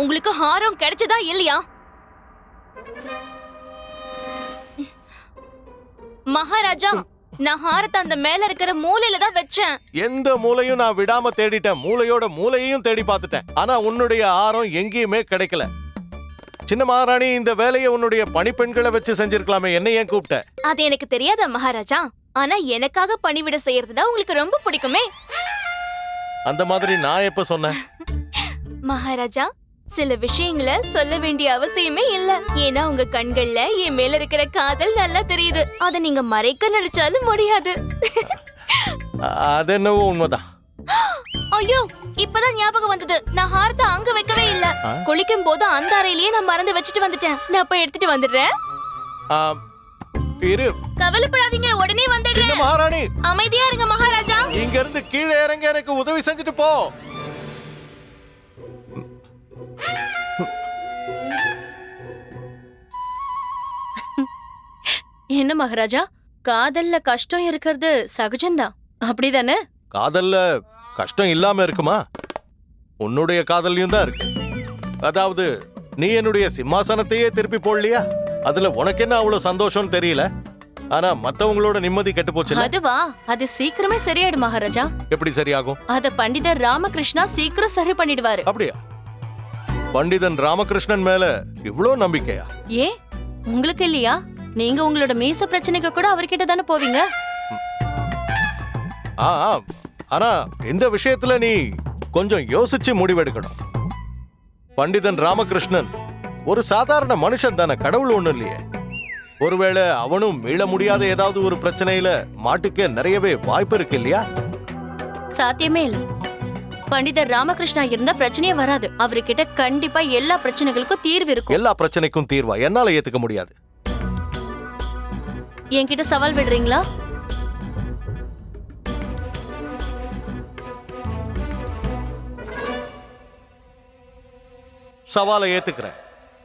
உங்களுக்கு ஹாரம் கிடைச்சதா இல்லையா? மகாராஜா, நான் ஹாரத்தை அந்த மேல இருக்கிற மூலையில தான் வச்சேன். எந்த மூலையும் நான் விடாம தேடிட்டேன், மூலையோட மூலையையும் தேடி பார்த்துட்டேன். ஆனா உன்னுடைய ஹாரம் எங்கேயுமே கிடைக்கல. சின்ன மகாராணி, இந்த வேலையை உன்னுடைய பணிப்பெண்களை வச்சு செஞ்சிருக்கலாமே, என்ன ஏன் கூப்பிட்ட? அது எனக்கு தெரியாதா மகாராஜா? ஆனா எனக்காக பணிவிட செய்யறதுனா உங்களுக்கு ரொம்ப பிடிக்குமே. அந்த மாதிரி நான் எப்ப சொன்னேன்? மகாராஜா, சில விஷயங்களை சொல்ல வேண்டிய அவசியமே இல்ல. ஏன்னா உங்க கண்கள்ல என் மேல இருக்கிற காதல் நல்லா தெரியுது. அத நீங்க மறைக்க நினைச்சாலும் முடியாது. அது என்னவோ உண்மைதான். ஐயோ, இப்பதான் ஞாபகம் வந்தது. நான் ஹாரத்தை அங்க வைக்கவே இல்ல. குளிக்கும் போது அந்த அறையிலேயே நான் மறந்து வச்சுட்டு வந்துட்டேன். நான் போய் எடுத்துட்டு வந்துடுறேன். இரு, கவலைப்படாதீங்க, உடனே வந்துடுறேன். மகாராணி அமைதியா இருங்க மகாராஜா. இங்க இருந்து கீழே இறங்க எனக்கு உதவி செஞ்சுட்டு போ. என்ன மகாராஜா, காதல்ல கஷ்டம் இருக்கிறது சகஜம்தான், அப்படிதானே? காதல்ல கஷ்டம் இல்லாம இருக்குமா? உன்னுடைய காதல்லையும் தான் இருக்கு. அதாவது நீ என்னுடைய சிம்மாசனத்தையே திருப்பி போடலையா? அதுல உனக்கு என்ன அவ்வளவு சந்தோஷம் தெரியல. ஆனா மத்தவங்களோட நிம்மதி கெட்டு போச்சு. அதுவா, அது சீக்கிரமே சரியாயிடும் மகாராஜா. எப்படி சரியாகும்? அத பண்டிதர் ராமகிருஷ்ணா சீக்கிரம் சரி பண்ணிடுவாரு. அப்படியா? பண்டிதன் ராமகிருஷ்ணன் மேல இவ்ளோ நம்பிக்கையா? ஏ, உங்களுக்கு இல்லையா? நீங்க உங்களோட மீச பிரச்சனைக்கு கூட அவர்கிட்ட தானே போவீங்க. ஆனா இந்த விஷயத்துல நீ கொஞ்சம் யோசிச்சு முடிவெடுக்கணும். பண்டிதன் ராமகிருஷ்ணன் ஒரு சாதாரண மனுஷன் தானே, கடவுள் ஒண்ணும் இல்லையே. ஒருவேளை அவனும் மீள முடியாத ஏதாவது ஒரு பிரச்சனையில மாட்டிக்க நிறையவே வாய்ப்பு இருக்கு இல்லையா? சாத்தியமே இல்ல. பண்டிதர் ராமகிருஷ்ணா இருந்தா பிரச்சனையே வராது. அவர்கிட்ட கண்டிப்பா எல்லா பிரச்சனைகளுக்கும் தீர்வு இருக்கும். எல்லா பிரச்சனைக்கும் தீர்வா? என்னால ஏத்துக்க முடியாது. என்கிட்ட சவால் விடுறீங்களா? சவாலை ஏத்துக்கிறேன்.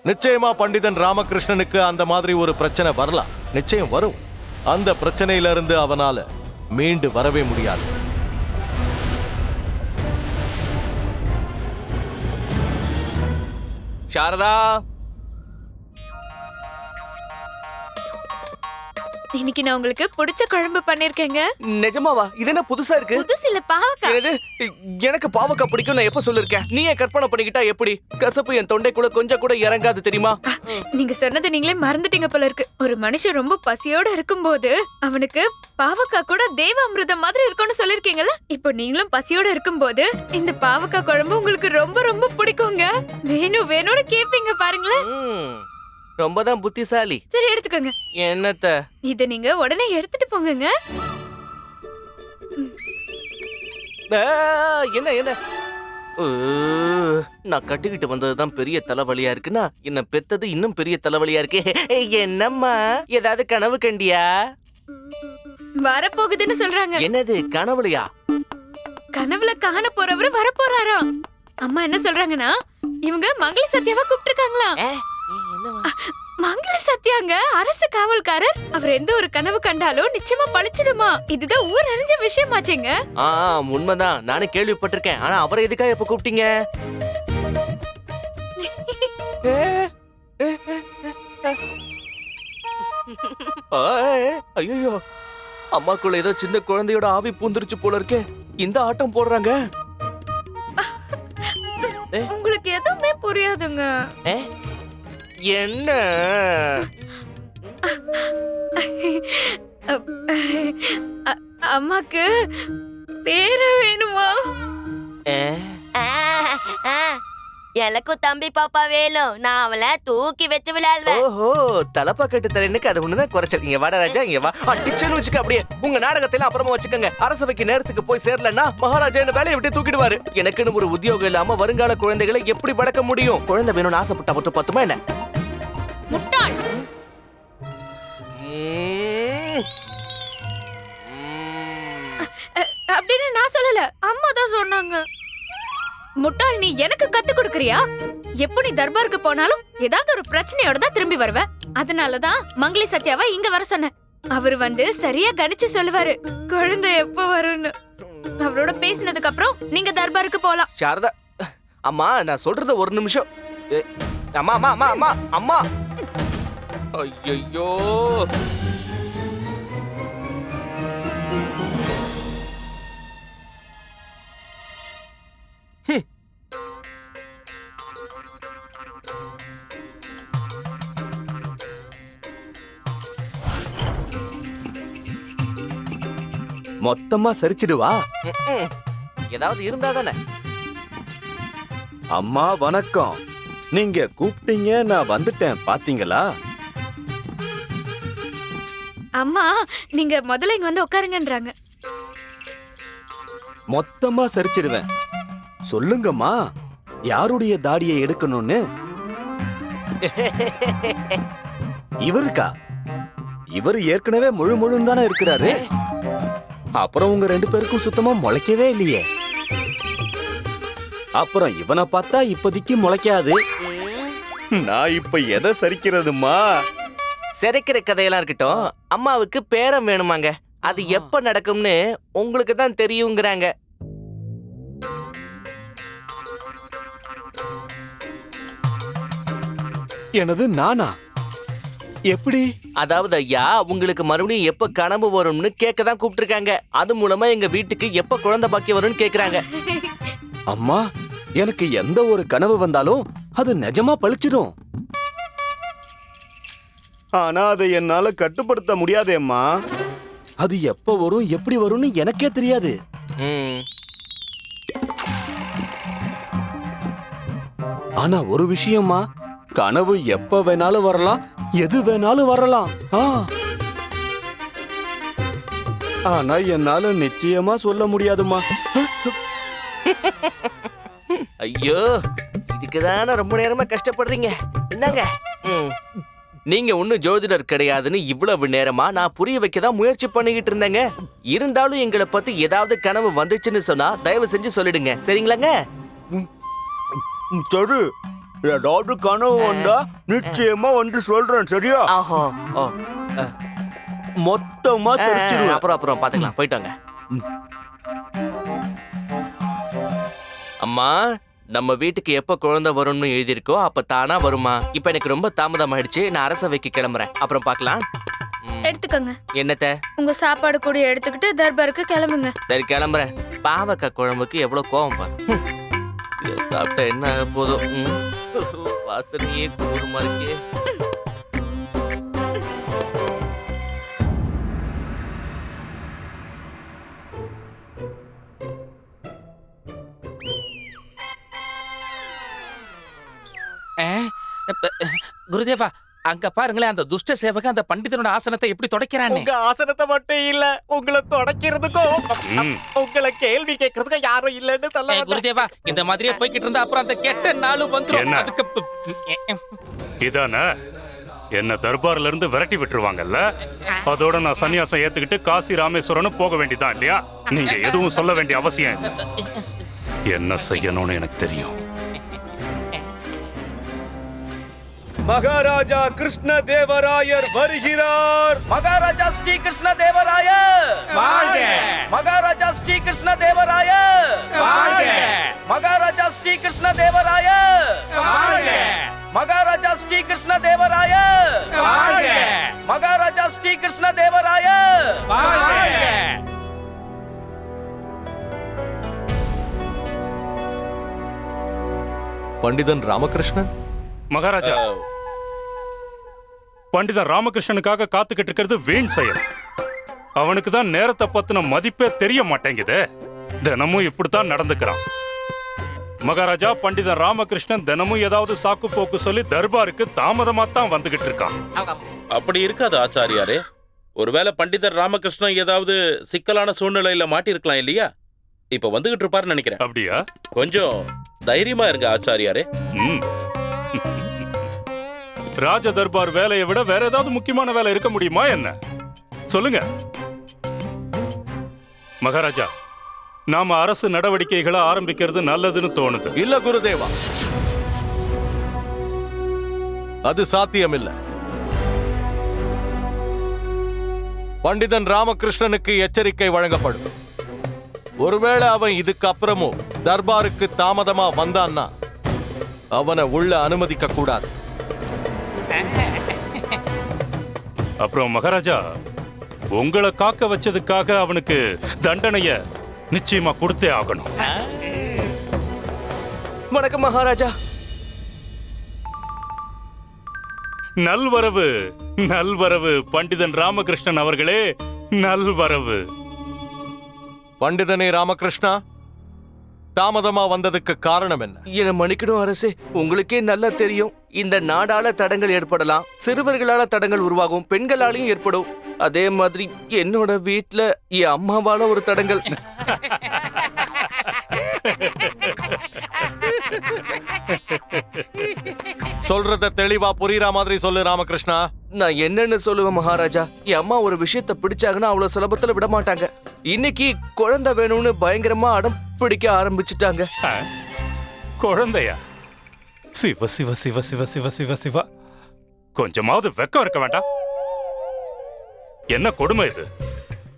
நிச்சயமா பண்டிதன் ராமகிருஷ்ணனுக்கு அந்த மாதிரி ஒரு பிரச்சனை வரலாம். நிச்சயம் வரும். அந்த பிரச்சனையில இருந்து அவனால மீண்டு வரவே முடியாது. சாரதா, இன்னைக்கு நான் உங்களுக்கு பிடிச்ச குழம்பு பண்ணிருக்கேங்க. நிஜமாவா? இது என்ன புதுசா இருக்கு? புதுசு இல்ல, பாவக்காய். எனக்கு பாவக்காய் பிடிக்கும் நான் எப்ப சொல்லிருக்கேன்? நீ ஏன் கற்பனை பண்ணிக்கிட்டா எப்படி? கசப்பு என் தொண்டை கூட கொஞ்சம் கூட இறங்காது தெரியுமா? நீங்க சொன்னதை நீங்களே மறந்துட்டீங்க போல இருக்கு. ஒரு மனுஷன் ரொம்ப பசியோட இருக்கும்போது அவனுக்கு பாவக்காய் கூட தேவாமிர்தம் மாதிரி இருக்கும்னு சொல்லிருக்கீங்கல்ல. இப்போ நீங்களும் பசியோட இருக்கும்போது இந்த பாவக்காய் குழம்பு உங்களுக்கு ரொம்ப ரொம்ப பிடிக்குங்க. வேணும்னு கேப்பீங்க பாருங்களேன். ரொம்பதான் புத்திசாலி. சரி, எடுத்துக்கோங்க. என்னத்த? இத நீங்க உடனே எடுத்துட்டு போங்கங்க. என்ன என்ன? நான் கட்டிக்கிட்டு வந்ததுதான் பெரிய தலைவலியா இருக்குன்னா என்ன பெத்தது இன்னும் பெரிய தலைவலியா இருக்கு. என்னம்மா, ஏதாவது கனவு கண்டியா? வரப்போகுதுன்னு சொல்றாங்க. என்னது கனவுலையா? கனவுல காண போறவரு வரப்போறாராம். அம்மா என்ன சொல்றாங்கன்னா, இவங்க மங்கள சத்யாவை கூப்பிட்டுருக்காங்களா. மங்கள சத்யாங்க அரசு காவல்காரர். அவர் எந்த ஒரு கனவு கண்டாலும் நிச்சயமா பழிச்சிடுமா. இதுதான் ஊர் அறிஞ்ச விஷயமாச்சுங்க. உண்மைதான், நானே கேள்விப்பட்டிருக்கேன். ஆனா அவரை எதுக்காக இப்ப கூப்பிட்டீங்க? ஐயோ, அம்மாக்குள்ள ஏதோ சின்ன குழந்தையோட ஆவி பூந்துருச்சு போல இருக்கே. இந்த ஆட்டம் போடுறாங்க. உங்களுக்கு எதுவுமே புரியாதுங்க. என்ன? அம்மாக்கு பேர வேணுமா? எனக்கும் தம்பி பாப்பா வேணும். நான் அவளை தூக்கி வச்சு விளையாடுவேன். ஓஹோ, தலப்பா கட்டு தரேனுக்கு அது ஒண்ணுதான் குறைச்சல். இங்க வாடா ராஜா, இங்க வா. அடிச்சுன்னு வச்சுக்க. அப்படியே உங்க நாடகத்தை அப்புறமா வச்சுக்கோங்க. அரசவைக்கு நேரத்துக்கு போய் சேரலன்னா மகாராஜா என்ன வேலையை விட்டு தூக்கிடுவாரு. எனக்குன்னு ஒரு உத்தியோகம் இல்லாம வருங்கால குழந்தைகளை எப்படி வளர்க்க முடியும்? குழந்தை வேணும்னு ஆசைப்பட்டா மட்டும் பத்துமா என்ன? முட்டாள். அப்படின்னு நான் சொல்லல, அம்மா தான் சொன்னாங்க. முட்டாள், நீ எனக்கு கத்து கொடுக்கறியா? எப்ப நீ தர்பாருக்கு போனாலும் ஏதாவது ஒரு பிரச்சனையோட தான் திரும்பி வருவ. அதனாலதான் மங்களி சத்யாவை இங்க வர சொன்னேன். அவரு வந்து சரியா கணிச்சு சொல்லுவாரு குழந்தை எப்போ வரும்னு. அவரோட பேசினதுக்கு அப்புறம் நீங்க தர்பாருக்கு போலாம். சாரதா, அம்மா நான் சொல்றது ஒரு நிமிஷம். அம்மா அம்மா அம்மா அம்மா அம்மா ஐயோ மொத்தமா சரிச்சிடுவா. ஏதாவது இருந்தா தானே. அம்மா வணக்கம். நீங்க கூப்பிட்டீங்க, நான் வந்துட்டேன். பாத்தீங்களா? அம்மா நீங்க முதல்ல இங்க வந்து உட்காருங்கன்றாங்க. மொத்தமா சரிச்சிடுவேன். சொல்லுங்கம்மா, யாருடைய தாடியை எடுக்கணும்னு? இவருக்கா? இவர் ஏற்கனவே முழுன்னு தானே இருக்கிறாரு. அப்புறம் உங்க 2 பேருக்கும் சுத்தமா முளைக்கவே இல்லையே. அப்புறம் இவனை பார்த்தா இப்போதைக்கு முளைக்காது. நான் இப்ப எதை சரிக்கிறதுமா? சிறைக்கிற கதையெல்லாம் இருக்கட்டும், அம்மாவுக்கு பேரம் வேணுமாங்க. அது எப்ப நடக்கும்னு உங்களுக்கு தான் தெரியுங்கிறாங்க. எனது நானா? எப்படி? அதாவது ஐயா, உங்களுக்கு மறுபடியும் எப்ப கனவு வரும்னு கேட்க தான் கூப்பிட்டுருக்காங்க. அது மூலமா எங்க வீட்டுக்கு எப்ப குழந்தை பாக்கியம் வரும்னு கேக்குறாங்க. அம்மா, எனக்கு எந்த ஒரு கனவு வந்தாலும் அது நிஜமா பழிச்சிடும். ஆனா அதை என்னால கட்டுப்படுத்த முடியாதேம்மா. அது எப்ப வரும், எப்படி வரும்னு எனக்கே தெரியாது. ஆனா ஒரு விஷயமா, கனவு எப்ப வேணாலும் வரலாம், எது வேணாலும் வரலாம். ஆனா என்னால நிச்சயமா சொல்ல முடியாதுமா. ஐயோ, இதுக்குதானே ரொம்ப நேரமா கஷ்டப்படுறீங்க. என்னங்க, நீங்க ஒன்னும் ஜோதிடர் கிடையாதுன்னு இவ்வளவு நேரமா நான் புரிய வைக்க தான் முயற்சி பண்ணிக்கிட்டு இருந்தேங்க. இருந்தாலும் எங்களை பத்தி ஏதாவது கனவு வந்துச்சுன்னு சொன்னா தயவு செஞ்சு சொல்லிடுங்க, சரிங்களாங்க? சரி, ஏதாவது கனவு வந்தா நிச்சயமா வந்து சொல்றேன், சரியா? ஆஹோ, ஓ, மொத்தமா சரிச்சிருவேன். அப்புறம் பாத்துக்கலாம், போயிட்டாங்க. அம்மா, நம்ம வீட்டுக்கு எப்ப குழந்தை வரும்னு எழுதியிருக்கோ அப்ப தானா வருமா? இப்ப எனக்கு ரொம்ப தாமதம் ஆயிடுச்சு, நான் அரசவைக்கு கிளம்புறேன். அப்புறம் பார்க்கலாம். எடுத்துக்கங்க. என்னத்த? உங்க சாப்பாடு கூட எடுத்துக்கிட்டு தர்பாருக்கு கிளம்புங்க. சரி, கிளம்புறேன். பாவக்காய் குழம்புக்கு எவ்வளவு கோவம் பாரு. இதை சாப்பிட்டா என்ன ஆக போதும்? வாசனையே கூறுமா இருக்கே. குருதேவா, அங்க பாருங்களேன், அந்த துஷ்ட சேவக அந்த பண்டிதனோட ஆசனத்தை எப்படி தொடக்கிறானே. உங்க ஆசனத்தை மட்டும் இல்ல, உங்களை தொடக்கிறதுக்கும் உங்களை கேள்வி கேட்கறதுக்கும் யாரும் இல்லன்னு சொல்ல வந்தேன். குருதேவா, இந்த மாதிரியே போய்கிட்டு இருந்தா அப்புறம் அந்த கெட்ட நாளும் வந்துரும். அதுக்கு இதானே என்ன தர்பார்ல இருந்து விரட்டி விட்டுருவாங்கல்ல, அதோட நான் சன்னியாசம் ஏத்துக்கிட்டு காசி ராமேஸ்வரனும் போக வேண்டியதான் இல்லையா? நீங்க எதுவும் சொல்ல வேண்டிய அவசியம் இல்லை. என்ன செய்யணும்னு எனக்கு தெரியும். மகாராஜா கிருஷ்ண தேவராயர் வருகிறார். மகாராஜா ஸ்ரீ கிருஷ்ண தேவராயர் வாழ்க! மகாராஜா ஸ்ரீ கிருஷ்ண தேவராயர் வாழ்க! மகாராஜா ஸ்ரீ கிருஷ்ண தேவராயர் வாழ்க! மகாராஜா ஸ்ரீ கிருஷ்ண தேவராயர் வாழ்க! மகாராஜா ஸ்ரீ கிருஷ்ண தேவராயர் வாழ்க! பண்டிதன் ராமகிருஷ்ணன். மகாராஜா, பண்டிதன் ராமகிருஷ்ணனுக்காக காத்துக்கிட்டு இருக்கிறது வீண் செயல். அவனுக்கு தான் நேரத்தை பத்தின மதிப்பே தெரிய மாட்டேங்குது. தினமும் இப்படித்தான் நடந்துக்கிறான். மகாராஜா, பண்டிதன் ராமகிருஷ்ணன் தினமும் ஏதாவது சாக்கு போக்கு சொல்லி தர்பாருக்கு தாமதமா தான் வந்துகிட்டு இருக்கான். அப்படி இருக்காது ஆச்சாரியாரே. ஒருவேளை பண்டிதர் ராமகிருஷ்ணன் ஏதாவது சிக்கலான சூழ்நிலையில மாட்டிருக்கலாம் இல்லையா? இப்ப வந்துகிட்டு இருப்பாருன்னு நினைக்கிறேன். அப்படியா? கொஞ்சம் தைரியமா இருங்க ஆச்சாரியாரே. ராஜ தர்பார் வேலையை விட வேற ஏதாவது முக்கியமான வேலை இருக்க முடியுமா என்ன? சொல்லுங்க மகாராஜா. நாம அரசு நடவடிக்கைகளை ஆரம்பிக்கிறது நல்லதுன்னு தோணுது. இல்ல குருதேவா, அது சாத்தியமில்லை. பண்டிதன் ராமகிருஷ்ணனுக்கு எச்சரிக்கை வழங்கப்படும். ஒருவேளை அவன் இதுக்கு அப்புறமும் தர்பாருக்கு தாமதமா வந்தான்னா அவனை உள்ள அனுமதிக்க கூடாது. அப்புறம் மகாராஜா, உங்களை காக்க வச்சதுக்காக அவனுக்கு தண்டனைய நிச்சயமா கொடுத்தே ஆகணும். வணக்கம் மகாராஜா. நல்வரவு, நல்வரவு பண்டிதன் ராமகிருஷ்ணன் அவர்களே, நல்வரவு. பண்டிதனே ராமகிருஷ்ணா, தாமதமா வந்ததுக்கு காரணம் என்ன? என்ன மன்னிக்கணும் அரசே, உங்களுக்கே நல்லா தெரியும், இந்த நாடால தடங்கள் ஏற்படலாம், சிறுவர்களால தடங்கள் உருவாகும், பெண்களாலையும் ஏற்படும். அதே மாதிரி என்னோட வீட்ல என் அம்மாவால ஒரு தடங்கள். சொல்றத தெளிவா புரியுற மாதிரி சொல்லு ராமகிருஷ்ணா. நான் என்னன்னு சொல்லுவேன் மகாராஜா, என் அம்மா ஒரு விஷயத்தை பிடிச்சாங்கன்னா அவ்வளவு சுலபத்துல விட மாட்டாங்க. இன்னைக்கு குழந்தை வேணும்னு பயங்கரமா அடம் பிடிக்க ஆரம்பிச்சுட்டாங்க. குழந்தையா? சிவ சிவ சிவ சிவ சிவ சிவ சிவ, கொஞ்சமாவது வெக்கம் இருக்க வேண்டாம்? என்ன கொடுமை இது?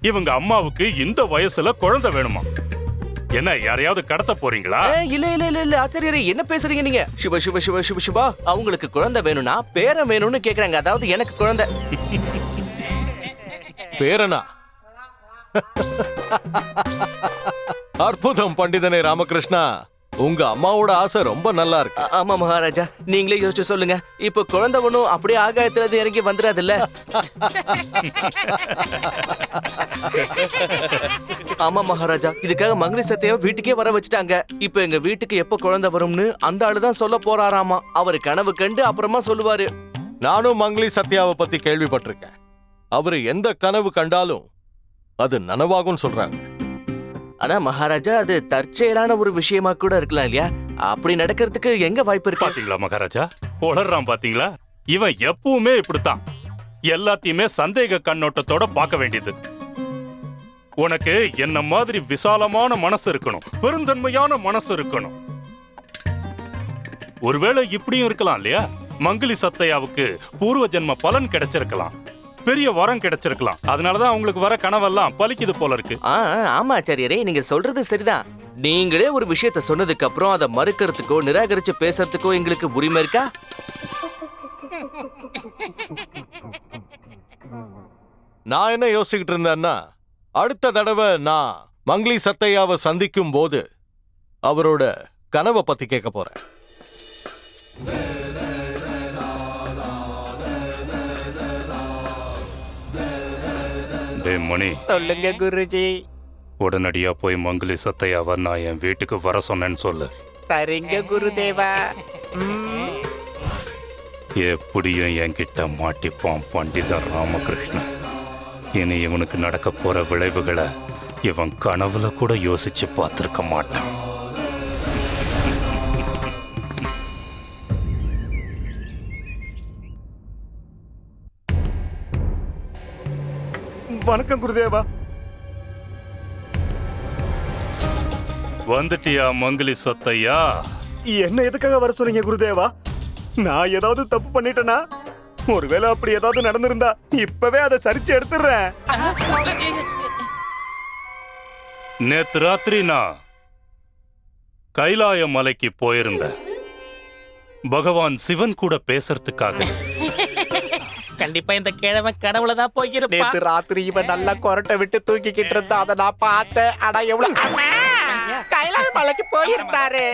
இவங்க அம்மாவுக்கு இந்த வயசுல குழந்தை வேணுமா? என்ன யாரையாவது கடத்த போறீங்களா? இல்ல இல்ல இல்ல இல்ல ஆச்சாரியரே, என்ன பேசுறீங்க நீங்க? சிவ சிவ சிவ சிவ சிவா, அவங்களுக்கு குழந்தை வேணும்னா பேரன் வேணும்னு கேக்குறாங்க. அதாவது எனக்கு குழந்தை. பேரனா? அற்புதம் பண்டிதனே ராமகிருஷ்ணா, உங்க அம்மாவோட ஆசை ரொம்ப நல்லா இருக்கு. ஆமா மகாராஜா, நீங்களே யோசிச்சு சொல்லுங்க. இப்ப குழந்தை ஒண்ணும் அப்படியே ஆகாயத்துல இருந்து இறங்கி வந்துடாதுல்ல. ஆமா மகாராஜா, இதுக்காக மங்களி சத்யாவை வீட்டுக்கே வர வச்சுட்டாங்க. இப்ப எங்க வீட்டுக்கு எப்ப குழந்தை வரும்னு அந்த ஆளுதான் சொல்ல போறாராமா. அவரு கனவு கண்டு அப்புறமா சொல்லுவாரு. நானும் மங்களி சத்யாவை பத்தி கேள்விப்பட்டிருக்கேன். அவரு எந்த கனவு கண்டாலும் அது நனவாகும் சொல்றாங்க. ஆனா மகாராஜா, அது தற்செயலான ஒரு விஷயமா கூட இருக்கலாம் இல்லையா? அப்படி நடக்கிறதுக்கு எங்க வாய்ப்பு இருக்கு? பாத்தீங்களா மகாராஜா, உளறான் பாத்தீங்களா? இவன் எப்பவுமே இப்படித்தான், எல்லாத்தையுமே சந்தேக கண்ணோட்டத்தோட பார்க்க வேண்டியது. உனக்கு என்ன மாதிரி விசாலமான மனசு இருக்கணும், பெருந்தன்மையான மனசு இருக்கணும். ஒருவேளை இப்படியும் இருக்கலாம் இல்லையா? மங்களி சத்தையாவுக்கு பூர்வ ஜென்ம பலன் கிடைச்சிருக்கலாம், பெரிய வரம் கிடைச்சிருக்கலாம். அதனாலதான் அவங்களுக்கு வர கனவெல்லாம் பலிக்குது போல இருக்கு. ஆமா ஆச்சாரியரே, நீங்க சொல்றது சரிதான். நீங்களே ஒரு விஷயத்த சொன்னதுக்கு அப்புறம் அதை மறுக்கிறதுக்கோ நிராகரிச்சு பேசுறதுக்கோ எங்களுக்கு உரிமை இருக்கா? நான் என்ன யோசிச்சுக்கிட்டு இருந்தேன்னா, அடுத்த தடவை நான் மங்களி சத்தையாவை சந்திக்கும் போது அவரோட கனவை பத்தி கேட்க போறேன். மணி, சொல்லுங்க குருஜி. உடனடியா போய் மங்களி சத்தையாவை நான் என் வீட்டுக்கு வர சொன்னேன்னு சொல்லு. சரிங்க குருதேவா. எப்படியும் என்கிட்ட மாட்டிப்பான் பண்டிதர் ராமகிருஷ்ணன். இனி இவனுக்கு நடக்க போற விளைவுகளை இவன் கனவுல கூட யோசிச்சு பார்த்திருக்க மாட்டான். வணக்கம் குருதேவா. வந்துட்டியா மங்களி சத்தையா? என்ன எதுக்காக வர சொன்னீங்க குருதேவா? நான் ஏதாவது தப்பு பண்ணிட்டேனா? ஒருவேளை அப்படி ஏதாவது நடந்திருந்தா இப்பவே அதை சரிச்சு எடுத்துறேன். நேத்து ராத்திரி நான் கைலாய மலைக்கு போயிருந்தேன், பகவான் சிவன் கூட பேசுறதுக்காக. கண்டிப்பா இந்த கிழமை கடவுளை தான் போயிருப்பான். நேத்து ராத்திரி இவன் நல்லா கொரட்டை விட்டு தூக்கிக்கிட்டு இருந்தா, அதை நான் பார்த்தேன். ஆனா எவ்வளவு கைலாய மலைக்கு போயிருந்தாரு.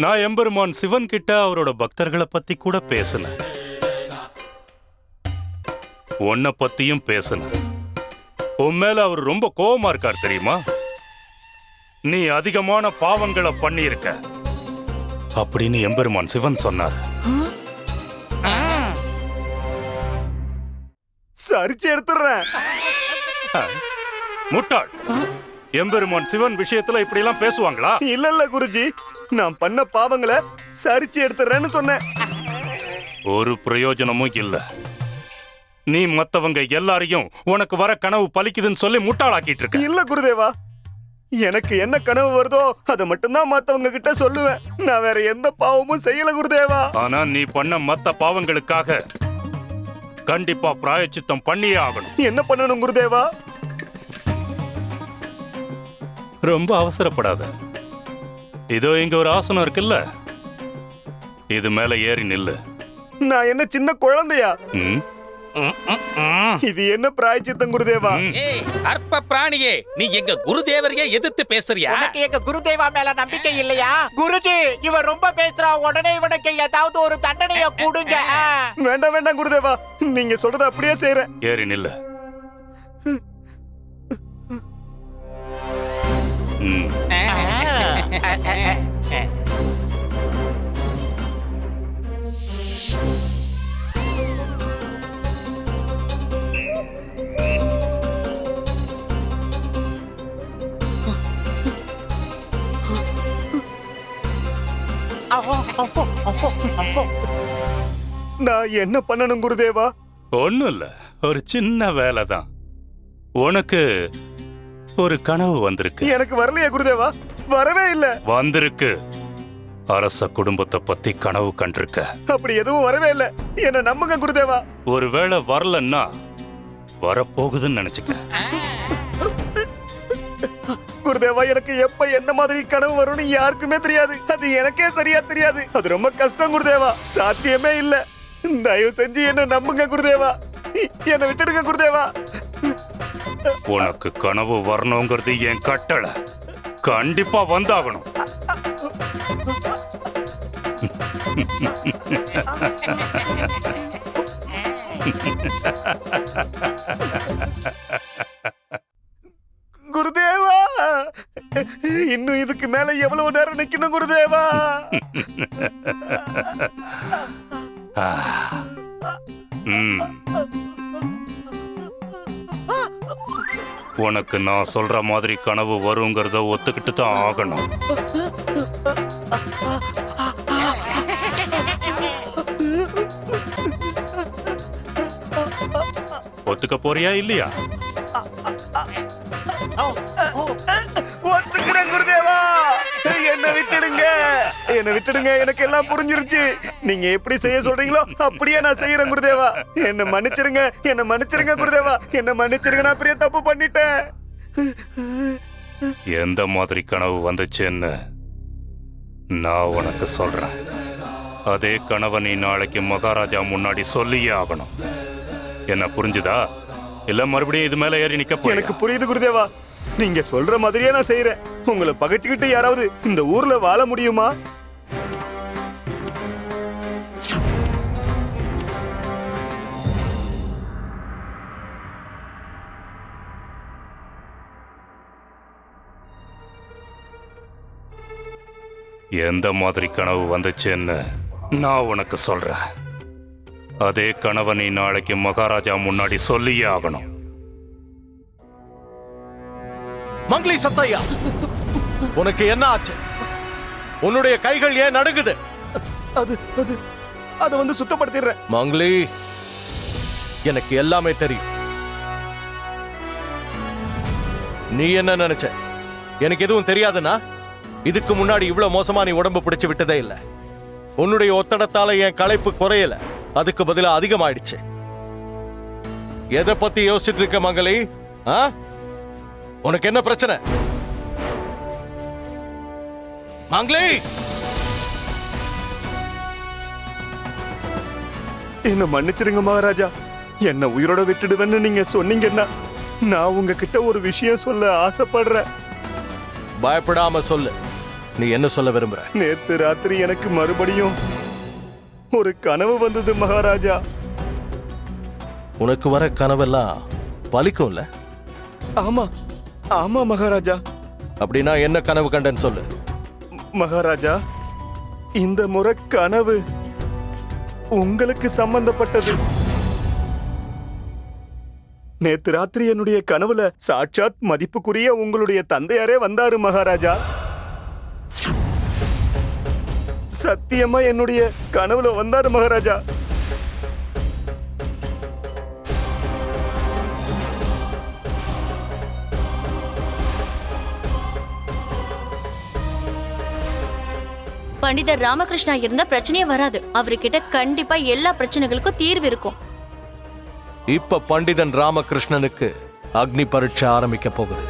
நான் எம்பெருமான் சிவன் கிட்ட அவரோட பக்தர்களை பத்தி கூட பேசினேன், உன்னை பத்தியும் பேசினேன். உன் மேல அவர் ரொம்ப கோபமா இருக்கார் தெரியுமா? நீ அதிகமான பாவங்களை பண்ணியிருக்க அப்படின்னு எம்பெருமான் சிவன் சொன்னார். சரிச்சு எடுத்துறேன். முட்டாள், எம்பெருமான் சிவன் விஷயத்துல இப்படி எல்லாம் பேசுவாங்களா? இல்ல இல்ல குருஜி, நான் பண்ண பாவங்களை சரிச்சு எடுத்துறேன்னு சொன்னேன். ஒரு பிரயோஜனமும் இல்ல. நீ மத்தவங்க எல்லாரையும் உனக்கு வர கனவு பலிக்குதுன்னு சொல்லி முட்டாளாக்கிட்டு இருக்க. இல்ல குருதேவா, எனக்கு என்ன கனவு வருதோ அதை மட்டும்தான் மத்தவங்க கிட்ட சொல்லுவேன். நான் வேற எந்த பாவமும் செய்யல குருதேவா. ஆனா நீ பண்ண மத்த பாவங்களுக்காக கண்டிப்பா பிராயச்சித்தம் பண்ணியே ஆகணும். என்ன பண்ணணும் குருதேவா? ரொம்ப அவசரப்படாத. இதோ இங்க ஒரு ஆசனம் இருக்குல்ல, இது மேல ஏறி நில்லு. நான் என்ன சின்ன குழந்தையா? ம்? இது என்ன பிராயச்சித்தம் குருதேவா? ஏய் அற்ப பிராணியே, நீ எங்க குருதேவரையே எதிர்த்து பேசுறியா? உனக்கு எங்க குருதேவா மேல நம்பிக்கை இல்லையா? குருஜி, இவன் ரொம்ப பேசுறா. உடனே இவனுக்கு ஏதாவது ஒரு தண்டனைய கொடுங்க. வேண்டாம் வேண்டாம் குருதேவா, நீங்க சொல்றத அப்படியே செய்யறேன். ஏறி நில்லு. ம். நான் என்ன பண்ணணும் குருதேவா? ஒண்ணும் இல்ல, ஒரு சின்ன வேலை தான். உனக்கு ஒரு கனவு வந்திருக்கு. எனக்கு வரலையா குருதேவா? வரவே இல்ல. வந்திருக்கு. அரச குடும்பத்தை பத்தி கனவு கண்டிருக்க. அப்படி எதுவும் வரவே இல்ல. என்ன நம்புங்க குருதேவா. ஒருவேளை வரலன்னா வரப்போகுதுன்னு நினைச்சுக்க. குருதேவா, எனக்கு எப்ப என்ன மாதிரி கனவு வரும்னு யாருக்குமே தெரியாது. அது எனக்கே சரியா தெரியாது. அது ரொம்ப கஷ்டம் குருதேவா. சாத்தியமே இல்ல. தயவு செஞ்சு என்ன நம்புங்க குருதேவா. என்ன விட்டுடுங்க குருதேவா. உனக்கு கனவு வரணுங்கிறது என் கட்டளை. கண்டிப்பா வந்தாகணும். குருதேவா, இன்னும் இதுக்கு மேல எவ்வளவு நேரம் நிக்கணும் குருதேவா? ம். உனக்கு நான் சொல்ற மாதிரி கனவு வருங்கிறத ஒத்துக்கிட்டு தான் ஆகணும். ஒத்துக்க போறியா இல்லையா? ஒத்துக்கிறேன் குருதேவா. என்ன விட்டுடுங்க, என்ன விட்டுடுங்க. எனக்கு எல்லாம் புரிஞ்சிருச்சு. நீங்க எப்படி செய்ய சொல்றீங்களோ அப்படியே நான் செய்யறேன் குருதேவா. என்ன மன்னிச்சிருங்க, என்ன மன்னிச்சிருங்க குருதேவா. என்ன மன்னிச்சிருங்க, நான் பெரிய தப்பு பண்ணிட்டேன். எந்த மாதிரி கனவு வந்துச்சுன்னு நான் உனக்கு சொல்றேன். அதே கனவை நீ நாளைக்கு மகாராஜா முன்னாடி சொல்லியே ஆகணும். என்ன புரிஞ்சுதா? இல்ல மறுபடியும் இது மேல ஏறி நிக்க போறியா? எனக்கு புரியுது குருதேவா. நீங்க சொல்ற மாதிரியே நான் செய்யறேன். உங்களை பகைச்சுக்கிட்டு யாராவது இந்த ஊர்ல வாழ முடியுமா? எந்த மாதிரி கனவு வந்துச்சுன்னு நான் உனக்கு சொல்றேன். அதே கனவை நீ நாளைக்கு மகாராஜா முன்னாடி சொல்லியே ஆகணும். மங்களி சத்தையா, உனக்கு என்ன ஆச்சு? உன்னுடைய கைகள் ஏன் நடுங்குது? அது வந்து சுத்தப்படுத்திடுறேன். மங்களி, எனக்கு எல்லாமே தெரியும். நீ என்ன நினைச்ச? எனக்கு எதுவும் தெரியாதுன்னா இதுக்கு முன்னாடி இவ்வளவு மோசமா நீ உடம்பு பிடிச்சு விட்டதே இல்ல. உன்னுடைய ஒத்தடத்தால என் களைப்பு குறையல, அதுக்கு பதிலா அதிகமாயிடுச்சு. எதை பத்தி யோசிச்சுட்டு இருக்க மங்களி? உனக்கு என்ன பிரச்சனை? மங்களி, என்ன மன்னிச்சிருங்க மகாராஜா. என்ன உயிரோட விட்டுடுவேன்னு நீங்க சொன்னீங்கன்னா நான் உங்ககிட்ட ஒரு விஷயம் சொல்ல ஆசைப்படுறேன். பயப்படாம சொல்லு. நீ என்ன சொல்ல விரும்புற? நேத்து ராத்திரி எனக்கு மறுபடியும் ஒரு கனவு வந்தது மகாராஜா. உனக்கு வர கனவெல்லாம் பலிக்கும்ல? ஆமா ஆமா மகாராஜா. அப்படின்னா என்ன கனவு கண்டேன்னு சொல்லு. மகாராஜா, இந்த முறை கனவு உங்களுக்கு சம்பந்தப்பட்டது. நேத்து ராத்திரி என்னுடைய கனவுல சாட்சாத் மதிப்புக்குரிய உங்களுடைய தந்தையாரே வந்தாரு மகாராஜா. சத்தியமா என்னுடைய கனவுல வந்தாரு மகாராஜா. பண்டிதர் ராமகிருஷ்ணா இருந்தா பிரச்சனையே வராது. அவர்கிட்ட கண்டிப்பா எல்லா பிரச்சனைகளுக்கும் தீர்வு இருக்கும். இப்ப பண்டிதன் ராமகிருஷ்ணனுக்கு அக்னி பரீட்சை ஆரம்பிக்க போகுது.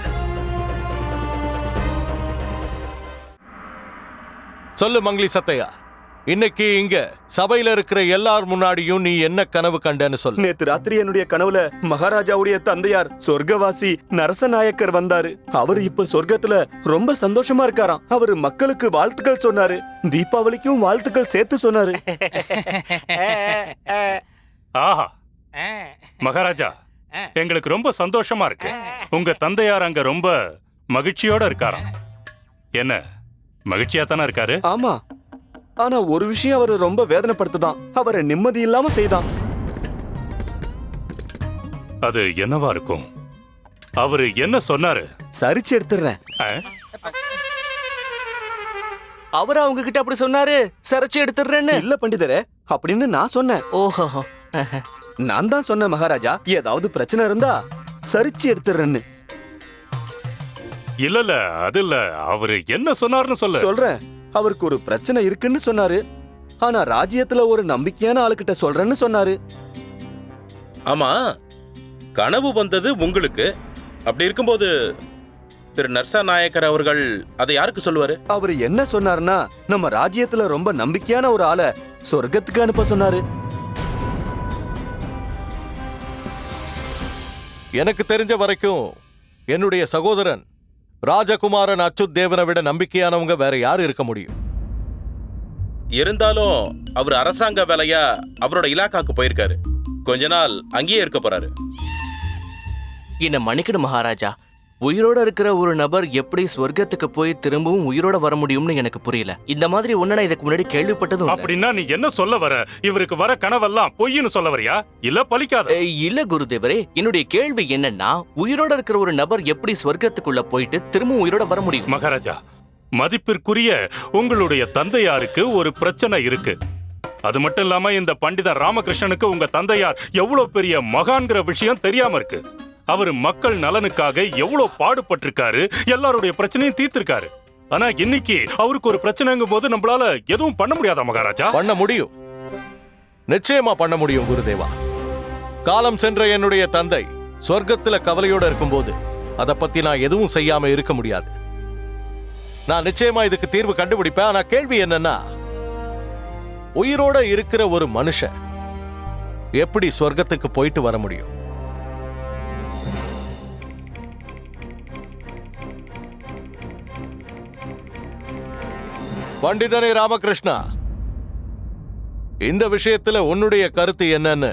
சொல்லு மங்களி சத்தையா, இன்னைக்கு இங்க சபையில இருக்கிற எல்லார் முன்னாடியும் நீ என்ன கனவு கண்டன்னு சொல்லு. நேத்து ராத்திரி என்னுடைய கனவுல மகாராஜாவுடைய தந்தையார் சொர்க்கவாசி நரசநாயக்கர் வந்தாரு. அவரு இப்ப சொர்க்கத்துல ரொம்ப சந்தோஷமா இருக்காராம். அவரு மக்களுக்கு வாழ்த்துக்கள் சொன்னாரு. தீபாவளிக்கும் வாழ்த்துக்கள் சேர்த்து சொன்னாரு. ஆஹா மகாராஜா, எங்களுக்கு ரொம்ப சந்தோஷமா இருக்கு. உங்க தந்தையார் அங்க ரொம்ப மகிழ்ச்சியோட இருக்காராம். என்ன மகிழ்ச்சியா தானே இருக்காரு? ஆமா, ஆனா ஒரு விஷயம் அவரை ரொம்ப வேதனைப்படுத்துதான். அவரை நிம்மதி இல்லாம செய்தான். அது என்னவா இருக்கும்? அவரு என்ன சொன்னாரு? சரிச்சு எடுத்துறேன். அவர் அவங்க கிட்ட அப்படி சொன்னாரு, சரிச்சு எடுத்துறேன்னு. இல்ல பண்டிதரே, அப்படின்னு நான் சொன்னேன். ஓஹோ, நான் தான் சொன்னேன் மகாராஜா, ஏதாவது பிரச்சனை இருந்தா சரிச்சு எடுத்துறேன்னு. இல்ல அது இல்ல, அவரு என்ன சொன்னாருன்னு சொல்றேன். அவருக்கு ஒரு பிரச்சனை இருக்குன்னு சொன்னாரு. ஆனா ராஜ்யத்துல ஒரு நம்பிக்கையான ஆளுகிட்ட சொல்றேன்னு சொன்னாரு. ஆமா, கனவு வந்தது உங்களுக்கு. அப்படி இருக்கும்போது திரு நரசநாயக்கர் அவர்கள் அதை யாருக்கு சொல்லுவாரு? அவரு என்ன சொன்னாருன்னா, நம்ம ராஜ்யத்துல ரொம்ப நம்பிக்கையான ஒரு ஆளை சொர்க்கத்துக்கு அனுப்ப சொன்னாரு. எனக்கு தெரிஞ்ச வரைக்கும் என்னுடைய சகோதரன் ராஜகுமாரன் அச்சுத் தேவனை விட நம்பிக்கையானவங்க வேற யாரு இருக்க முடியும்? இருந்தாலும் அவர் அரசாங்க வேலையா அவரோட இலாக்காக்கு போயிருக்காரு. கொஞ்ச நாள் அங்கேயே இருக்க போறாரு. என்ன மன்னிக்கணும் மகாராஜா, உயிரோட இருக்கிற ஒரு நபர் எப்படி சொர்க்கத்துக்கு போய் திரும்பவும் உயிரோட வர முடியும்னு எனக்கு புரியல. இந்த மாதிரி ஒண்ணு நான் இதுக்கு முன்னாடி கேள்விப்பட்டதும் இல்ல. அப்படின்னா நீ என்ன சொல்ல வர? இவருக்கு வர கனவெல்லாம் பொய்ன்னு சொல்ல வரியா? இல்ல பலிக்காத? இல்ல குருதேவரே, என்னுடைய கேள்வி என்னன்னா, உயிரோட இருக்கிற ஒரு நபர் எப்படி சொர்க்கத்துக்குள்ள போயிட்டு திரும்பவும் உயிரோட வர முடியும்? மகாராஜா, மதிப்பிற்குரிய உங்களுடைய தந்தையாருக்கு ஒரு பிரச்சனை இருக்கு. அது மட்டும் இல்லாம இந்த பண்டிதர் ராமகிருஷ்ணனுக்கு உங்க தந்தையார் எவ்வளவு பெரிய மகான்கிற விஷயம் தெரியாம இருக்கு. அவரு மக்கள் நலனுக்காக எவ்வளவு பாடுபட்டிருக்காரு, எல்லாருடைய பிரச்சனையும் தீர்த்திருக்காரு. ஆனா இன்னைக்கு அவருக்கு ஒரு பிரச்சனைங்கும் போது நம்மளால எதுவும் பண்ண முடியாதா மகாராஜா? பண்ண முடியும், நிச்சயமா பண்ண முடியும் குருதேவா. காலம் சென்ற என்னுடைய தந்தை சொர்க்கத்துல கவலையோட இருக்கும்போது அதை பத்தி நான் எதுவும் செய்யாம இருக்க முடியாது. நான் நிச்சயமா இதுக்கு தீர்வு கண்டுபிடிப்பேன். ஆனா கேள்வி என்னன்னா, உயிரோட இருக்கிற ஒரு மனுஷன் எப்படி சொர்க்கத்துக்கு போயிட்டு வர முடியும்? பண்டிதரே ராமகிருஷ்ணா, இந்த விஷயத்துல உன்னுடைய கருத்து என்னன்னு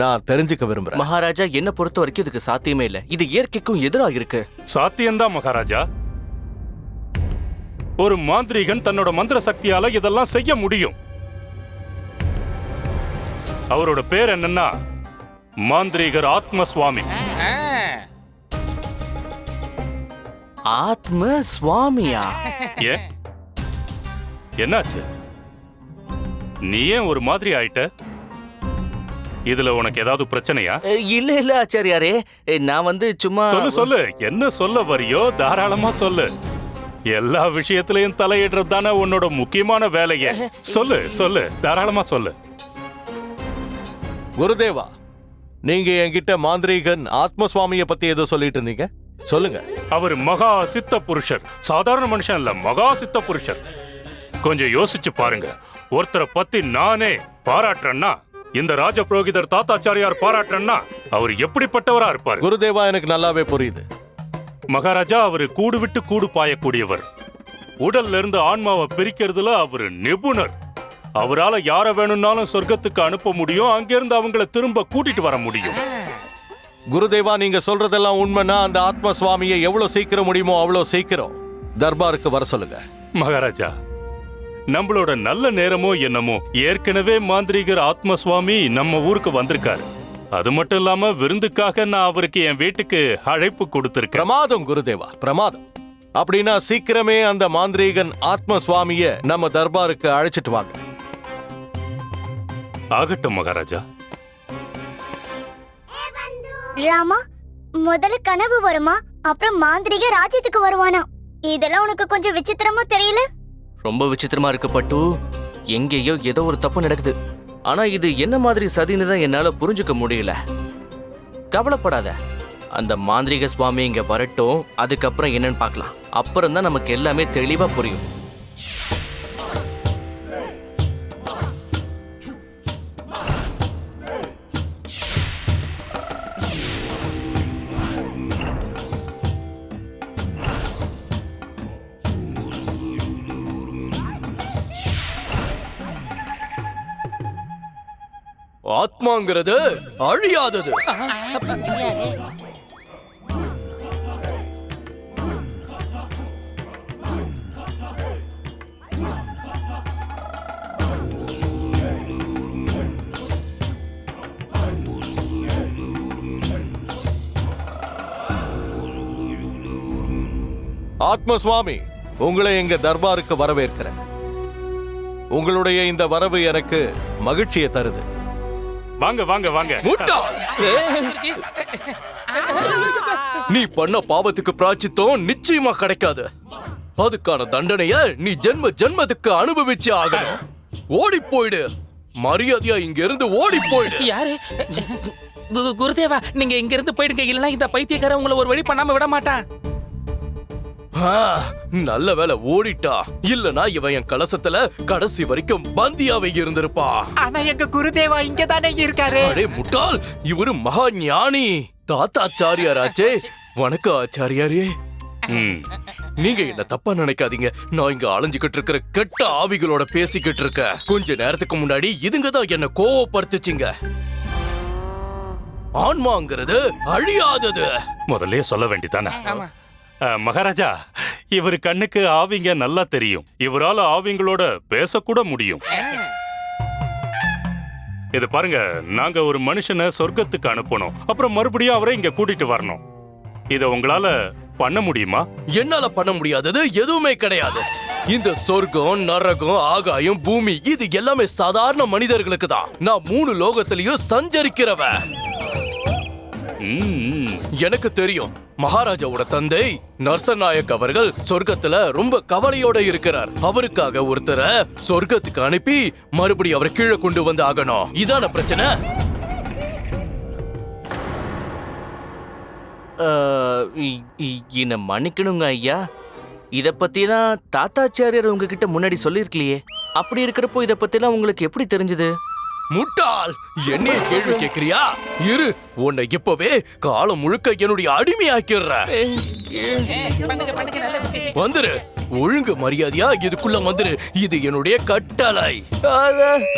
நான் தெரிஞ்சுக்க விரும்புறேன். மகாராஜா, என்ன பொறுத்த வரைக்கும் இதுக்கு சாத்தியமே இல்ல. இது இயற்கைக்கும் எதிராக இருக்கு. சாத்தியம்தான் மகாராஜா. ஒரு மாந்திரீகன் தன்னோட மந்திர சக்தியால இதெல்லாம் செய்ய முடியும். அவரோட பேர் என்னன்னா மாந்திரீகர் ஆத்ம சுவாமி. ஆத்ம சுவாமியா? ஏன், என்னாச்சு? நீ ஏன் ஒரு மாதிரி ஆயிட்ட? இதுல உனக்கு ஏதாவது பிரச்சனையா? இல்ல இல்ல ஆச்சாரியாரே, நான் சும்மா சொல்லு, என்ன சொல்ல வரியோ தாராளமா சொல்லு. எல்லா விஷயத்திலையும் தலையிடுறது தானே உன்னோட முக்கியமான வேலையே. சொல்லு, தாராளமா சொல்லு. குருதேவா, நீங்க என்கிட்ட மாந்திரீகன் ஆத்மசுவாமியை பத்தி ஏதோ சொல்லிட்டு இருந்தீங்க, சொல்லுங்க. அவர் மகா சித்த புருஷர், சாதாரண மனுஷன் இல்ல, மகா சித்த புருஷர். கொஞ்சம் யோசிச்சு பாருங்க. ஒருத்தரை பத்தி நானே பாராட்டுறேன்னா, இந்த ராஜ புரோகிதர் தாத்தாச்சாரியார் பாராட்டுறேன்னா அவர் எப்படிப்பட்டவரா இருப்பார்? குருதேவா, எனக்கு நல்லாவே புரியுது. மகாராஜா, அவரு கூடு விட்டு கூடு பாயக்கூடியவர். உடல்ல இருந்து ஆன்மாவை பிரிக்கிறதுல அவரு நிபுணர். அவரால யார வேணும்னாலும் சொர்க்கத்துக்கு அனுப்ப முடியும், அங்கிருந்து அவங்கள திரும்ப கூட்டிட்டு வர முடியும். குருதேவா, நீங்க சொல்றதெல்லாம் உண்மைன்னா அந்த ஆத்ம சுவாமியை எவ்வளவு சீக்கிரம் முடியுமோ அவ்வளவு சீக்கிரம் தர்பாருக்கு வர சொல்லுங்க. மகாராஜா, நம்மளோட நல்ல நேரமோ என்னமோ, ஏற்கனவே மாந்திரிகர் ஆத்ம சுவாமி நம்ம ஊருக்கு வந்திருக்காரு. அது மட்டும் இல்லாம விருந்துக்காக நான் அவருக்கு என் வீட்டுக்கு அழைப்பு கொடுத்திருக்கேன். பிரமாதம் குருதேவா, பிரமாதம். அப்படின்னா சீக்கிரமே அந்த மாந்திரீகன் ஆத்ம சுவாமிய நம்ம தர்பாருக்கு அழைச்சிட்டு வாங்க. ஆகட்டும் மகாராஜா. ராமா, முதல்ல கனவு வருமா, அப்புறம் மாந்திரிக ராஜ்யத்துக்கு வருவானா? இதெல்லாம் உனக்கு கொஞ்சம் விசித்திரமா தெரியல? ரொம்ப விசித்திரமா இருக்கு பட்டு. எங்கேயோ ஏதோ ஒரு தப்பு நடக்குது. ஆனா இது என்ன மாதிரி சதின்னு தான் என்னால புரிஞ்சுக்க முடியல. கவலைப்படாத, அந்த மாந்திரிக சுவாமி இங்க வரட்டும், அதுக்கப்புறம் என்னன்னு பார்க்கலாம். அப்புறம் தான் நமக்கு எல்லாமே தெளிவா புரியும். ஆத்மாங்கிறது அழியாதது. ஆத்மசுவாமி, உங்களை எங்க தர்பாருக்கு வரவேற்கிறேன். உங்களுடைய இந்த வரவு எனக்கு மகிழ்ச்சியை தருது. வாங்க வாங்க வாங்க. முட்டாள்! நீ பண்ண பாவத்துக்கு பிராச்சித்தம் நிச்சயமா கிடைக்காது. அதுக்கான தண்டனைய நீ ஜென்மத்துக்கு அனுபவிச்சு ஆகணும். ஓடி போயிடு, மரியாதையா இங்க இருந்து ஓடி போயிடு. யாரு? குருதேவா, நீங்க இங்க இருந்து போயிடுங்க, இல்லனா இந்த பைத்தியக்காரன் உங்களை ஒரு வழி பண்ணாம விட மாட்டான். நல்ல வேலை ஓடிட்டா, இல்லனா இவன் என் கலசத்துல கடைசி வரைக்கும் பந்தியாவே இருந்திருப்பா. ஆனா எங்க குருதேவா இங்க தானே இருக்காரு. அடே முட்டாள், இவரு மகா ஞானி தாத்தாச்சாரியாராச்சே. வணக்கம் ஆச்சாரியாரே. நீங்க என்ன தப்பா நினைக்காதீங்க. நான் இங்க அலைஞ்சுகிட்டு இருக்கிற கெட்ட ஆவிகளோட பேசிக்கிட்டு இருக்கேன். கொஞ்ச நேரத்துக்கு முன்னாடி இதுங்க தான் என்ன கோவப்படுத்துச்சிங்க. ஆன்மாங்கிறது அழியாதது. முதல்ல சொல்ல வேண்டியதானே? மகாராஜா, இவர் கண்ணுக்கு ஆவிங்க நல்லா தெரியும். இவரால ஆவிங்களோட பேசக்கூட முடியும். இது பாருங்க, நாங்க ஒரு மனுஷனை சொர்க்கத்துக்கு அனுப்பணும், அப்புறம் மறுபடியும் அவரை இங்க கூட்டிட்டு வரணும். இத உங்களால பண்ண முடியுமா? என்னால பண்ண முடியாதது எதுவுமே கிடையாது. இந்த சொர்க்கம், நரகம், ஆகாயம், பூமி இது எல்லாமே சாதாரண மனிதர்களுக்கு தான். நான் 3 லோகத்திலையும் சஞ்சரிக்கிறவன். எனக்கு தெரியும், மகாராஜாவோட தந்தை நரசநாயக் அவர்கள் சொர்க்கத்துல ரொம்ப கவலையோட இருக்கிறார். அவருக்காக ஒருத்தரை சொர்க்கத்துக்கு அனுப்பி மறுபடியும் அவரை கீழே கொண்டு வந்து ஆகணும். இதான பிரச்சனை. என்ன மன்னிக்கணுங்க ஐயா, இத பத்திலாம் தாத்தாச்சாரியார் உங்ககிட்ட முன்னாடி சொல்லிருக்கலையே. அப்படி இருக்கிறப்போ இத பத்திலாம் உங்களுக்கு எப்படி தெரிஞ்சது? முட்டாள், என்னைய கேள்வி கேக்குறியா? இரு, உன்னை இப்பவே காலம் முழுக்க என்னுடைய அடிமையாக்கிடுறேன். வந்துரு, ஒழுங்கு மரியாதையா இதுக்குள்ள வந்துரு. இது என்னுடைய கட்டளை.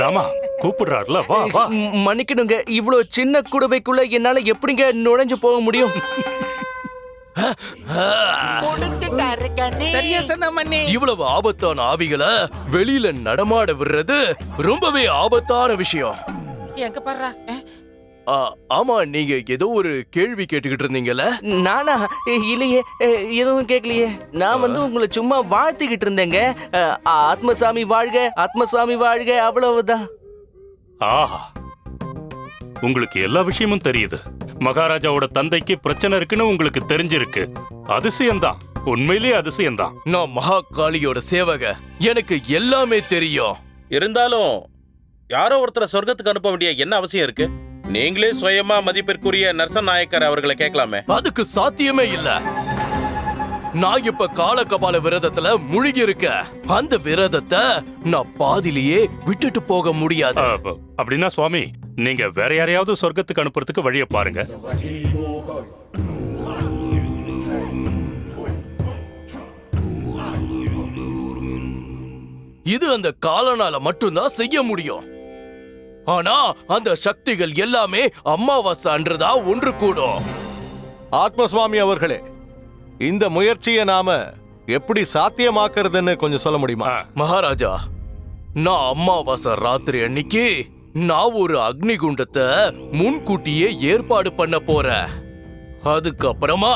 ராமா கூப்பிடுறாருல, வா வா. மன்னிக்கணுங்க, இவ்வளவு சின்ன குடுவைக்குள்ள என்னால எப்படிங்க நுழைஞ்சு போக முடியும்? சரியா சொன்ன மன்னி. இவ்வளவு ஆபத்தான ஆவிகளை வெளியில நடமாட விடுறது ரொம்பவே ஆபத்தான விஷயம். எங்க பாரு. ஆமா, நீங்க ஏதோ ஒரு கேள்வி கேட்டுக்கிட்டு இருந்தீங்கல்ல? நானா? இல்லையே, எதுவும் கேட்கலையே. நான் உங்களை சும்மா வாழ்த்திக்கிட்டு இருந்தேங்க. ஆத்மசாமி வாழ்க, ஆத்மசாமி வாழ்க, அவ்வளவுதான். ஆஹா, உங்களுக்கு எல்லா விஷயமும் தெரியுது. மகாராஜாவோட தந்தைக்கு பிரச்சனை இருக்குன்னு உங்களுக்கு தெரிஞ்சிருக்கு. அதிசயம்தான், உண்மையிலேயே அதிசயம்தான். நான் மகாகாளியோட சேவக, எனக்கு எல்லாமே தெரியும். இருந்தாலும் யாரோ ஒருத்தரை சொர்க்கத்துக்கு அனுப்ப வேண்டிய என்ன அவசியம் இருக்கு? நீங்களே சுயமா மதிப்பிற்குரிய நரசன் நாயக்கர் அவர்களை கேட்கலாமே. அதுக்கு சாத்தியமே இல்ல. நான் இப்ப காலகபால விரதத்துல முழுகி இருக்க. அந்த விரதத்தை நான் பாதிலேயே விட்டுட்டு போக முடியாது. அப்படின்னா சுவாமி, நீங்க வேற யாரையாவது சொர்க்கத்துக்கு அனுப்புறதுக்கு வழியை பாருங்க. இது அந்த காலனால மட்டும்தான் செய்ய முடியும். ஆனா அந்த சக்திகள் எல்லாமே அமாவாசை அன்றுதான் ஒன்று கூடும். ஆத்மசுவாமி அவர்களே, இந்த முயற்சியை நாம எப்படி சாத்தியமாக்குறதுன்னு கொஞ்சம் சொல்ல முடியுமா? மகாராஜா, நான் அமாவாசை ராத்திரி அன்னைக்கு நான் ஒரு அக்னிகுண்டத்தை முன்கூட்டியே ஏற்பாடு பண்ண போறேன். அதுக்கப்புறமா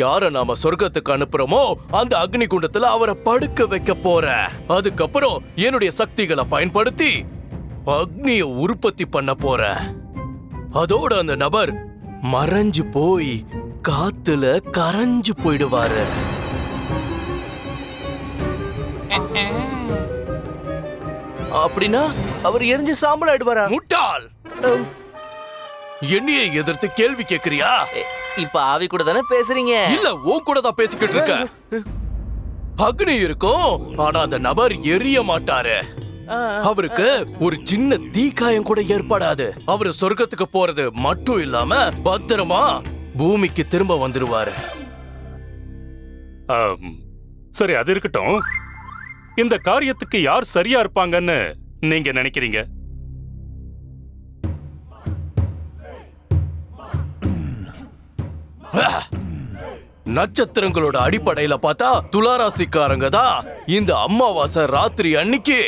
யார நாம சொர்க்கத்துக்கு அனுப்புறோமோ அந்த அக்னிகுண்டத்துல அவரை படுக்க வைக்க போறேன். அதுக்கப்புறம் என்னுடைய சக்திகளை பயன்படுத்தி அக்னிய உற்பத்தி பண்ண போறேன். அதோட அந்த நபர் மறைஞ்சு போய் காத்துல கரைஞ்சு போயிடுவாரு. அப்படின்னா அவர் எரிஞ்சு சாம்பல் ஆயிடுவாரா? முட்டாள், என்னைய எதிர்த்து கேள்வி கேக்குறியா? இப்ப ஆவி கூட தானே பேசுறீங்க? இல்ல, உன் கூட தான் பேசிக்கிட்டு இருக்க. அக்னி இருக்கும், ஆனா அந்த நபர் எரிய மாட்டாரு. அவருக்கு ஒரு சின்ன தீக்காயம் கூட ஏற்படாது. அவரு சொர்க்கத்துக்கு போறது மட்டும் இல்லாம பத்திரமா பூமிக்கு திரும்ப வந்துருவாரு. சரி, அது இருக்கட்டும். இந்த காரியத்துக்கு யார் சரியா இருப்பாங்கன்னு நீங்க நினைக்கிறீங்க? நட்சத்திரங்களோட அடிப்படையில பார்த்தா துளாராசிக்காரங்க தான் இந்த அமாவாசை ராத்திரி அன்னைக்கு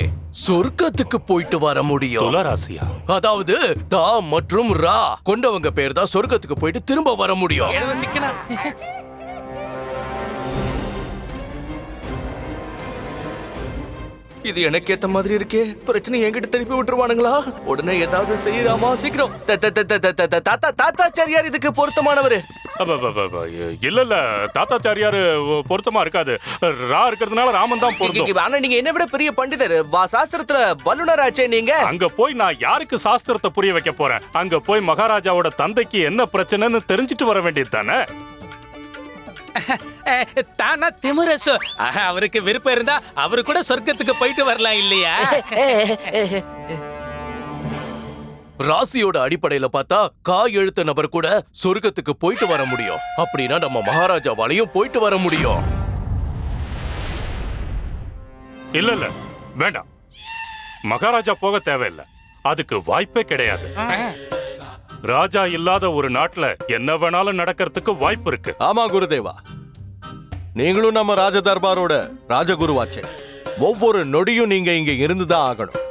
சொர்க்கத்துக்கு போயிட்டு வர முடியும். துளாராசியா? அதாவது தா மற்றும் ரா கொண்டவங்க பேர் தான் சொர்க்கத்துக்கு போயிட்டு திரும்ப வர முடியும். இது எனக்கு ஏத்த மாதிரி இருக்கே. பிரச்சனை என்கிட்ட திருப்பி விட்டுருவானுங்களா? உடனே ஏதாவது செய்யலாமா? சீக்கிரம். தாத்தாச்சாரியார் இதுக்கு பொருத்தமானவரு. இல்ல இல்ல, தாத்தாச்சாரியாரு பொருத்தமா இருக்காது. ரா இருக்கிறதுனால ராமன் தான் பொருத்தம். ஆனா நீங்க என்ன விட பெரிய பண்டிதர், சாஸ்திரத்துல வல்லுனராச்சே நீங்க. அங்க போய் நான் யாருக்கு சாஸ்திரத்தை புரிய வைக்க போறேன்? அங்க போய் மகாராஜாவோட தந்தைக்கு என்ன பிரச்சனைன்னு தெரிஞ்சுட்டு வர வேண்டியது தானே. தானா திமுரசு அவருக்கு விருப்பம் இருந்தா அவரு கூட சொர்க்கத்துக்கு போயிட்டு வரலாம் இல்லையா? ராசியோட அடிப்படையில பார்த்தா கா எழுத்த நபர் கூட சொர்க்கத்துக்கு போயிட்டு வர முடியும். அப்படின்னா நம்ம மகாராஜாவாலையும் போயிட்டு வர முடியும். இல்ல இல்ல, வேண்டாம். மகாராஜா போக தேவையில்லை. அதுக்கு வாய்ப்பே கிடையாது. ராஜா இல்லாத ஒரு நாட்டுல என்ன வேணாலும் நடக்கிறதுக்கு வாய்ப்பு இருக்கு. ஆமா குருதேவா, நீங்களும் நம்ம ராஜ தர்பாரோட ராஜகுருவாச்சே. ஒவ்வொரு நொடியும் நீங்க இங்க இருந்துதான் ஆகணும்.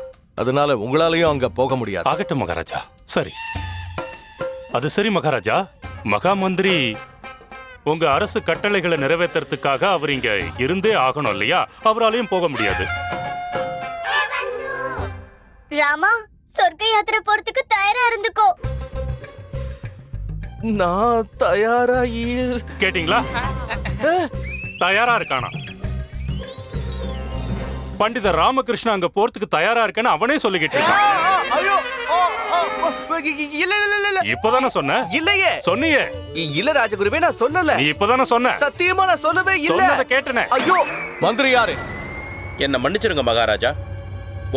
அதனால உங்களாலையும் அங்க போக முடியாது. ஆகட்டும் மகாராஜா. சரி, அது சரி மகாராஜா. மகா மந்திரி உங்க அரசு கட்டளைகளை நிறைவேற்றுறதுக்காக அவர் இங்க இருந்தே ஆகணும் இல்லையா? அவராலையும் போக முடியாது. ராமா, சொர்க்க யாத்திரை போறதுக்கு தயாரா இருந்துக்கோ. நான் தயாரா கேட்டீங்களா? தயாரா இருக்கானா? பண்டிதர் ராமகிருஷ்ணா அங்க போறதுக்கு தயாரா இருக்கேன்னு அவனே சொல்லிக்கிட்டு இருக்கான். இப்பதானே சொன்ன? இல்லையே. சொன்னியே. இல்ல ராஜகுருவே, நான் சொல்லல. நீ இப்பதானே சொன்ன. சத்தியமா நான் சொல்லவே இல்ல. சொன்னத கேட்டனே. ஐயோ, மந்திரி யாரு? என்ன மன்னிச்சிருங்க மகாராஜா.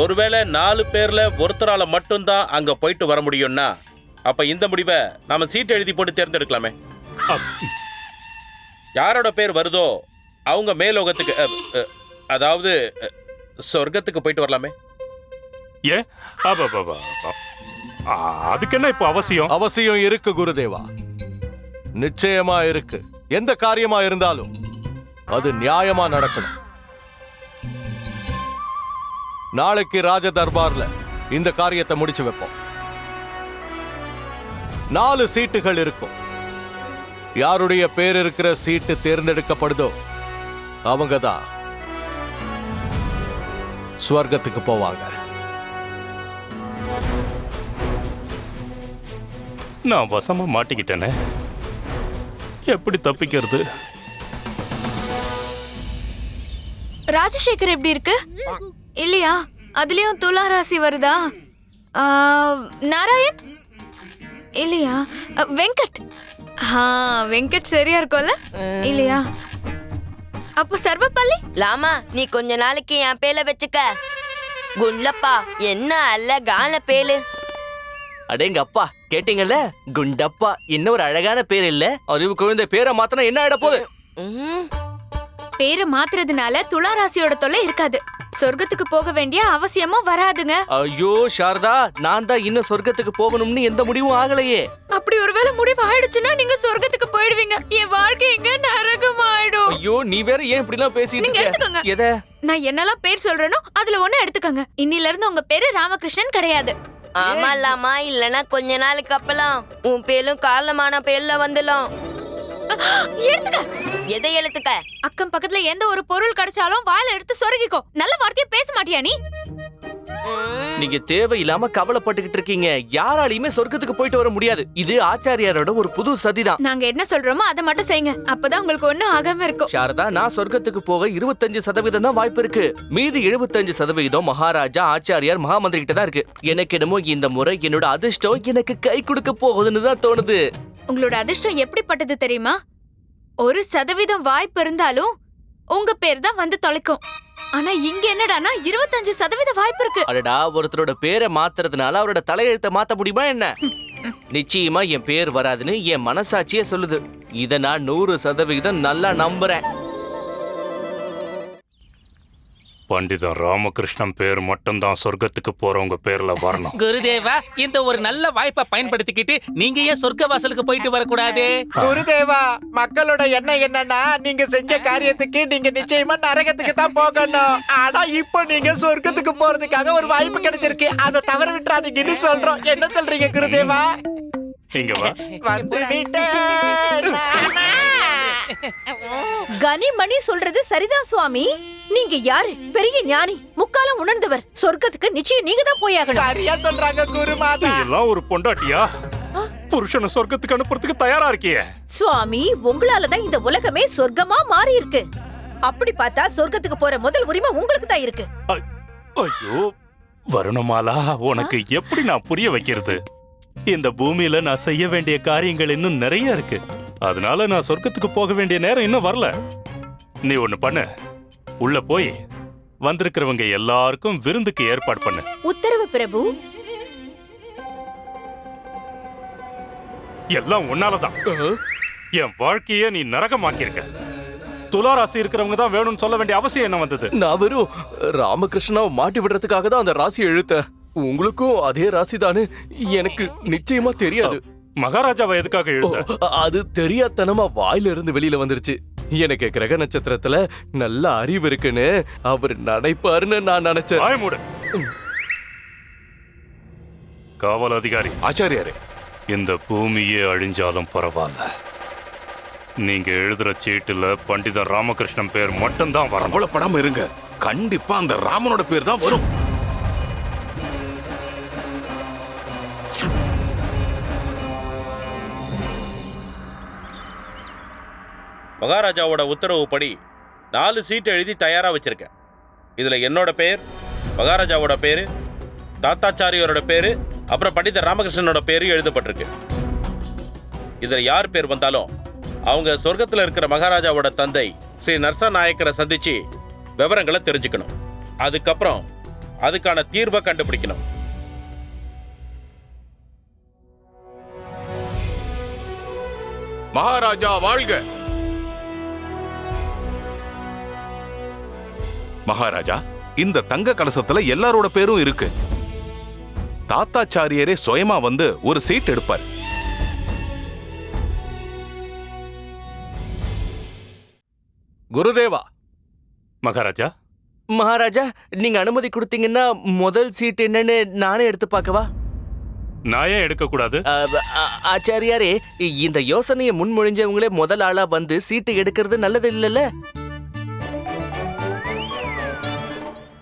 ஒருவேளை 4 பேர்ல ஒருத்தரால மட்டும்தான் அங்க போயிட்டு வர முடியும்னா அப்ப இந்த முடிவை நாம சீட் எழுதி போட்டு தேர்ந்தெடுக்கலாமே. யாரோட பேர் வருதோ அவங்க மேலோகத்துக்கு, அதாவது சொர்க்கத்துக்கு போயிட்டு வரலாமே. ஏ, அதுக்கு என்ன இப்ப அவசியம்? அவசியம் இருக்கு குருதேவா, நிச்சயமா இருக்கு. எந்த காரியமா இருந்தாலும் அது நியாயமா நடக்கணும். நாளைக்கு ராஜ தர்பார்ல இந்த காரியத்தை முடிச்சு வைப்போம். 4 சீட்டுகள் இருக்கும். யாருடைய பேர் இருக்கிற சீட்டு தேர்ந்தெடுக்கப்படுதோ அவங்கதான் ஸ்வர்க்கத்துக்கு போவாங்க. நான் வசமா மாட்டிக்கிட்டேனே, எப்படி தப்பிக்கிறது? ராஜசேகர் எப்படி இருக்கு? இல்லையா? அதுலயும் துலா ராசி வருதா? நாராயண் இல்லையா? வெங்கட். வெங்கட் சரியா இருக்கும்ல இல்லையா? அப்ப சர்வப்பள்ளி. லாமா, நீ கொஞ்ச நாளைக்கு என் பேல வச்சுக்க. குண்டப்பா, என்ன அழகான பேரு. அடேங்க அப்பா, கேட்டீங்கல்ல? குண்டப்பா என்ன ஒரு அழகான பேர் இல்ல? அறிவு குழந்தை பேரை மாத்தனா என்ன ஆயிட போகுது? பேரை மாத்துறதுனால துலா ராசியோட தொல்லை இருக்காது. சொர்க்கத்துக்கு போக வேண்டிய அவசியமும் வராதுங்க. ஐயோ சாரதா, நான் தான் இன்னும் சொர்க்கத்துக்கு போகணும்னு எந்த முடிவும் ஆகலையே. அப்படி ஒருவேளை முடிவு ஆயிடுச்சுன்னா நீங்க சொர்க்கத்துக்கு போயிடுவீங்க. என் வாழ்க்கை எங்க நரகமாயிடும். ஐயோ, நீ வேற ஏன் இப்படி எல்லாம் பேசிட்டு நீங்க எடுத்துக்கோங்க. எதை நான் என்னெல்லாம் பேர் சொல்றேனோ அதுல ஒண்ணு எடுத்துக்கோங்க. இன்னில இருந்து உங்க பேரு ராமகிருஷ்ணன் கிடையாது. ஆமா லாமா, இல்லனா கொஞ்ச நாளுக்கு அப்பலாம் உன் பேரும் காரணமான பேர்ல வந்துடும். எடுத்துக்க. எதை எழுத்துக்க? அக்கம் பக்கத்துல எந்த ஒரு பொருள் கிடைச்சாலும் வாயில எடுத்து சொருகிக்கோ. நல்ல வார்த்தையை பேச மாட்டியா நீ? நீங்க தேவையில்லாம கவலைப்பட்டுக்கிட்டு இருக்கீங்க. யாராலையுமே சொர்க்கத்துக்கு போயிட்டு வர முடியாது. இது ஆச்சாரியாரோட ஒரு புது சதிதான். நாங்க என்ன சொல்றோமோ அதை மட்டும் செய்யுங்க. அப்பதான் உங்களுக்கு ஒண்ணும் ஆகாம இருக்கும். சாரதா, நான் சொர்க்கத்துக்கு போக 25% தான் வாய்ப்பு இருக்கு. மீதி 75% மகாராஜா, ஆச்சாரியார், மகாமந்திரி கிட்ட தான் இருக்கு. எனக்கு என்னமோ இந்த முறை என்னோட அதிர்ஷ்டம் எனக்கு கை கொடுக்க போகுதுன்னு தான் தோணுது. உங்களோட அதிர்ஷ்டம் எப்படிப்பட்டது தெரியுமா? 1% வாய்ப்பு இருந்தாலும் உங்க பேர் தான் வந்து தொலைக்கும். ஆனா இங்க என்னடானா 25% வாய்ப்பு இருக்கு. அடடா, ஒருத்தரோட பேரை மாத்துறதுனால அவரோட தலையெழுத்தை மாத்த முடியுமா என்ன? நிச்சயமா என் பேர் வராதுன்னு என் மனசாட்சியே சொல்லுது. இத நான் 100% நல்லா நம்புறேன். பண்டிதன் ராமகிருஷ்ணன் பேர் மட்டும்தான் சொர்க்கத்துக்கு போறவங்க பேர்ல வரணும். குருதேவா, இந்த ஒரு நல்ல வாய்ப்பை பயன்படுத்திக்கிட்டு நீங்க ஏன் சொர்க்க வாசலுக்கு போயிட்டு வரக்கூடாது? குருதேவா, மக்களோட எண்ணம் என்னன்னா நீங்க செஞ்ச காரியத்துக்கு நீங்க நிச்சயமா நரகத்துக்கு தான் போகணும். ஆனா இப்போ நீங்க சொர்க்கத்துக்கு போறதுக்காக ஒரு வாய்ப்பு கிடைச்சிருக்கு. அதை தவற விட்டுறாதீங்கன்னு சொல்றோம். என்ன சொல்றீங்க குருதேவா? இங்க வா. வந்து விட்டேன். கனிமணி சொல்றது சரிதான் சுவாமி. நீங்க யாரு? பெரிய ஞானி, முக்காலம் உணர்ந்தவர். சொர்க்கத்துக்கு நிச்சயம் நீங்க தான் போயாகணும். சரியா சொல்றாங்க குருமாதா. நீ எல்லாம் ஒரு பொண்டாட்டியா? புருஷனை சொர்க்கத்துக்கு அனுப்புறதுக்கு தயாரா இருக்கியே? சுவாமி, உங்களாலதான் இந்த உலகமே சொர்க்கமா மாறி இருக்கு. அப்படி பார்த்தா சொர்க்கத்துக்கு போற முதல் உரிமை உங்களுக்கு தான் இருக்கு. ஐயோ வருணமாலா, உனக்கு எப்படி நான் புரிய வைக்கிறது? இந்த பூமியில நான் செய்ய வேண்டிய காரியங்கள் இன்னும் நிறைய இருக்கு. அதனால நான் சொர்க்கத்துக்கு போக வேண்டிய நேரம் இன்னும் வரல. நீ ஒண்ணு பண்ணு, உள்ள போய் வந்திருக்கிறவங்க எல்லாருக்கும் விருந்துக்கு ஏற்பாடு பண்ணு. உத்தரவு பிரபு. எல்லாம் உன்னாலதான் என் வாழ்க்கையே நீ நரகமாக்கியிருக்க. துளாராசி இருக்கிறவங்க தான் வேணும்னு சொல்ல வேண்டிய அவசியம் என்ன வந்தது? நான் வெறும் ராமகிருஷ்ணாவை மாட்டி விடுறதுக்காக தான் அந்த ராசியை இழுத்தேன். உங்களுக்கும் அதே ராசி தானே? எனக்கு நிச்சயமா தெரியாது. மகாராஜாவை எதுக்காக இழுத்த? அது தெரியாதனமா வாயில இருந்து வெளியில வந்துருச்சு. எனக்கு கிரக நட்சத்திரத்துல நல்ல அறிவு இருக்குன்னு அவர் நினைப்பாருன்னு நான் நினைச்சேன். மூடு. காவல் அதிகாரி ஆச்சாரியாரே, இந்த பூமியே அழிஞ்சாலும் பரவாயில்ல, நீங்க எழுதுற சீட்டுல பண்டிதர் ராமகிருஷ்ணன் பேர் மட்டும்தான் வரும். கவலைப்படாம இருங்க, கண்டிப்பா அந்த ராமனோட பேர் தான் வரும். மகாராஜாவோட உத்தரவுப்படி 4 சீட் எழுதி தயாரா வச்சிருக்கேன். இதுல என்னோட பேர், மகாராஜாவோட பேரு, தாத்தாச்சாரியோட பேரு, அப்புறம் பண்டிதர் ராமகிருஷ்ணனோட பேரு எழுதப்பட்டிருக்கு. இதுல யார் பேர் வந்தாலும் அவங்க சொர்க்கத்துல இருக்கிற மகாராஜாவோட தந்தை ஸ்ரீ நரச நாயக்கரை சந்திச்சு விவரங்களை தெரிஞ்சுக்கணும். அதுக்கப்புறம் அதுக்கான தீர்வை கண்டுபிடிக்கணும். மகாராஜா வாழ்க! மகாராஜா, இந்த தங்க கலசத்துல எல்லாரோட பேரும் இருக்கு. தாத்தாச்சாரியரே சுயமா வந்து ஒரு சீட் எடுப்பார். குருதேவா. மகாராஜா. மகாராஜா, நீங்க அனுமதி கொடுத்தீங்கன்னா முதல் சீட் என்னன்னு நானே எடுத்து பார்க்கவா? நான் ஏன் எடுக்க கூடாது? ஆச்சாரியாரே, இந்த யோசனையை முன்மொழிஞ்சவங்களே முதல் ஆளா வந்து சீட்டு எடுக்கிறது நல்லது இல்லைல்ல?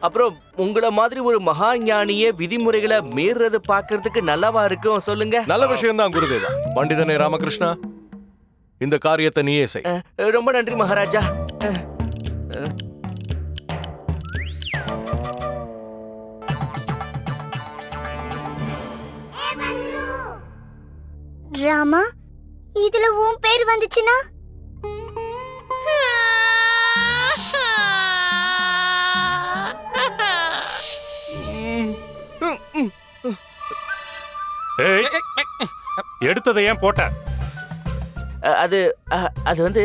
அப்புறம் உங்கள மாதிரி ஒரு மகா ஞானியே விதிமுறைகளை மீறது பார்க்கிறதுக்கு நல்லாவா இருக்கும் சொல்லுங்க? நல்ல விஷயம் தான் குருதேவா. பண்டிதனே ராமகிருஷ்ணா, இந்த காரியத்தை நீயே செய். ரொம்ப நன்றி மகாராஜா. ராமா, இதுல உன் பேர் வந்துச்சுன்னா? எடுத்ததை ஏன் போட்ட? அது வந்து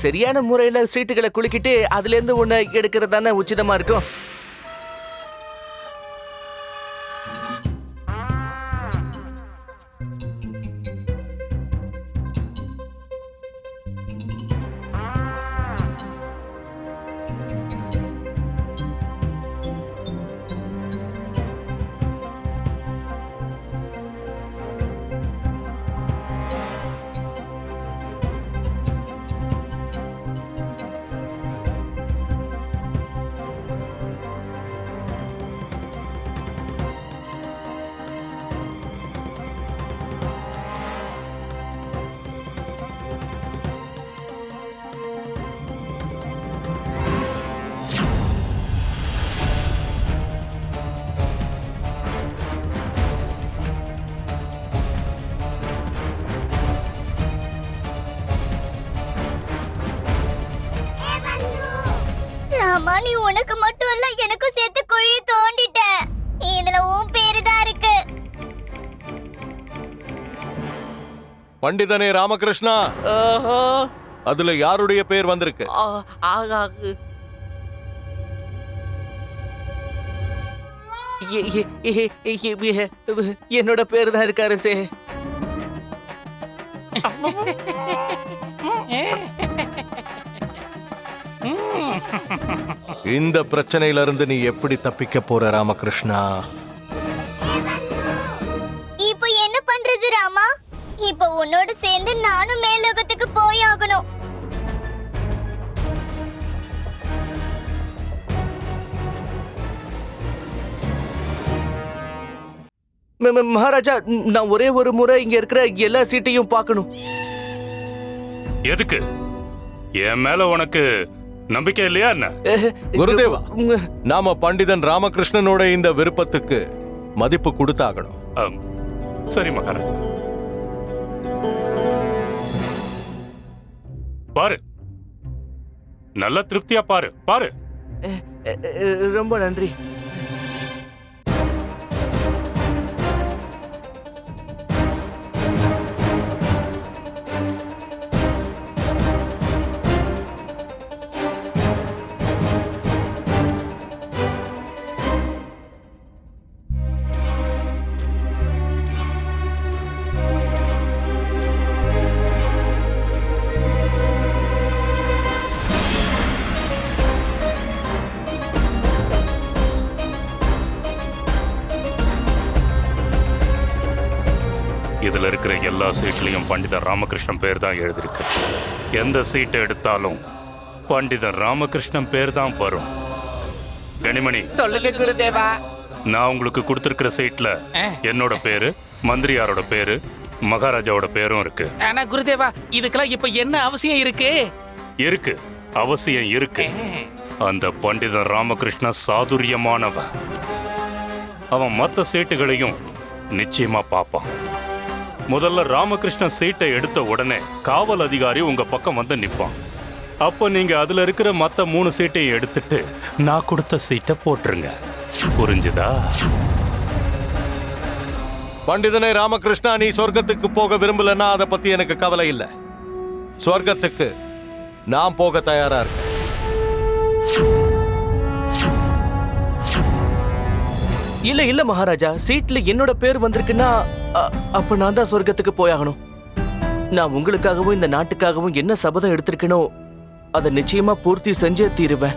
சரியான முறையில சீட்டுகளை குலுக்கிட்டு அதுல இருந்து ஒண்ணு எடுக்கிறது தானே உச்சிதமா இருக்கும். ராமா, நீ உனக்கு மட்டும் இல்ல எனக்கும் சேர்த்து குழியை தோண்டிட்ட. இதுல உன் பேரு தான் இருக்கு. பண்டிதனே ராமகிருஷ்ணா, அதுல யாருடைய பேர் வந்திருக்கு? என்னோட பேரு தான் இருக்கு அரசே. இந்த பிரச்சனையில இருந்து நீ எப்படி தப்பிக்க போற ராமகிருஷ்ணா? இப்போ என்ன பண்றது ராமா? இப்போ உன்னோட சேர்ந்து நானும் மேலோகத்துக்கு போயாகணும். மகாராஜா, நான் ஒரே ஒரு முறை இங்க இருக்கிற எல்லா சீட்டையும் பார்க்கணும். எதுக்கு? என் மேல உனக்கு நம்பிக்கை இல்லையா என்ன? குருதேவா, நாம பண்டிதன் ராமகிருஷ்ணனோட இந்த விருப்பத்துக்கு மதிப்பு கொடுத்தாகணும். சரி மகாராஜா. பாரு, நல்ல திருப்தியா பாரு பாரு. ரொம்ப நன்றி. இதுல இருக்கிற எல்லா சீட்லயும் பண்டிதர் ராமகிருஷ்ணன் பேர் தான் எழுதிருக்கு. எந்த சீட்டை எடுத்தாலும் பண்டிதர் ராமகிருஷ்ணன் பேர் தான் வரும். கனிமணி, சொல்லுங்க குருதேவா. நான் உங்களுக்கு கொடுத்திருக்கிற சீட்ல என்னோட பேரு, மந்திரியாரோட பேரு, மகாராஜாவோட பேரும் இருக்கு. ஆனா குருதேவா, இதுக்கெல்லாம் இப்ப என்ன அவசியம் இருக்கு? இருக்கு, அவசியம் இருக்கு. அந்த பண்டிதன் ராமகிருஷ்ணன் சாதுரியமானவன். அவன் மற்ற சீட்டுகளையும் நிச்சயமா பார்ப்பான். முதல்ல ராமகிருஷ்ணன் சீட்டை எடுத்த உடனே காவல் அதிகாரி உங்க பக்கம் வந்து நிப்பான். அப்ப நீங்க அதுல இருக்கிற மத்த 3 சீட்டையும் எடுத்துட்டு நான் கொடுத்த சீட்டை போட்டுருங்க. புரிஞ்சுதா? பண்டிதனே ராமகிருஷ்ணா, நீ சொர்க்கத்துக்கு போக விரும்பலன்னா அதை பத்தி எனக்கு கவலை இல்லை. சொர்க்கத்துக்கு நான் போக தயாரா இருக்கேன். இல்ல மகாராஜா, சீட்ல என்னோட பேர் வந்திருக்குன்னா அப்ப நான் தான் சொர்க்கத்துக்கு போயாகணும். நான் உங்களுக்காகவும் இந்த நாட்டுக்காகவும் என்ன சபதம் எடுத்திருக்கனோ அதை நிச்சயமா பூர்த்தி செஞ்சே தீருவேன்.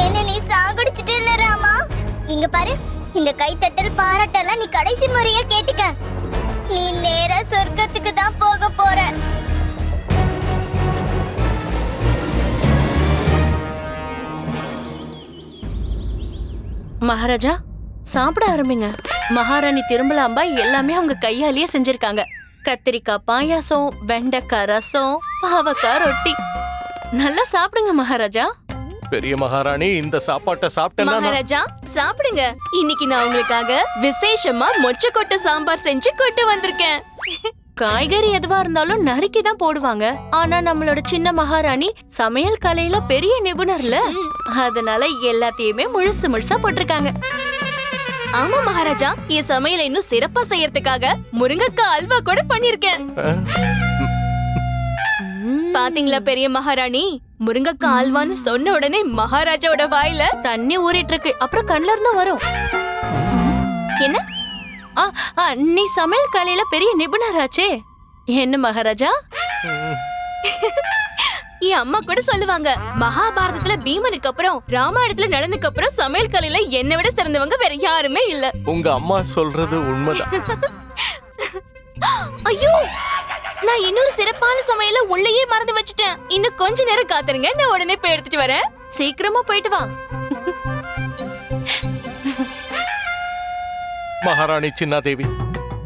என்ன நீ சாகடிச்சிட்டு இல்ல ராமா? இங்க பாரு, இந்த கைத்தட்டல் பாராட்டெல்லாம் நீ கடைசி முறையா கேட்டுக்க. நீ நேரா சொர்க்கத்துக்கு தான் போக போற. மகாராஜா, சாப்பிட ஆரம்பிங்க. மகாராணி திரும்பலாம்பா எல்லாமே அவங்க கையாலேயே செஞ்சிருக்காங்க. கத்திரிக்காய் பாயாசம், வெண்டைக்காய் ரசம், பாவக்காய் ரொட்டி. நல்லா சாப்பிடுங்க மகாராஜா. பெரிய மகாராணி, இந்த சாப்பாட்டை சாப்பிட்டேன்னா மகாராஜா சாப்பிடுங்க. இன்னைக்கு நான் உங்களுக்காக விசேஷமா மொச்சக்கொட்டை சாம்பார் செஞ்சு கொண்டு வந்திருக்கேன். காய்கறி எதுவா இருந்தாலும் நறுக்கி தான் போடுவாங்க. ஆனா நம்மளோட சின்ன மகாராணி சமையல் கலையில பெரிய நிபுணர்ல, அதனால எல்லாத்தையுமே முழுசு முழுசா போட்டிருக்காங்க. ஆமா மகாராஜா, என் சமையலை இன்னும் சிறப்பா செய்யறதுக்காக முருங்கைக்காய் அல்வா கூட பண்ணிருக்கேன். பாத்தீங்களா பெரிய மகாராணி, முருங்கைக்காய் அல்வான்னு சொன்ன உடனே மகாராஜாவோட வாயில தண்ணி ஊறிட்டு இருக்கு. அப்புறம் கண்ணுல இருந்து வரும். என்ன? நீ சமையல் கலையில பெரிய நிபுணராச்சே. என்ன மகாராஜா? என் அம்மா கூட சொல்லுவாங்க, மகாபாரதத்துல பீமனுக்கு அப்புறம் ராமாயணத்துல நடந்துக்கு அப்புறம் சமையல் கலையில என்னை விட சிறந்தவங்க வேற யாருமே இல்ல. உங்க அம்மா சொல்றது உண்மைதான். ஐயோ, நான் இன்னொரு சிறப்பான சமையல உள்ளேயே மறந்து வச்சுட்டேன். இன்னும் கொஞ்ச நேரம் காத்துருங்க, நான் உடனே போய் எடுத்துட்டு வரேன். சீக்கிரமா போயிட்டு வா. மகாராணி சின்னாதேவி,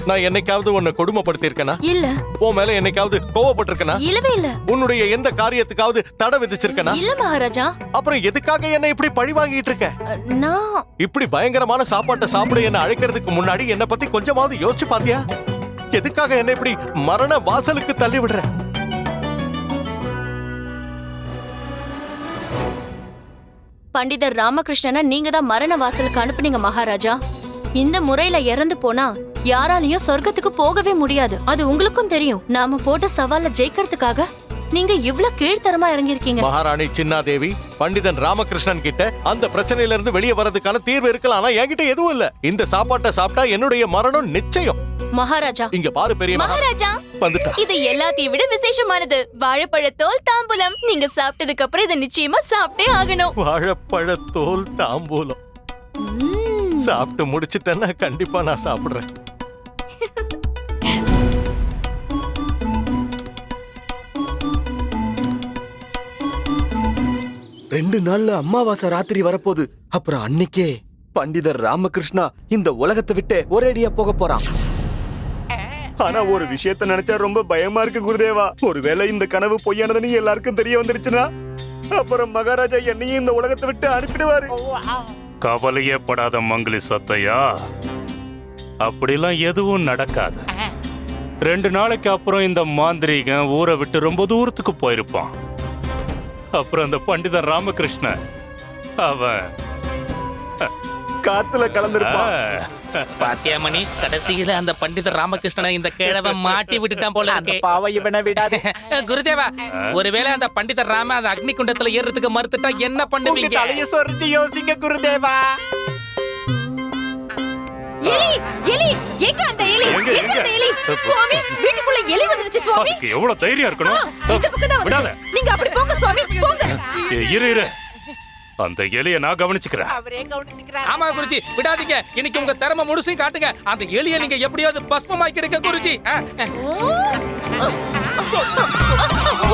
நான் என்னைக்காவது உன்னை கொடுமைப்படுத்தியிருக்கேனா? இல்ல. உன் மேல என்னைக்காவது கோவப்பட்டிருக்கேனா? இல்லவே இல்ல. உன்னுடைய எந்த காரியத்துக்காவது தடை விதிச்சிருக்கேனா? இல்ல மகாராஜா. அப்புறம் எதுக்காக என்ன இப்படி பழி வாங்கிட்டு இருக்க? நான் இப்படி பயங்கரமான சாப்பாட்டை சாப்பிட என்ன அழைக்கிறதுக்கு முன்னாடி என்ன பத்தி கொஞ்சமாவது யோசிச்சு பாத்தியா? எதுக்காக என்ன இப்படி மரண வாசலுக்கு தள்ளி விடுற? பண்டிதர் ராமகிருஷ்ணனை நீங்க தான் மரண வாசலுக்கு அனுப்புனீங்க மகாராஜா. இந்த முறையில இறந்து போனா யாராலையும் சொர்க்கத்துக்கு போகவே முடியாது. அது உங்களுக்கும் தெரியும். நாம போட்ட சவால ஜெயிக்கிறதுக்காக நீங்க இவ்ளோ கீழ்த்தரமா இறங்கிருக்கீங்க. மகாராணி சின்னாதேவி, பண்டிதன் ராமகிருஷ்ணன் கிட்ட அந்த பிரச்சனையில இருந்து வெளியே வரதுக்கான தீர்வு இருக்கலாம். ஆனா என்கிட்ட எதுவும் இல்ல. இந்த சாப்பாட்டை சாப்பிட்டா என்னுடைய மரணம் நிச்சயம். மகாராஜா, இங்க பாரு பெரிய மகாராஜா, வந்துட்டா. இது எல்லாத்தையும் விட விசேஷமானது வாழைப்பழத்தோல் தாம்பூலம். நீங்க சாப்பிட்டதுக்கு அப்புறம் இதை நிச்சயமா சாப்பிட்டே ஆகணும். வாழைப்பழத்தோல் தாம்பூலம் சாப்பிட்டு முடிச்சிட்டேன்னா கண்டிப்பா நான் சாப்பிடுறேன். ரெண்டு நாள்ல அமாவாசை ராத்திரி வரப்போகுது. அப்புறம் அன்னைக்கே பண்டிதர் ராமகிருஷ்ணா இந்த உலகத்தை விட்டு ஒரேடியா போக போறான். ஆனா ஒரு விஷயத்த நினைச்சா ரொம்ப பயமா இருக்கு குருதேவா. ஒருவேளை இந்த கனவு பொய்யானதுன்னு எல்லாருக்கும் தெரிய வந்துருச்சுன்னா அப்புறம் மகாராஜா என்னையும் இந்த உலகத்தை விட்டு அனுப்பிடுவாரு. கவலையே படாத மங்களி சத்தையா, அப்படிலாம் எதுவும் நடக்காது. 2 நாளைக்கு அப்புறம் இந்த மாந்திரீகன் ஊரை விட்டு ரொம்ப தூரத்துக்கு போயிருப்பான். அப்புறம் அந்த பண்டிதன் ராமகிருஷ்ணன் அவன் காத்துல கலந்திருப்பான். பாத்தியாமணி, கடைசியில அந்த பண்டிதர் ராமகிருஷ்ணனை இந்த கிழவ மாட்டி விட்டுட்டான் போல இருக்கு. பாவ இவனை விடாது. குருதேவா, ஒருவேளை அந்த பண்டிதர் ராம அந்த அக்னி குண்டத்துல ஏறதுக்கு மறுத்துட்டா என்ன பண்ணுவீங்க? தலைய சொரிஞ்சு யோசிங்க குருதேவா. எலி எலி எங்க அந்த எலி? எங்க அந்த எலி? சுவாமி, வீட்டுக்குள்ள எலி வந்துருச்சு சுவாமி. எவ்வளவு தைரியம் இருக்கணும். இந்த பக்கம் தான் விடாத. வந்து. நீங்க அப்படி போங்க சுவாமி, போங்க. இரு அந்த எலிய நான் கவனிச்சுக்கிறேன். ஆமா குருஜி, விடாதீங்க. இன்னைக்கு உங்க திறமை முழுசையும் காட்டுங்க. அந்த எலியை நீங்க எப்படியாவது பஸ்மமாக்கிடுங்க குருஜி.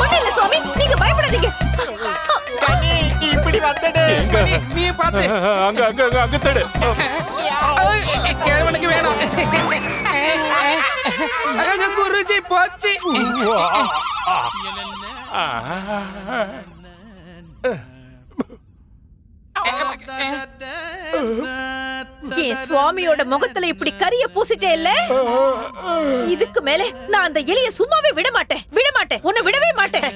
ஒண்ணு இல்ல சுவாமி, நீங்க பயப்படாதீங்க. இப்படி வந்துடு. நீ பாத்து அங்க தேடு. கிழவனுக்கு வேணும். குருஜி போச்சு. என் சுவாமியோட முகத்துல இப்படி கரிய பூசிட்டே இல்ல. இதுக்கு மேல நான் அந்த எலிய சும்மாவே விட மாட்டேன். உன்னை விடவே மாட்டேன்.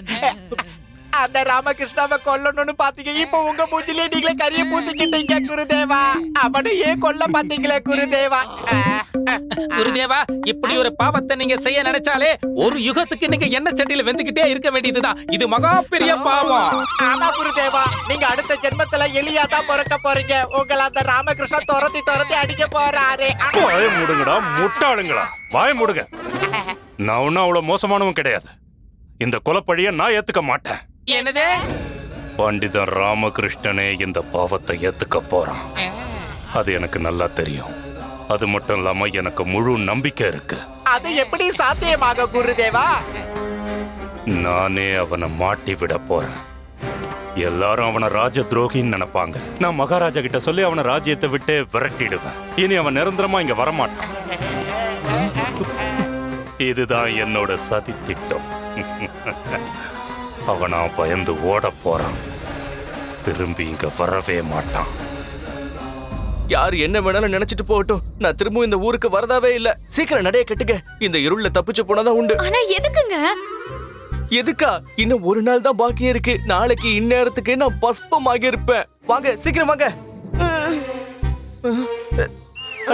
அந்த ராமகிருஷ்ணாவை கொல்லணும்னு பாத்தீங்க. இப்ப உங்க மூஞ்சிலே நீங்களே கரிய பூசிக்கிட்டீங்க குருதேவா. அவனை ஏன் கொல்ல பாத்தீங்களே குருதேவா. குருதேவா, இப்படி ஒரு பாவத்தை நீங்க செய்ய நினைச்சாலே ஒரு யுகத்துக்கு நீங்க என்ன சட்டியில வெந்துகிட்டே இருக்க வேண்டியதுதான். இது மகா பெரிய பாவம். ஆமா குருதேவா, நீங்க அடுத்த ஜென்மத்துல எலியா தான் பிறக்க போறீங்க. உங்களை அந்த ராமகிருஷ்ணன் துரத்தி அடிக்க போறாரு. வாய மூடுங்கடா முட்டாளுங்களா, வாய மூடுங்க. நான் ஒன்னும் அவ்வளவு மோசமானவன் கிடையாது. இந்த கொலைப்பழிய நான் ஏத்துக்க மாட்டேன். என்னது? பண்டிதன் ராமகிருஷ்ணனே இந்த பாவத்தை ஏத்துக்க போறான். அது எனக்கு நல்லா தெரியும். அது மட்டும் இல்லாம எனக்கு முழு நம்பிக்கை இருக்கு. அது எப்படி சாத்தியமாக குருதேவா? நானே அவனை மாட்டி விட போறேன். எல்லாரும் அவனை ராஜ துரோகின்னு நினைப்பாங்க. நான் மகாராஜா கிட்ட சொல்லி அவனை ராஜ்யத்தை விட்டு விரட்டிடுவேன். இனி அவன் நிரந்தரமா இங்க வரமாட்டான். இதுதான் என்னோட சதி திட்டம். அவனா பயந்து ஓட போறான். திரும்பி இங்க வரவே மாட்டான். யார் என்ன வேணாலும் நினைச்சிட்டு போகட்டும். நான் திரும்ப இந்த ஊருக்கு வரதாவே இல்ல. சீக்கிரம் நடைய கட்டுங்க. இந்த இருள்ல தப்பிச்சு போனதான் உண்டு. ஆனா எதுக்குங்க? எதுக்கா? இன்னும் ஒரு நாள் தான் பாக்கி இருக்கு. நாளைக்கு இந்நேரத்துக்கு நான் பஸ்பமாகி இருப்பேன். வாங்க, சீக்கிரம் வாங்க.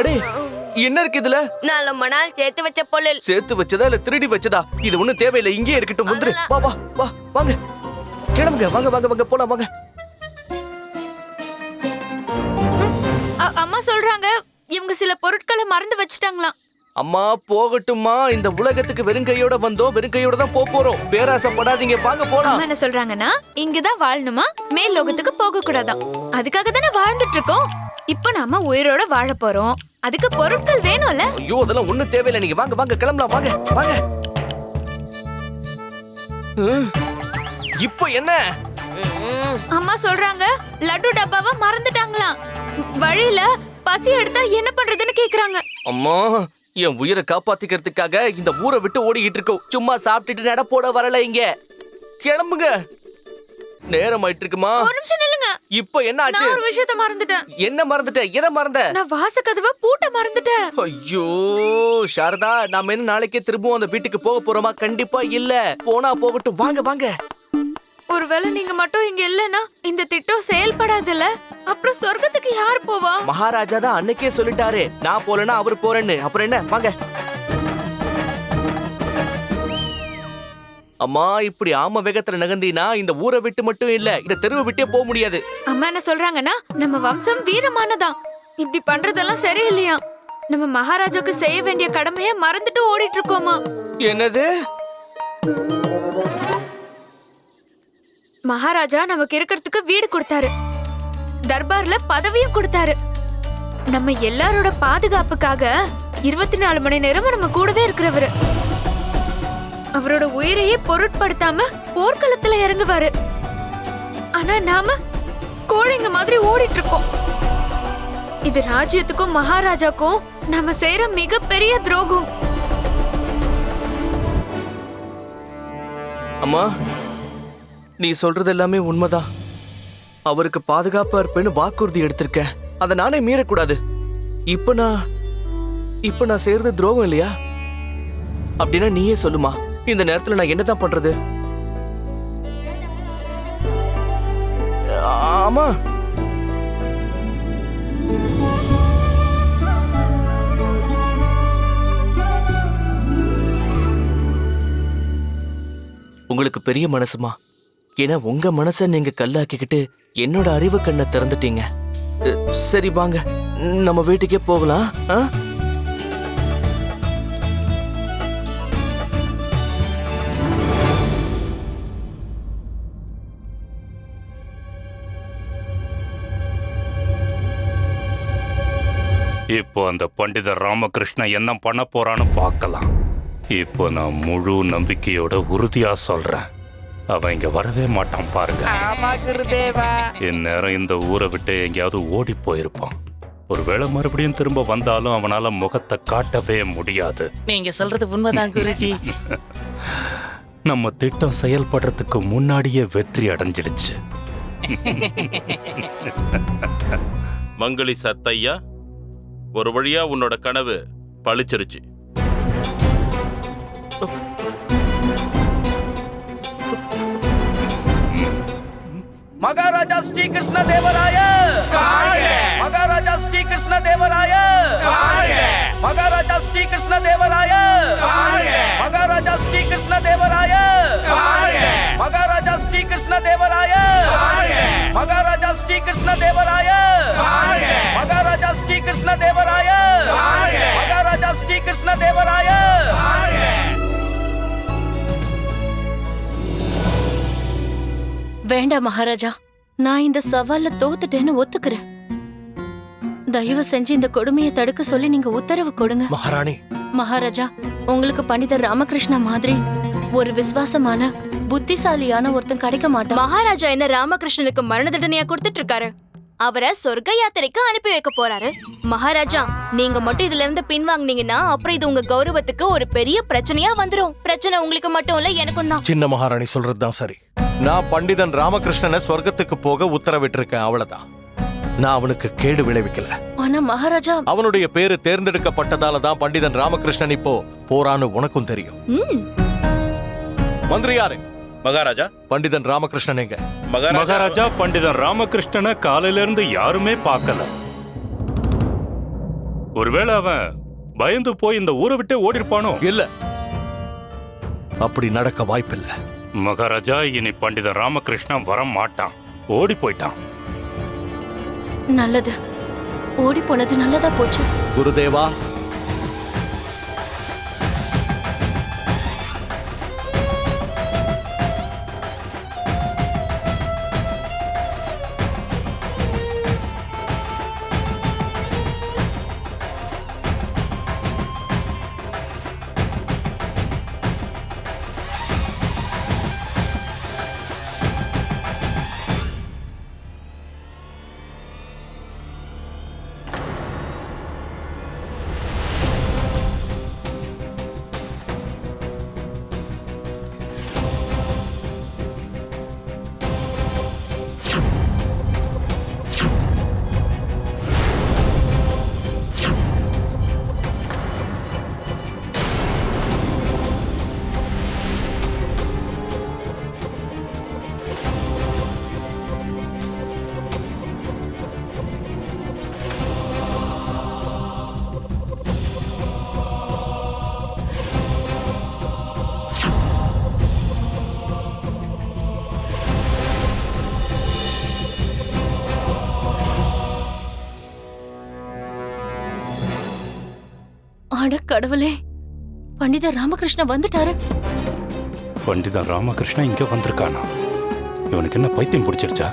அடே, என்ன இருக்கு இதுல? நான் ரொம்ப நாள் சேர்த்து வச்ச பொருள். சேர்த்து வச்சதா இல்ல திருடி வச்சதா? இது ஒண்ணும் தேவையில்லை, இங்கே இருக்கட்டும். வந்துரு. வா வா வா, வாங்க கிளம்புங்க. வாங்க வாங்க வாங்க, போலாம் வாங்க. அம்மா சொல்றாங்க இவங்க சில பொருட்களை மறந்து வச்சுட்டாங்களாம். அம்மா போகட்டுமா? இந்த உலகத்துக்கு வெறுங்கையோட வந்தோம், வெறுங்கையோட தான் போறோம். பேராசப்படாதீங்க, வாங்க போலாம். அம்மா என்ன சொல்றாங்கன்னா இங்கதான் வாழணுமா, மேல் லோகத்துக்கு போக கூடாதாம். அதுக்காக தானே வாழ்ந்துட்டு இருக்கோம். இப்ப நாம உயிரோட வாழ போறோம். அதுக்கு பொருட்கள் வேணும்ல. ஐயோ, அதெல்லாம் ஒண்ணும் தேவையில்லை. நீங்க வாங்க வாங்க, கிளம்பலாம். வாங்க வாங்க. இப்போ என்ன? அம்மா சொல்றாங்க லட்டு டப்பாவை மறந்துட்டாங்களாம். வழியில பசி எடுத்தா என்ன பண்றதுன்னு கேக்குறாங்க. அம்மா, என் உயிரை காப்பாத்திக்கிறதுக்காக இந்த ஊரை விட்டு ஓடிக்கிட்டு இருக்கோம். சும்மா சாப்பிட்டுட்டு நடப்போட வரல. இங்க கிளம்புங்க, நேரம் ஆயிட்டு இருக்குமா? ஒரு நிமிஷம் நில்லுங்க. இப்போ என்ன ஆச்சு? நான் ஒரு விஷயத்தை மறந்துட்டேன். என்ன மறந்துட்ட? எதை மறந்த? நான் வாசக்கதவை பூட்ட மறந்துட்டேன். ஐயோ சாரதா, நாம என்ன நாளைக்கே திரும்பவும் அந்த வீட்டுக்கு போக போறோமா? கண்டிப்பா இல்ல. போனா போகட்டும். வாங்க வாங்க. ஒருவேளை நீங்க மட்டும் இங்க இல்லனா இந்த திட்டம் செயல்படாதுல்ல. அப்புறம் சொர்க்கத்துக்கு யார் போவா? மகாராஜா தான் அன்னைக்கே சொல்லிட்டாரு, நான் போலனா அவர் போறேன்னு. அப்புறம் என்ன, வாங்க. அம்மா, இப்படி ஆம வேகத்துல நகர்ந்தீனா இந்த ஊரை விட்டு மட்டும் இல்ல, இந்த தெருவை விட்டே போக முடியாது. அம்மா என்ன சொல்றாங்கன்னா, நம்ம வம்சம் வீரமானதா. இப்படி பண்றதெல்லாம் சரியில்லையா. நம்ம மகாராஜாக்கு செய்ய வேண்டிய கடமைய மறந்துட்டு ஓடிட்டு இருக்கோமா. என்னது? மகாராஜா நமக்கு இருக்கிறதுக்கு வீடு கொடுத்தாரு, தர்பார்ல பதவியும் கொடுத்தாரு. நம்ம எல்லாரோட பாதுகாப்புக்காக 24 மணி நேரமும் நம்ம கூடவே இருக்கிறவரு. அவரோட உயிரையே பொருட்படுத்தாம போர்க்களத்துல இறங்குவாரு. ஆனா நாம கோழைங்க மாதிரி ஓடிட்டு இருக்கோம். இது ராஜ்யத்துக்கும் மகாராஜாக்கும் நாம செய்யற மிகப்பெரிய துரோகம். அம்மா, நீ சொல்றது எல்லாமே உண்மைதான். அவருக்கு பாதுகாப்பா இருப்பேன்னு வாக்குறுதி எடுத்திருக்கேன். அதை நானே மீறக்கூடாது. இப்ப நான் செய்யறது துரோகம் இல்லையா? அப்படின்னா நீயே சொல்லுமா, இந்த நேரத்துல நான் என்னதான் பண்றது? ஆமா, உங்களுக்கு பெரிய மனசுமா. ஏன்னா உங்க மனசை நீங்க கல்லாக்கிக்கிட்டு என்னோட அறிவு கண்ணை திறந்துட்டீங்க. சரி வாங்க, நம்ம வீட்டுக்கே போகலாம். இப்போ அந்த பண்டிதர் ராமகிருஷ்ணன் என்ன பண்ண போறான்னு பார்க்கலாம். இப்போ நான் முழு நம்பிக்கையோட உறுதியா சொல்றேன், அவன் இங்க வரவே மாட்டான் பாருங்க. ஆமா குருதேவா. இந்நேரம் இந்த ஊரை விட்டு எங்கேயாவது ஓடி போயிருப்பான். ஒருவேளை மறுபடியும் திரும்ப வந்தாலும் அவனால முகத்தை காட்டவே முடியாது. நீங்க சொல்றது உண்மைதான் குருஜி. நம்ம திட்டம் செயல்படுறதுக்கு முன்னாடியே வெற்றி அடைஞ்சிடுச்சு. மங்களி சத்தையா, ஒரு வழியா உன்னோட கனவு பழிச்சிருச்சு. மகாராஜா ஸ்ரீ கிருஷ்ண தேவராய, மகாராஜா ஸ்ரீ கிருஷ்ண தேவராய, மகாராஜா ஸ்ரீ கிருஷ்ண தேவராய, மகாராஜா ஸ்ரீ கிருஷ்ண தேவராய, மகாராஜா ஸ்ரீ கிருஷ்ண தேவராய, மகாராஜா ஸ்ரீ கிருஷ்ண தேவராய, மகாராஜா ஸ்ரீ கிருஷ்ண தேவராய, மகாராஜா ஸ்ரீ கிருஷ்ண தேவராய. வேண்டாம் மகாராஜா, நான் இந்த சவால்ல தோத்துட்டேன்னு ஒத்துக்கிறேன். தயவு செஞ்சு இந்த கொடுமையை தடுக்க சொல்லி நீங்க உத்தரவு கொடுங்க. மகாராணி. மகாராஜா, உங்களுக்கு பண்டிதர் ராமகிருஷ்ணா மாதிரி ஒரு விசுவாசமான புத்திசாலியான ஒருத்தன் கிடைக்க மாட்டான். மகாராஜா என்ன ராமகிருஷ்ணனுக்கு மரண தண்டனையா கொடுத்துட்டு இருக்காரு? அவரை சொர்க்க யாத்திரைக்கு அனுப்பி வைக்க போறாரு. மகாராஜா, நீங்க மட்டும் இதுல இருந்து பின்வாங்கினீங்கன்னா அப்புறம் இது உங்க கௌரவத்துக்கு ஒரு பெரிய பிரச்சனையா வந்துரும். பிரச்சனை உங்களுக்கு மட்டும் இல்ல, எனக்கும் தான். சின்ன மகாராணி சொல்றதுதான் சரி. நான் பண்டிதன் ராமகிருஷ்ணனை சொர்க்கத்துக்கு போக உத்தரவிட்டிருக்கேன், அவ்வளவுதான். நான் அவனுக்கு கேடு விளைவிக்கல. ஆனா மகாராஜா, அவனுடைய பேரு தேர்ந்தெடுக்கப்பட்டதால தான் பண்டிதன் ராமகிருஷ்ணன் இப்போ போறான்னு உனக்கும் தெரியும். மந்திரி யாரு? மகாராஜா. பண்டிதன் ராமகிருஷ்ணன் எங்க? மகாராஜா, பண்டிதன் ராமகிருஷ்ணனை காலையில இருந்து யாருமே பார்க்கல. ஒருவேளை அவன் பயந்து போய் இந்த ஊரை விட்டு ஓடி இருப்பானோ? இல்ல, அப்படி நடக்க வாய்ப்பில்லை. மகாராஜா, இனி பண்டிதன் ராமகிருஷ்ணன் வர மாட்டான், ஓடி போயிட்டான். நல்லது, ஓடி போனது நல்லதா போச்சு. குருதேவா, அட கடவுளே, பண்டிதர் ராமகிருஷ்ணன் வந்துட்டாரு. பண்டிதன் ராமகிருஷ்ணன் இங்க வந்திருக்கானா? இவனுக்கு என்ன பைத்தியம் பிடிச்சிருச்சா?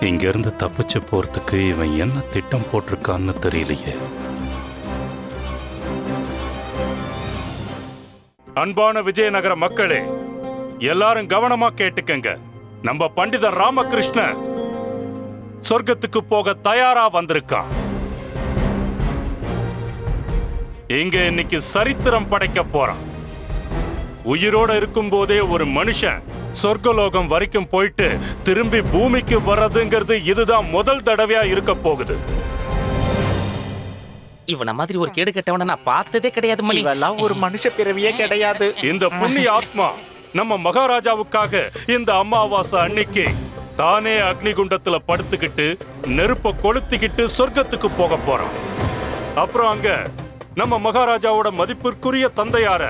இங்க இருந்து தப்பிச்சு போறதுக்கு இவன் என்ன திட்டம் போட்டிருக்கான்னு தெரியலையே. அன்பான விஜயநகர மக்களே, எல்லாரும் கவனமா கேட்டுக்கங்க. நம்ம பண்டிதர் ராமகிருஷ்ணன் சொர்க்கத்துக்கு போக தயாரா வந்திருக்கான். இங்க இன்னைக்கு சரித்திரம் படைக்க போறான். உயிரோட இருக்கும் போதே ஒரு மனுஷன் சொர்க்கலோகம் வரைக்கும் போயிட்டு திரும்பி பூமிக்கு வர்றதுங்கிறது இதுதான் முதல் தடவையா இருக்க போகுது. இவன மாதிரி ஒரு கேடு கெட்டவன நான் பார்த்ததே கிடையாது மணி. இவெல்லாம் ஒரு மனுஷ பிறவியே கிடையாது. இந்த புண்ணிய ஆத்மா நம்ம மகாராஜாவுக்காக இந்த அமாவாசை அன்னைக்கு தானே அக்னிகுண்டத்துல படுத்துக்கிட்டு நெருப்ப கொளுத்திக்கிட்டு சொர்க்கத்துக்கு போக போறான். அப்புறம் அங்க நம்ம மகாராஜாவோட மதிப்பிற்குரிய தந்தையார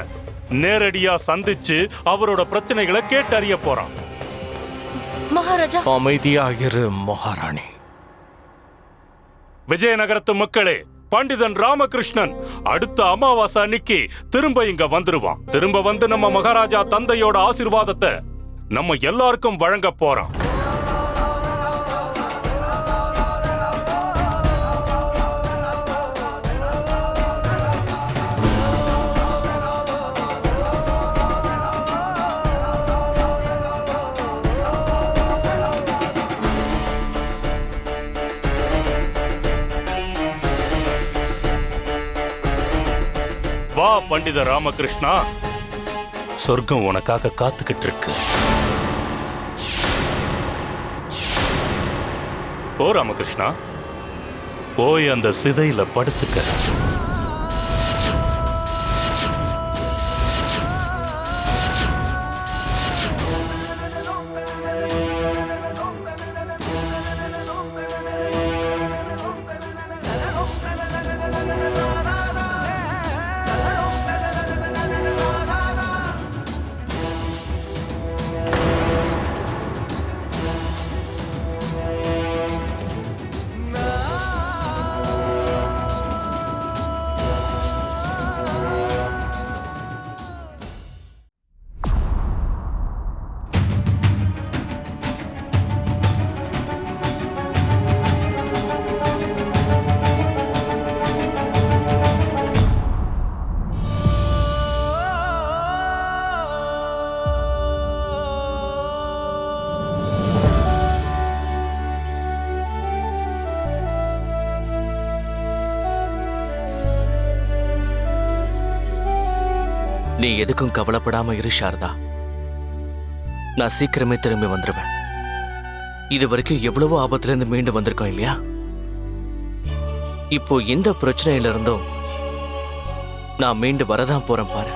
நேரடியா சந்திச்சு அவரோட பிரச்சனைகளை கேட்டறிய போறான். மகாராஜா, அமைதியாகிரு மகாராணி. விஜயநகரத்து மக்களே, பண்டிதன் ராமகிருஷ்ணன் அடுத்த அமாவாசை அன்னைக்கு திரும்ப இங்க வந்துருவான். திரும்ப வந்து நம்ம மகாராஜா தந்தையோட ஆசீர்வாதத்தை நம்ம எல்லாருக்கும் வழங்க போறான். வா பண்டித ராமகிருஷ்ணா, சொர்க்கம் உனக்காக காத்துக்கிட்டு இருக்கு. போ ராமகிருஷ்ணா, போய் அந்த சிதையில படுத்துக்க. நீ எதுக்கும் கவலைப்படாம இரு சாரதா. நான் சீக்கிரமே திரும்பி வந்துருவேன். இது வரைக்கும் எவ்வளவோ ஆபத்துல இருந்து மீண்டு வந்திருக்கோம் இல்லையா? இப்போ எந்த பிரச்சனையில இருந்தும் நான் மீண்டு வரதான் போறேன் பாரு.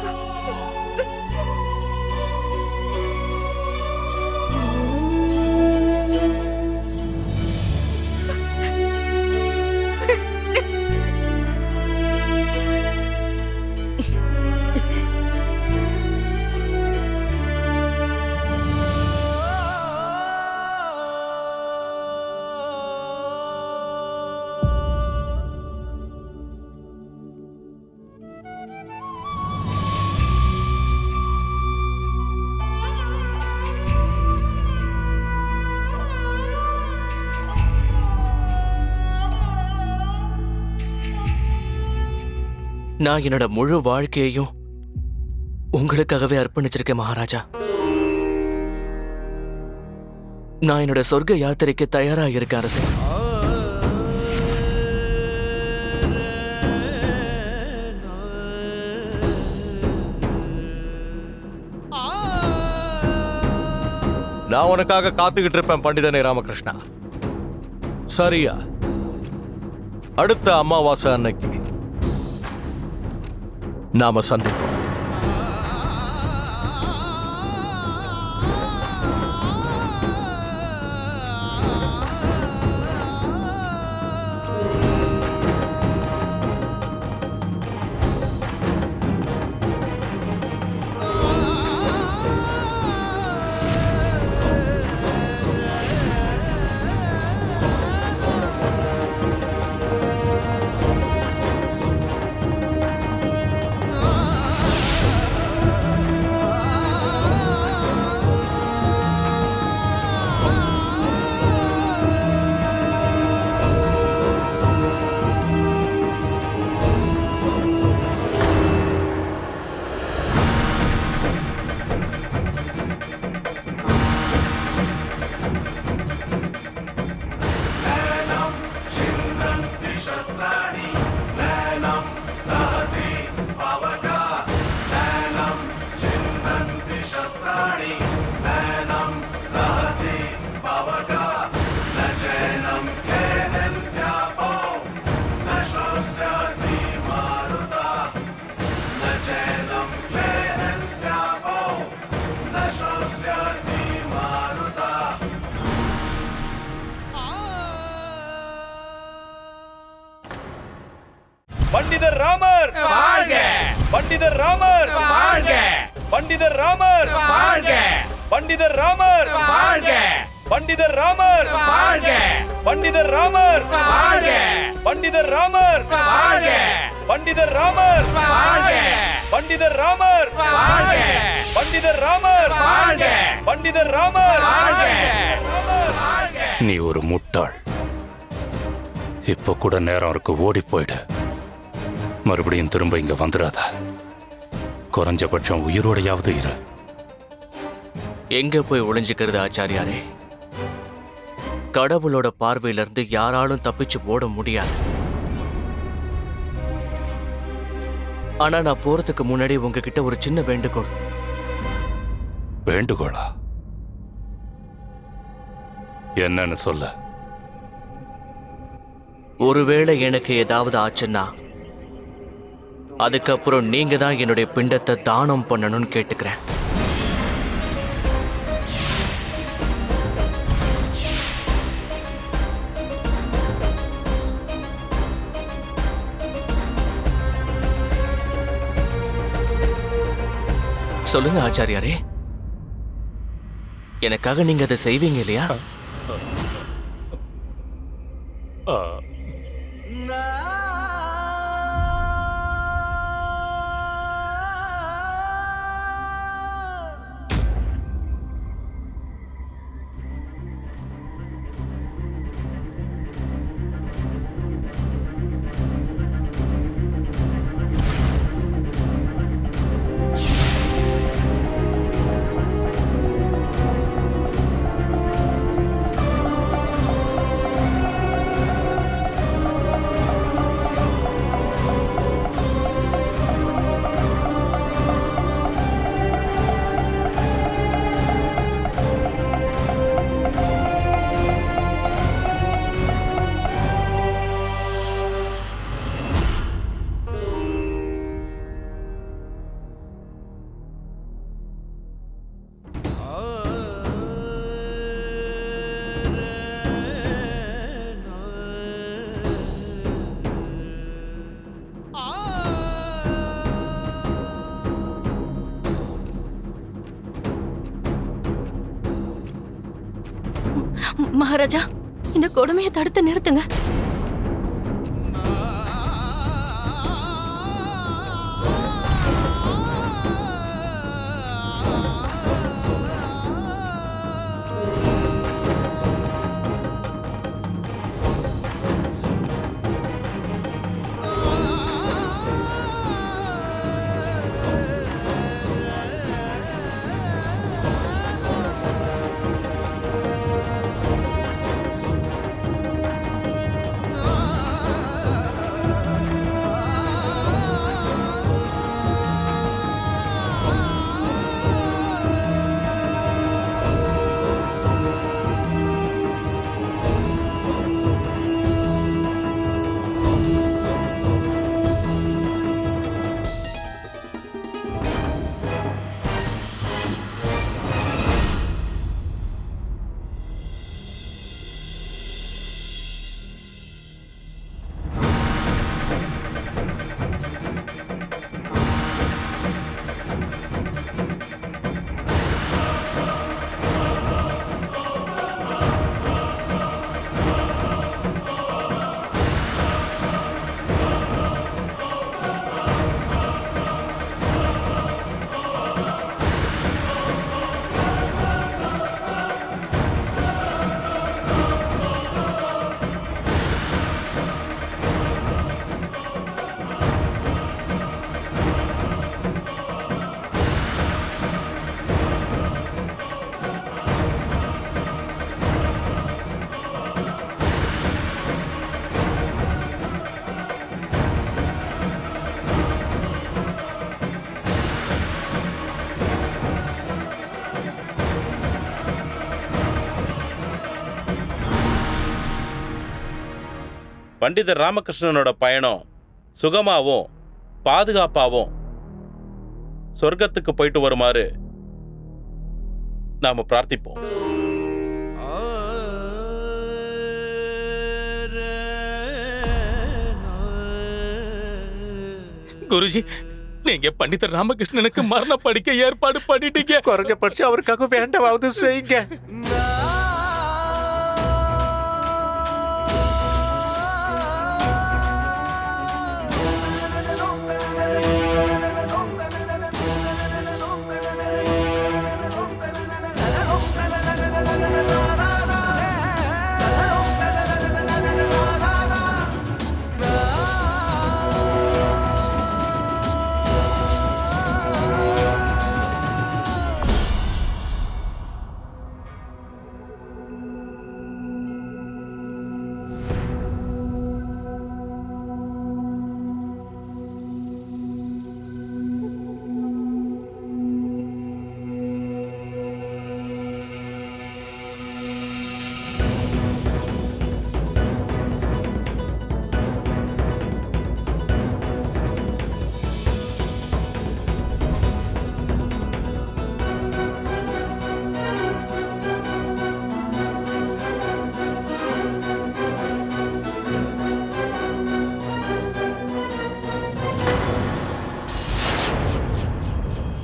நான் என்னோட முழு வாழ்க்கையையும் உங்களுக்காகவே அர்ப்பணிச்சிருக்கேன் மகாராஜா. நான் என்னோட சொர்க்க யாத்திரைக்கு தயாரா இருக்கேன் அரசே. நான் உனக்காக காத்துக்கிட்டு இருப்பேன் பண்டிதனே ராமகிருஷ்ணா. சரியா அடுத்த அமாவாசை அன்னைக்கு நாம சந்திப்போம். பண்டிதர் ராமர் வாழ்க! பண்டிதர் ராமர் வாழ்க! பண்டிதர் ராமர் வாழ்க! பண்டிதர் ராமர் வாழ்க! பண்டிதர் ராமர் வாழ்க! பண்டிதர் ராமர் வாழ்க! பண்டிதர் ராமர் வாழ்க! பண்டிதர் ராமர் வாழ்க! பண்டிதர் ராமர் வாழ்க! பண்டிதர் ராமர் வாழ்க! பண்டிதர் ராமர் நீ ஒரு முட்டாள். இப்ப கூட நேரம் இருக்கு, ஓடி போயிடு. மறுபடியும் திரும்ப இங்க வந்துடாத. குறைஞ்சபட்சம் உயிரோடையாவது இரு. எங்க போய் ஒளிஞ்சுக்கிறது ஆச்சாரியாரே? கடவுளோட பார்வையில இருந்து யாராலும் தப்பிச்சு ஓட முடியாது. ஆனா நான் போறதுக்கு முன்னாடி உங்ககிட்ட ஒரு சின்ன வேண்டுகோள். வேண்டுகோளா? என்னன்னு சொல்ல. ஒருவேளை எனக்கு ஏதாவது ஆச்சுன்னா அதுக்கப்புறம் நீங்க தான் என்னுடைய பிண்டத்தை தானம் பண்ணணும்னு கேட்டுக்கிறேன். சொல்லுங்க ஆச்சாரியாரே, எனக்காக நீங்க அதை செய்வீங்க இல்லையா? மகாராஜா, இந்த கொடுமையை தடுத்து நிறுத்துங்க. பண்டிதர் ராமகிருஷ்ணனோட பயணம் சுகமாவும் பாதுகாப்பாவும் சொர்க்கத்துக்கு போயிட்டு வருமாறு நாம பிரார்த்திப்போம். குருஜி, நீங்க பண்டிதர் ராமகிருஷ்ணனுக்கு மரண படிக்க ஏற்பாடு பண்ணிட்டீங்க. குறைஞ்சபட்சம் அவருக்காக வேண்டவாவது செய்யுங்க.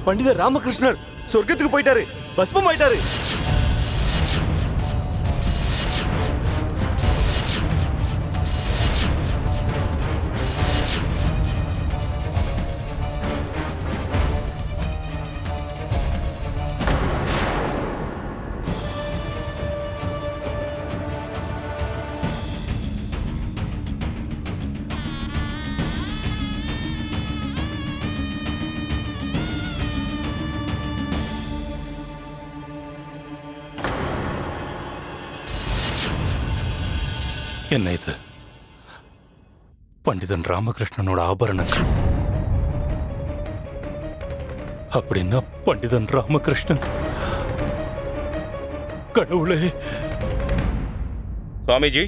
பண்டிதர் ராமகிருஷ்ணர் சொர்க்கத்துக்கு போயிட்டாரு, பஸ்பம் ஆயிட்டாரு. என்ன இது? பண்டிதன் ராமகிருஷ்ணனோட ஆபரணங்கள். அப்படின்னா பண்டிதன் ராமகிருஷ்ணன் கடவுளே! சுவாமிஜி,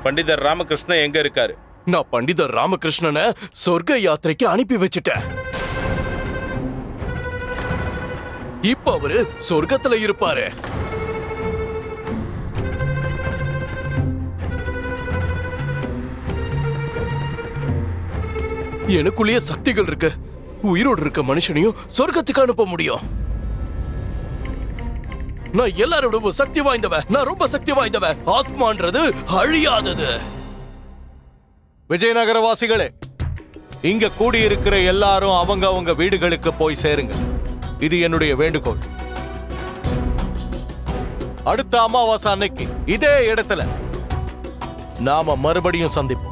பண்டிதர் ராமகிருஷ்ணன் எங்க இருக்காரு? நான் பண்டிதர் ராமகிருஷ்ணனை சொர்க்க யாத்திரைக்கு அனுப்பி வச்சிட்டேன். இப்ப அவரு சொர்க்கத்துல இருப்பாரு. எனக்குள்ளேயே சக்திகள் இருக்கு. உயிரோடு இருக்க மனுஷனையும் சொர்க்கத்துக்கு அனுப்ப முடியும். நான் எல்லாரோட சக்தி வாய்ந்தவன். நான் ரொம்ப சக்தி வாய்ந்தவன். ஆத்மான்றது அழியாதது. விஜயநகரவாசிகளே, இங்க கூடியிருக்கிற எல்லாரும் அவங்க வீடுகளுக்கு போய் சேருங்க. இது என்னுடைய வேண்டுகோள். அடுத்த அமாவாசை அன்னைக்கு இதே இடத்துல நாம மறுபடியும் சந்திப்போம்.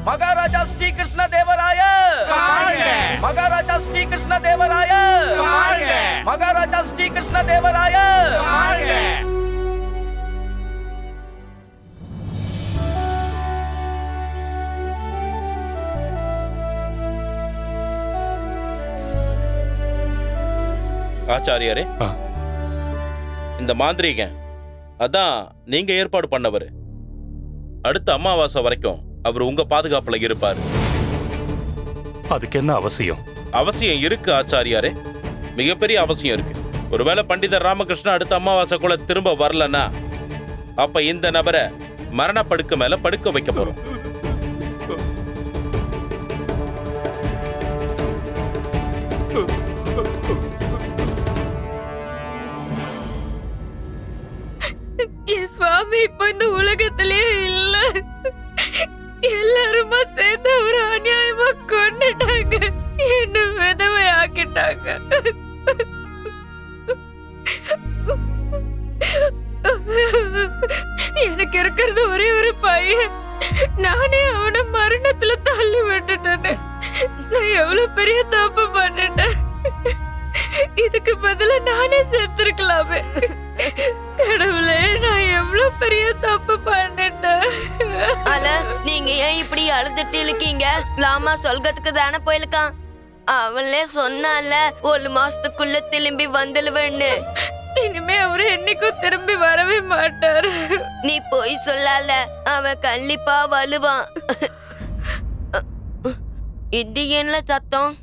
மகாராஜா ஸ்ரீ கிருஷ்ண தேவராய மகாராஜா ஸ்ரீ கிருஷ்ண தேவராய மகாராஜா ஸ்ரீ கிருஷ்ண தேவராய. ஆச்சாரியாரே, இந்த மாந்திரீகன் அதான் நீங்க ஏற்பாடு பண்ணவர். அடுத்த அமாவாசை வரைக்கும் அவர் உங்க பாதுகாப்புல இருப்பாரு. அதுக்கு என்ன அவசியம்? அவசியம் இருக்கு ஆச்சாரியாரே, மிகப்பெரிய அவசியம் இருக்கு. ஒருவேளை பண்டிதர் ராமகிருஷ்ணன் அடுத்த அமாவாசைக்குள்ள திரும்ப வரலன்னா அப்ப இந்த நபரை மரணப்படுக்க மேல படுக்க வைக்க போறோம். என் சுவாமி இப்ப இந்த உலகத்திலே இல்ல. எல்லாருமா சேர்ந்து ஒரு அநியாயமா கொண்டுட்டாங்க. என்ன விதவை ஆக்கிட்டாங்க. எனக்கு இருக்கிறது ஒரே ஒரு பையன். நானே அவனை மரணத்துல தள்ளி விட்டுட்டேன்னு. நான் எவ்வளவு பெரிய தப்பு பண்ணிட்டேன். இதுக்கு பதிலா நானே செத்துருக்கலாமே. கடவுளே, நான் எவ்வளவு பெரிய தப்பு பண்ணிட்டேன். அல, நீங்க ஏன் இப்படி அழுதுட்டு இருக்கீங்க? லாமா சொல்கத்துக்கு தானே போயிருக்கான். அவளே சொன்னால 1 மாசத்துக்குள்ள திரும்பி வந்துடுவேன்னு. இனிமே அவரு என்னைக்கும் திரும்பி வரவே மாட்டாரு. நீ போய் சொல்லால, அவன் கண்டிப்பா வருவான். இது என்ன சத்தம்?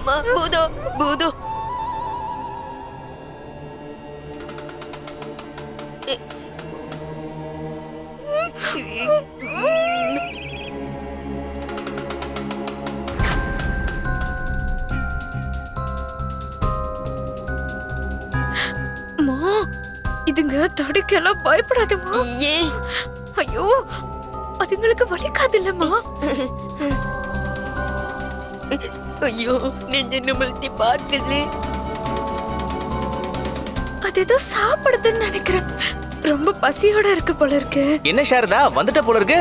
லாமா பூதோ பூதோ. அம்மா, இதுங்க தடுக்கெல்லாம் பயப்படாதம்மா. ஏன்? ஐயோ, அதுங்களுக்கு வலிக்காதில்லம்மா. ஐயோ, நெஞ்ச நிமிழ்த்தி பார்க்கல. அது ஏதோ சாப்பிடுதுன்னு நினைக்கிறேன். ரொம்ப பசியோட இருக்கு போல இருக்கு. என்ன சாரதா வந்துட்ட போல இருக்கு.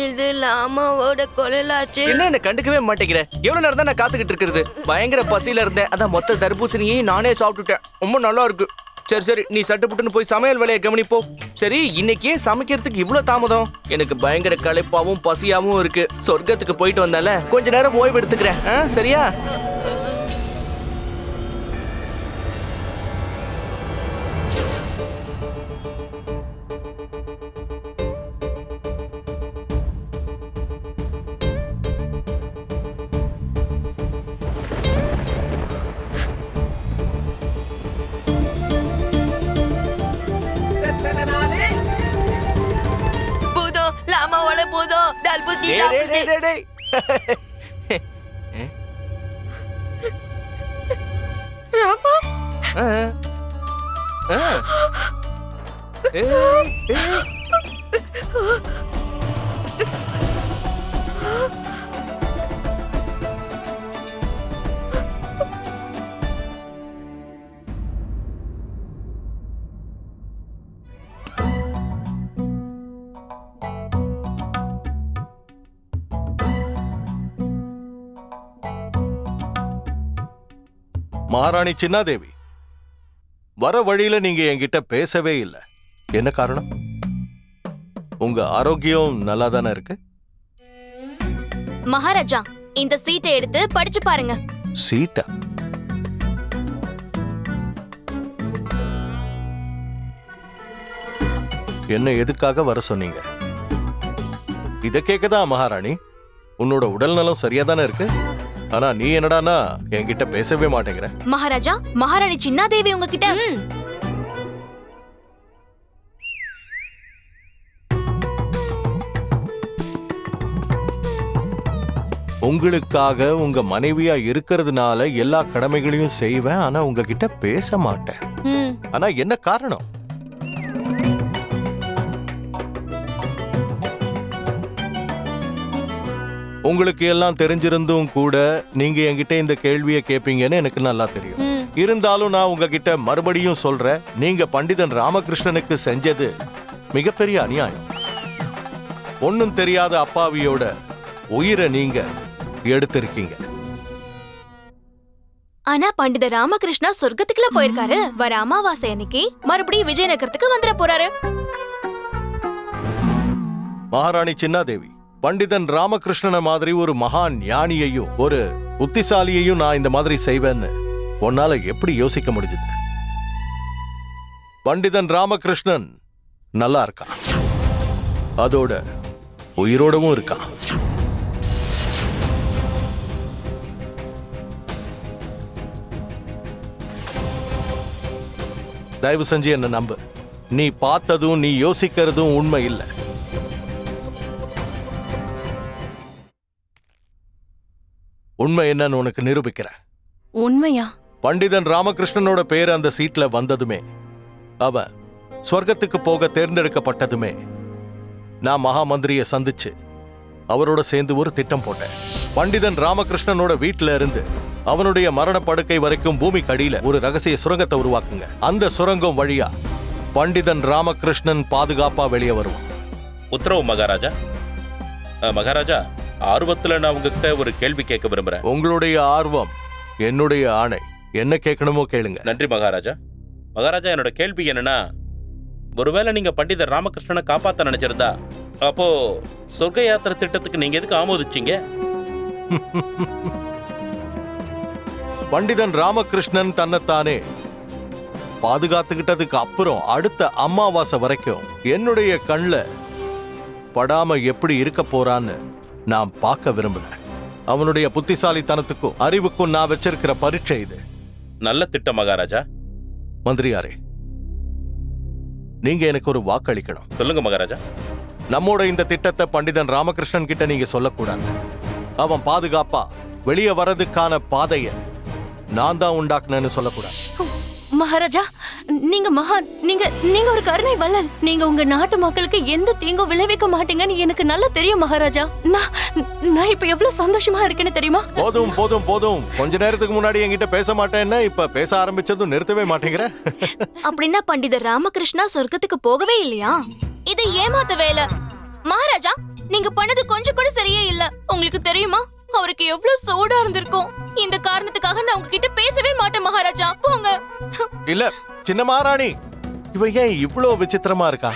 இது லாமாவோட குரலாச்சு. என்ன கண்டுக்கவே மாட்டேங்கிற? எவ்வளவு நேரம் தான் நான் காத்துக்கிட்டு இருக்கிறது? பயங்கர பசியில இருந்தேன், அதான் மொத்த தர்பூசணியையும் நானே சாப்பிட்டுட்டேன். ரொம்ப நல்லா இருக்கு. சரி சரி, நீ சட்டுப்புட்டுன்னு போய் சமையல் வேலையை கவனிப்போ. சரி, இன்னைக்கே சமைக்கிறதுக்கு இவ்வளவு தாமதம்? எனக்கு பயங்கர களைப்பாவும் பசியாவும் இருக்கு. சொர்க்கத்துக்கு போயிட்டு வந்தால கொஞ்ச நேரம் ஓய்வு எடுத்துக்கிறேன். சரியா? பூதோ, லாமாவோட பூதோ தர்பூசணி சாப்பிடுது. ராமா, மகாராணி சின்னாதேவி, வர வழியில நீங்க என்கிட்ட பேசவே இல்லை. என்ன காரணம்? உங்க ஆரோக்கியம் நல்லா தானே இருக்கு? மகாராஜா, இந்த சீட்டை எடுத்து படிச்சு பாருங்க. சீட்டா? என்ன எதுக்காக வர சொன்னீங்க? இத கேக்கதான் மகாராணி. உன்னோட உடல் நலம் சரியா தானே இருக்கு. ஆனா நீ என்னடானா என்கிட்ட பேசவே மாட்டேங்கிற. மகாராஜா, மகாராணி சின்னாதேவி உங்ககிட்ட உங்களுக்காக உங்க மனைவியா இருக்கிறதுனால எல்லா கடமைகளையும் செய்வேன், ஆனா உங்ககிட்ட பேச மாட்டேன். ஆனா என்ன காரணம்? உங்களுக்கு எல்லாம் தெரிஞ்சிருந்தும் கூட நீங்க என்கிட்ட இந்த கேள்வியை கேட்பீங்கன்னு எனக்கு நல்லா தெரியும். இருந்தாலும் நான் உங்ககிட்ட மறுபடியும் சொல்றேன், நீங்க பண்டிதன் ராமகிருஷ்ணனுக்கு செஞ்சது மிகப்பெரிய அநியாயம். ஒன்னும் தெரியாத அப்பாவியோட உயிரை நீங்க எடுத்திருக்கீங்க. ஆனா பண்டித ராமகிருஷ்ணா சொர்க்கத்துக்குள்ள போயிருக்காரு. வர அமாவாசை அன்னைக்கு மறுபடியும் விஜயநகரத்துக்கு வந்துட போறாரு. மகாராணி சின்னாதேவி, பண்டிதன் ராமகிருஷ்ணனை மாதிரி ஒரு மகா ஞானியையும் ஒரு புத்திசாலியையும் நான் இந்த மாதிரி செய்வேன்னு உன்னால எப்படி யோசிக்க முடிஞ்சது? பண்டிதன் ராமகிருஷ்ணன் நல்லா இருக்கான், அதோட உயிரோடவும் இருக்கான். தயவு செஞ்சு என்ன நம்பு. நீ பார்த்ததும் நீ யோசிக்கிறதும் உண்மை இல்லை. உண்மை என்னன்னு உனக்கு நிரூபிக்கிறேன். உண்மையா? பண்டிதன் ராமகிருஷ்ணனோட பேர் அந்த சீட்ல வந்ததுமே, அவன் ஸ்வர்க்கத்துக்கு போக தேர்ந்தெடுக்கப்பட்டதுமே, நான் மகா மந்திரியை சந்திச்சு அவரோட சேர்ந்து ஒரு திட்டம் போட்டேன். பண்டிதன் ராமகிருஷ்ணனோட வீட்டுல இருந்து அவனுடைய மரண படுக்கை வரைக்கும் பூமிக்கு அடியில ஒரு ரகசிய சுரங்கத்தை உருவாக்குங்க. அந்த சுரங்கம் வழியா பண்டிதன் ராமகிருஷ்ணன் பாதுகாப்பா வெளியே வருவான். உத்தரவு மகாராஜா. மகாராஜா, ஆர்வத்துல நான் உங்ககிட்ட ஒரு கேள்வி கேட்க விரும்புறேன். உங்களுடைய ஆர்வம் என்னுடைய ஆணை. என்ன கேட்கணுமோ கேளுங்க. நன்றி மகாராஜா. மகாராஜா, என்னோட கேள்வி என்னன்னா, ஒருவேளை நீங்க பண்டிதர் ராமகிருஷ்ணனை காப்பாத்த நினைச்சிருந்தா, அப்போ சொர்க்க யாத்திரை திட்டத்துக்கு நீங்க எதுக்கு ஆமோதிச்சீங்க? பண்டிதன் ராமகிருஷ்ணன் தன்னைத்தானே பாதுகாத்துக்கிட்டதுக்கு அப்புறம் அடுத்த அமாவாசை வரைக்கும் என்னுடைய கண்ல படாம எப்படி இருக்க போறான்னு நான் பார்க்க விரும்பல. அவனுடைய புத்திசாலித்தனத்துக்கும் அறிவுக்கும் நான் வச்சிருக்கிற பரீட்சை இது. நல்ல திட்டம் மகாராஜா. மந்திரியாரே, நீங்க எனக்கு ஒரு வாக்களிக்கணும். சொல்லுங்க மகாராஜா. நம்மோட இந்த திட்டத்தை பண்டிதன் ராமகிருஷ்ணன் கிட்ட நீங்க சொல்லக்கூடாது. அவன் பாதுகாப்பா வெளியே வர்றதுக்கான பாதைய நான் தான் உண்டாக்குனேன்னு சொல்லக்கூடாது. மகாராஜா, நீங்க மகான், நீங்க ஒரு கருணை வள்ளல். நீங்க உங்க நாட்டு மக்களுக்கு எந்த தீங்கும் விளைவிக்க மாட்டீங்கன்னு எனக்கு நல்லா தெரியும் மகாராஜா. நான் இப்ப எவ்வளவு சந்தோஷமா இருக்கேன்னு தெரியுமா? போதும் போதும் போதும். கொஞ்ச நேரத்துக்கு முன்னாடி என்கிட்ட பேச மாட்டேன்னா இப்ப பேச ஆரம்பிச்சதும் நிறுத்தவே மாட்டேங்கிற. அப்படின்னா பண்டிதர் ராமகிருஷ்ணா சொர்க்கத்துக்கு போகவே இல்லையா? இது ஏமாத்த வேலை. மகாராஜா, நீங்க பண்ணது கொஞ்சம் கூட சரியே இல்ல. உங்களுக்கு தெரியுமா அவருக்கு எவ்வளவு சூடா இருந்திருக்கும். இந்த காரணத்துக்காக நான் உங்ககிட்ட பேசவே மாட்டேன் மகாராஜா. போங்க. இல்ல சின்ன மகாராணி, இவ ஏன் இவ்வளவு விசித்திரமா இருக்கா?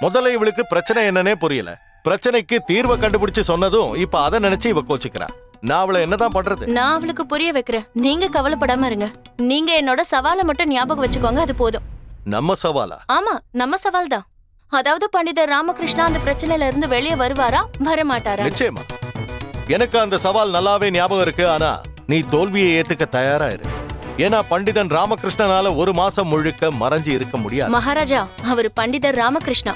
முதல்ல இவளுக்கு பிரச்சனை என்னன்னே புரியல. பிரச்சனைக்கு தீர்வை கண்டுபிடிச்சு சொன்னதும் இப்ப அதை நினைச்சு இவ கோச்சிக்கிறா. நான் அவளை என்னதான் பண்றது? நான் அவளுக்கு புரிய வைக்கிறேன். நீங்க கவலைப்படாம இருங்க. நீங்க என்னோட சவாலை மட்டும் ஞாபகம் வச்சுக்கோங்க, அது போதும். நம்ம சவாலா? ஆமா, நம்ம சவால் தான். அதாவது பண்டிதர் ராமகிருஷ்ணா அந்த பிரச்சனையில இருந்து வெளியே வருவாரா வரமாட்டாரா? நிச்சயமா. எனக்கு அந்த சவால் நல்லாவே ஞாபகம் இருக்கு. ஆனா நீ தோல்வியை ஏத்துக்க தயாரா இரு. ஏன்னா பண்டிதன் ராமகிருஷ்ணனால ஒரு மாசம் முழுக்க மறைஞ்சு இருக்க முடியாது. மகாராஜா, அவர் பண்டிதர் ராமகிருஷ்ணா.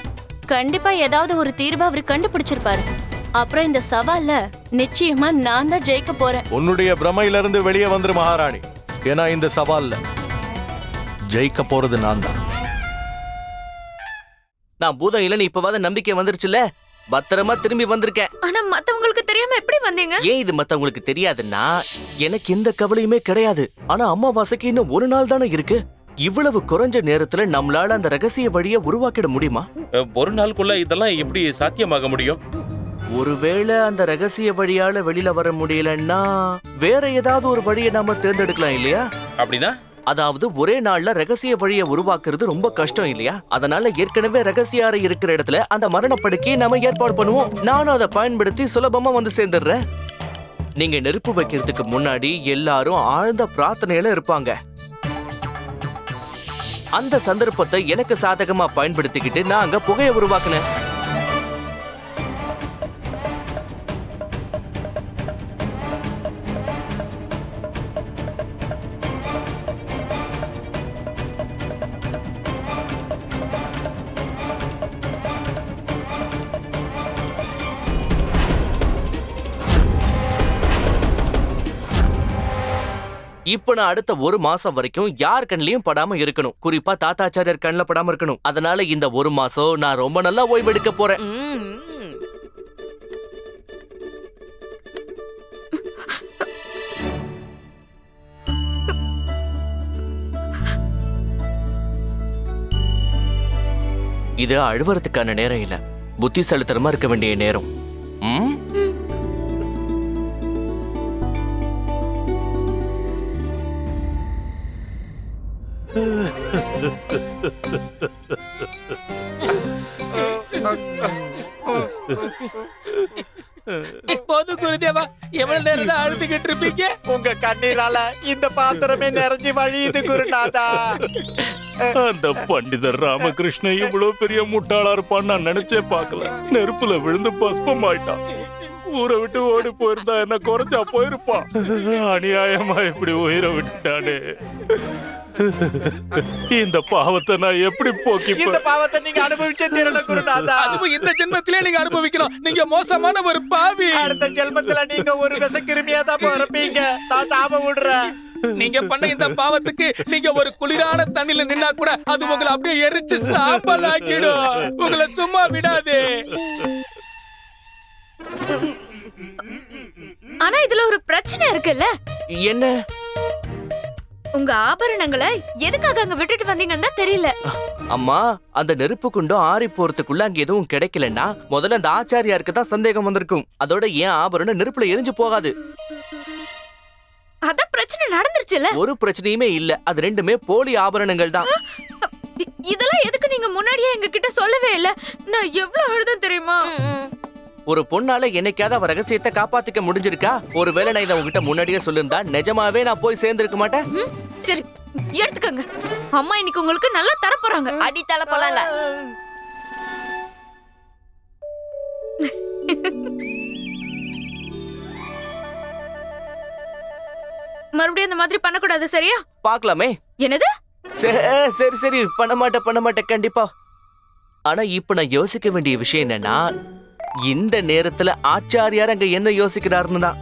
கண்டிப்பா ஏதாவது ஒரு தீர்வை அவர் கண்டுபிடிச்சிருப்பாரு. அப்புறம் இந்த சவால்ல நிச்சயமா நான் தான் ஜெயிக்க போறேன். உன்னுடைய பிரமையில இருந்து வெளியே வந்துரு மகாராணி. ஏன்னா இந்த சவால்ல ஜெயிக்க போறது நான் தான். நான் பூதம் இல்லன்னு இப்பவாத நம்பிக்கை வந்துருச்சுல. பத்திரமா திரும்பி வந்திருக்கேன். ஆனா மத்தவங்களுக்கு தெரியாம எப்படி வந்தீங்க? ஏன் இது மத்தவங்களுக்கு தெரியாதுன்னா எனக்கு எந்த கவலையுமே கிடையாது. ஆனா அமாவாசைக்கு இன்னும் ஒரு நாள் தானே இருக்கு. இவ்வளவு குறைஞ்ச நேரத்துல நம்மளால அந்த ரகசிய வழியை உருவாக்கிட முடியுமா? ஒரு நாளுக்குள்ள இதெல்லாம் எப்படி சாத்தியமாக முடியும்? ஒருவேளை அந்த ரகசிய வழியால வெளியில வர முடியலன்னா வேற ஏதாவது ஒரு வழியை நாம தேர்ந்தெடுக்கலாம் இல்லையா? அப்படின்னா அதாவது ஒரே நாள்ல ரகசிய வழியை உருவாக்குறது ரொம்ப கஷ்டம் இல்லையா? அதனால ஏற்கனவே ரகசிய அறை இருக்கிற இடத்துல அந்த மரணப்படுக்கையை நாம ஏற்பாடு பண்ணுவோம். நானும் அதை பயன்படுத்தி சுலபமா வந்து சேர்ந்துடுறேன். நீங்க நெருப்பு வைக்கிறதுக்கு முன்னாடி எல்லாரும் ஆழ்ந்த பிரார்த்தனையில இருப்பாங்க. அந்த சந்தர்ப்பத்தை எனக்கு சாதகமா பயன்படுத்திக்கிட்டு நான் அங்க புகையை உருவாக்குனேன். இப்ப நான் அடுத்த ஒரு மாசம் வரைக்கும் யார் கண்ணிலையும் படாம இருக்கணும். குறிப்பா தாத்தாச்சாரியர் கண்ணில் படாம இருக்கணும். அதனால இந்த ஒரு மாசம் நான் ரொம்ப நல்லா ஓய்வெடுக்க போறேன். இது அழுவறதுக்கான நேரம் இல்ல, புத்திசாலித்தனமா இருக்க வேண்டிய நேரம். போது குருதேவா, எவ்வளவு நேரம் தான் அழுதுகிட்டு இருப்பீங்க? உங்க கண்ணீரால இந்த பாத்திரமே நிறைஞ்சு வழியுது குருநாதா. அந்த பண்டிதர் ராமகிருஷ்ணன் இவ்வளவு பெரிய முட்டாளா இருப்பான்னு நான் நினைச்சே பார்க்கல. நெருப்புல விழுந்து பஸ்பம் ஆயிட்டான். ஊரை விட்டு ஓடி போயிருந்தா என்ன குறைஞ்சா போயிருப்பான். அநியாயமா இப்படி உயிரை விட்டுட்டானே. இந்த பாவத்தை நான் எப்படி போக்கி? இந்த பாவத்தை நீங்க அனுபவிச்சே தீரணும் குருநாதா. அதுவும் இந்த ஜென்மத்திலே நீங்க அனுபவிக்கணும். நீங்க மோசமான ஒரு பாவி. அடுத்த ஜென்மத்துல நீங்க ஒரு விஷக்கிருமியா தான் பிறப்பீங்க. நான் சாப விடுறேன். நீங்க பண்ண இந்த பாவத்துக்கு நீங்க ஒரு குளிரான தண்ணில நின்னா கூட அது உங்களை அப்படியே எரிச்சு சாம்பல் ஆக்கிடும். உங்களை சும்மா விடாதே. ஆனா இதுல ஒரு பிரச்சனை இருக்குல்ல. என்ன? உங்க ஆபரணங்களை எதுக்காக அங்க விட்டுட்டு வந்தீங்கன்னு தான் தெரியல. அம்மா, அந்த நெருப்பு குண்டும் ஆறி போறதுக்குள்ள அங்க எதுவும் கிடைக்கலன்னா முதல்ல அந்த ஆச்சாரியாருக்கு தான் சந்தேகம் வந்திருக்கும். அதோட ஏன் ஆபரணம் நெருப்புல எரிஞ்சு போகாது. அத பிரச்சனை நடந்துருச்சுல. ஒரு பிரச்சனையுமே இல்ல. அது ரெண்டுமே போலி ஆபரணங்கள் தான். இதெல்லாம் எதுக்கு நீங்க முன்னாடியே எங்க கிட்ட சொல்லவே இல்ல? நான் எவ்வளவு அழுதேன் தெரியுமா? ஒரு பொண்ணால என்னைக்காவது அவ ரகசியத்தை காப்பாத்திக்க முடிஞ்சிருக்கா? ஒருவேளை நான் இதை உங்ககிட்ட முன்னாடியே சொல்லிருந்தா நிஜமாவே நான் போய் சேர்ந்திருக்க மாட்டேன். சரி, எடுத்துக்கங்க. அம்மா இன்னைக்கு உங்களுக்கு நல்லா தர போறாங்க. அடி தலை போலாங்க. மறுபடியும் அந்த மாதிரி பண்ணக்கூடாது, சரியா? பார்க்கலாமே. என்னது? சரி சரி, பண்ண மாட்டேன் கண்டிப்பா. ஆனா இப்ப நான் யோசிக்க வேண்டிய விஷயம் என்னன்னா, இந்த நேரத்துல ஆச்சாரியார் அங்க என்ன யோசிக்கிறாருன்னு தான்.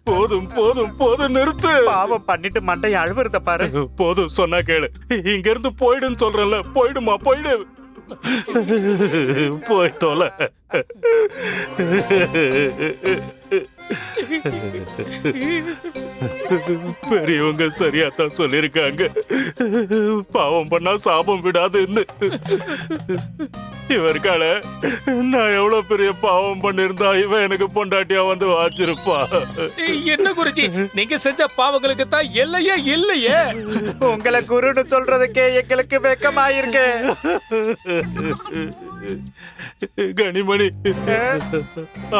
போதும் போதும் போதும், நிறுத்து. பாவம் பண்ணிட்டு மண்டைய அழுவுறத பாரு. போதும், சொன்னா கேளு. இங்க இருந்து போயிடுன்னு சொல்றேன்ல, போயிடுமா, போயிடு. போய் தொலை. பெரியவங்க சரியாத்தான் சொல்லிருக்காங்க, பாவம் பண்ணா சாபம் விடாதுன்னு. இவருக்கால நான் எவ்வளவு பெரிய பாவம் பண்ணிருந்தா இவன் எனக்கு பொண்டாட்டியா வந்து வாச்சிருப்பா. என்ன குருஜி, நீங்க செஞ்ச பாவங்களுக்கு தான் எல்லையே இல்லையே. உங்களை குருன்னு சொல்றதுக்கே எங்களுக்கு வெக்கமாயிருக்கு. கனிமணி,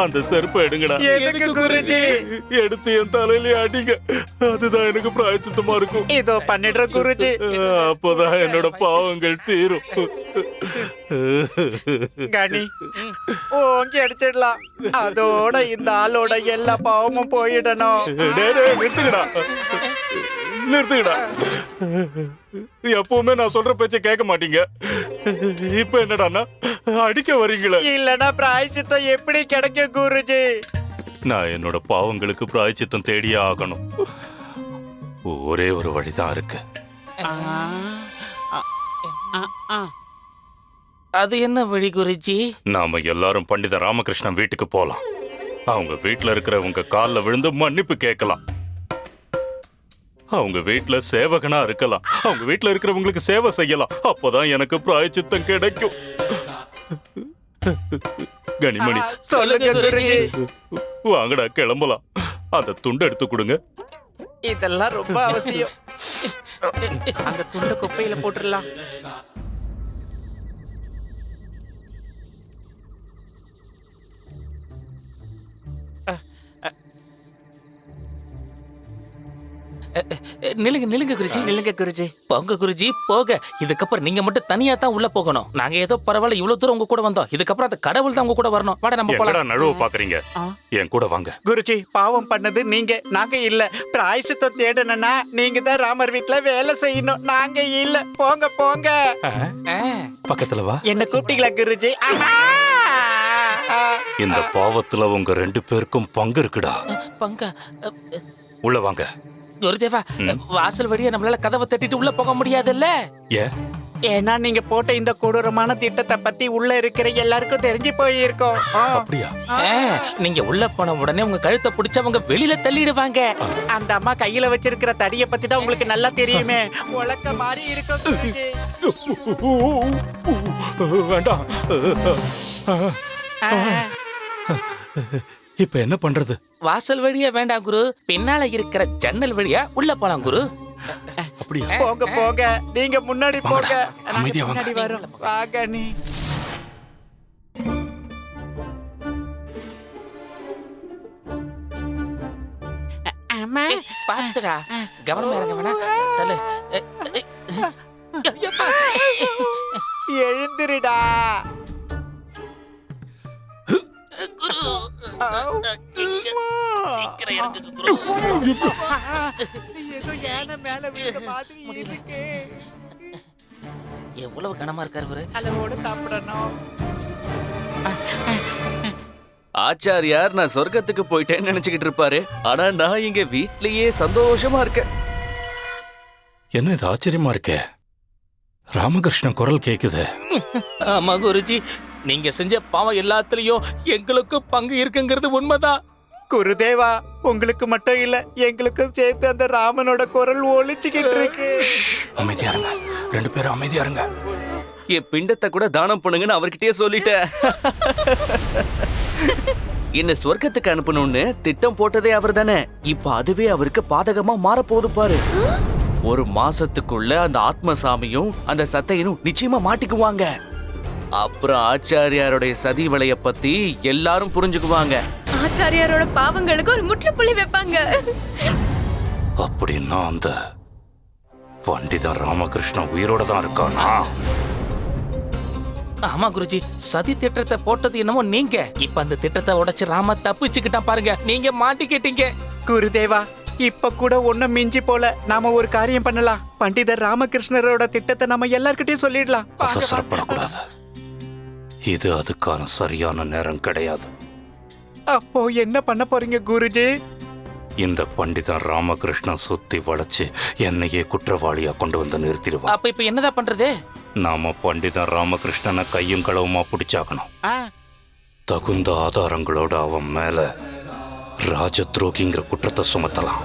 அந்த செருப்பை எடுங்கடா. எதுக்கு குருஜி? எடுத்து என் தலையிலே அடிங்க, அதுதான் எனக்கு பிராயச்சித்தமா இருக்கும். இதோ பண்ணிடுற குருஜி. அப்போதான் என்னோட பாவங்கள் தீரும். கனி, ஓங்கி அடிச்சிடலாம். அதோட இந்த ஆளோட எல்லா பாவமும் போயிடணும். நிறுத்துக்கடா, நிறுத்துக்கடா. எப்பவுமே நான் சொல்ற பேச்ச கேட்க மாட்டீங்க. இப்ப என்னடான்னா அடிக்க வரீங்களே. இல்லனா பிராயச்சித்தம் எப்படி கிடைக்கும் குருஜி? நான் என்னோட பாவங்களுக்கு பிராயச்சித்தம் தேடியே ஆகணும். ஒரே ஒரு வழிதான் இருக்கு. அது என்ன வழி குருஜி? நாம எல்லாரும் பண்டித ராமகிருஷ்ணன் வீட்டுக்கு போலாம். அவங்க வீட்டுல இருக்கிறவங்க கால்ல விழுந்து மன்னிப்பு கேட்கலாம். அவங்க வீட்டுல சேவகனா இருக்கலாம். அவங்க வீட்டுல இருக்கிறவங்களுக்கு சேவை செய்யலாம். அப்பதான் எனக்கு பிராயச்சித்தம் கிடைக்கும். கனிமணி, சொல்லுங்க குருஜி. வாங்கடா, கிளம்பலாம். அந்த துண்டு எடுத்து கொடுங்க. இதெல்லாம் ரொம்ப அவசியம். அந்த துண்டை குப்பையில போட்டுடலாம். நில்லுங்க குருஜி. போங்க குருஜி, போக. இதுக்கப்புறம் நீங்க மட்டும் தனியா தான் உள்ள போகணும். நாங்க ஏதோ பரவாயில்ல, இவ்வளவு தூரம் உங்க கூட வந்தோம். இதுக்கப்புறம் அந்த கடவுள் தான் உங்க கூட வரணும். வாடா, நம்ம போலாம். நழுவ பாக்குறீங்க, என் கூட வாங்க. குருஜி, பாவம் பண்ணது நீங்க, நாங்க இல்ல. பிராயசித்தம் தேடணும்னா நீங்க தான் ராமர் வீட்டுல வேலை செய்யணும், நாங்க இல்ல. போங்க போங்க. பக்கத்துல வா. என்ன கூப்பிட்டீங்களா குருஜி? இந்த பாவத்துல உங்க 2 பேருக்கும் பங்கு இருக்குடா. பங்க உள்ள வாங்க. குருதேவா, வாசல் வழியா நம்மளால கதவை தட்டிட்டு உள்ள போக முடியாதுல்ல? ஏன்னா நீங்க போட்ட இந்த கொடூரமான திட்டத்தை பத்தி உள்ள இருக்கிற எல்லாருக்கும் தெரிஞ்சு போயிருக்கோம். அப்படியா? நீங்க உள்ள போன உடனே உங்க கழுத்தை பிடிச்சவங்க வெளியில தள்ளிடுவாங்க. அந்த அம்மா கையில வச்சிருக்கிற தடியை பத்தி தான் உங்களுக்கு நல்லா தெரியுமே. உலக்க மாதிரி இருக்கும். வேண்டாம். இப்ப என்ன பண்றது? வாசல் வழியா வேண்டாம் குரு, பின்னால இருக்கிற ஜன்னல் வழியா உள்ள போலாம் குரு. அப்படியா? போங்க போங்க, நீங்க முன்னாடி போங்க. அமைதியா வாங்க. முன்னாடி வரோம். வாங்க நீ. அம்மா பாத்துடா, கவனமா இறங்க வேணா. தள்ளு. எழுந்திருடா சீக்கிரம் இறங்குங்க குரு. ஏதோ யானை மேல விழுந்த மாதிரி இருக்கு. எவ்வளவு கனமா இருக்காரு இவரு. அளவோட சாப்பிடணும். ஆச்சாரியார் நான் சொர்க்கத்துக்கு போயிட்டேன்னு நினைச்சுக்கிட்டு இருப்பாரு. ஆனா நான் இங்க வீட்லயே சந்தோஷமா இருக்கேன். என்ன இது ஆச்சரியமா இருக்கே, ராமகிருஷ்ணன் குரல் கேக்குது. ஆமா குருஜி, நீங்க செஞ்ச பாவம் எல்லாத்துலயும் எங்களுக்கு பங்கு இருக்குங்கிறது உண்மைதான். குருதேவா, உங்களுக்கு மட்டும் இல்ல, எங்களுக்கும் சேர்த்து அந்த ராமனோட குரல் ஒலிச்சுக்கிட்டு இருக்கு. அமைதியா இருங்க, 2 பேரும் அமைதியா இருங்க. என் பிண்டத்தை கூட தானம் பண்ணுங்கன்னு அவர்கிட்டயே சொல்லிட்டேன். என்ன சொர்க்கத்துக்கு அனுப்பணும்னு திட்டம் போட்டதே அவர் தானே. இப்ப அதுவே அவருக்கு பாதகமா மாறப்போகுது பாரு. ஒரு மாசத்துக்குள்ள அந்த ஆத்மசாமியும் அந்த சத்தையனும் நிச்சயமா மாட்டிக்குவாங்க. அப்புறம் ஆச்சாரியாருடைய சதி வலைய பத்தி எல்லாரும் புரிஞ்சுக்குவாங்க. ஆச்சாரியாரோட பாவங்களுக்கு ஒரு முற்றுப்புள்ளி வைப்பாங்க. அப்படின்னா அந்த பண்டிதன் ராமகிருஷ்ணன் உயிரோட தான் இருக்கானா? ஆமா குருஜி, சதி திட்டத்தை போட்டது என்னமோ நீங்க. இப்ப அந்த திட்டத்தை உடைச்சு ராம தப்பிச்சுக்கிட்டான் பாருங்க. நீங்க மாட்டிக்கிட்டீங்க. குருதேவா, இப்ப கூட ஒண்ணும் மிஞ்சி போல. நாம ஒரு காரியம் பண்ணலாம். பண்டிதர் ராமகிருஷ்ணரோட திட்டத்தை நம்ம எல்லார்கிட்டயும் சொல்லிடலாம். அவசரப்படக்கூடாது. இது அதுக்கான சரியான நேரம் கிடையாது. அப்போ என்ன பண்ண போறீங்க குருஜி? இந்த பண்டிதன் ராமகிருஷ்ணன் சுத்தி வளைச்சு என்னையே குற்றவாளியா கொண்டு வந்து நிறுத்திடுவான். அப்ப இப்ப என்னதான் பண்றது? நாம பண்டிதன் ராமகிருஷ்ணனை கையும் களவுமா பிடிச்சாக்கணும். தகுந்த ஆதாரங்களோட அவன் மேல ராஜ துரோகிங்கிற குற்றத்தை சுமத்தலாம்.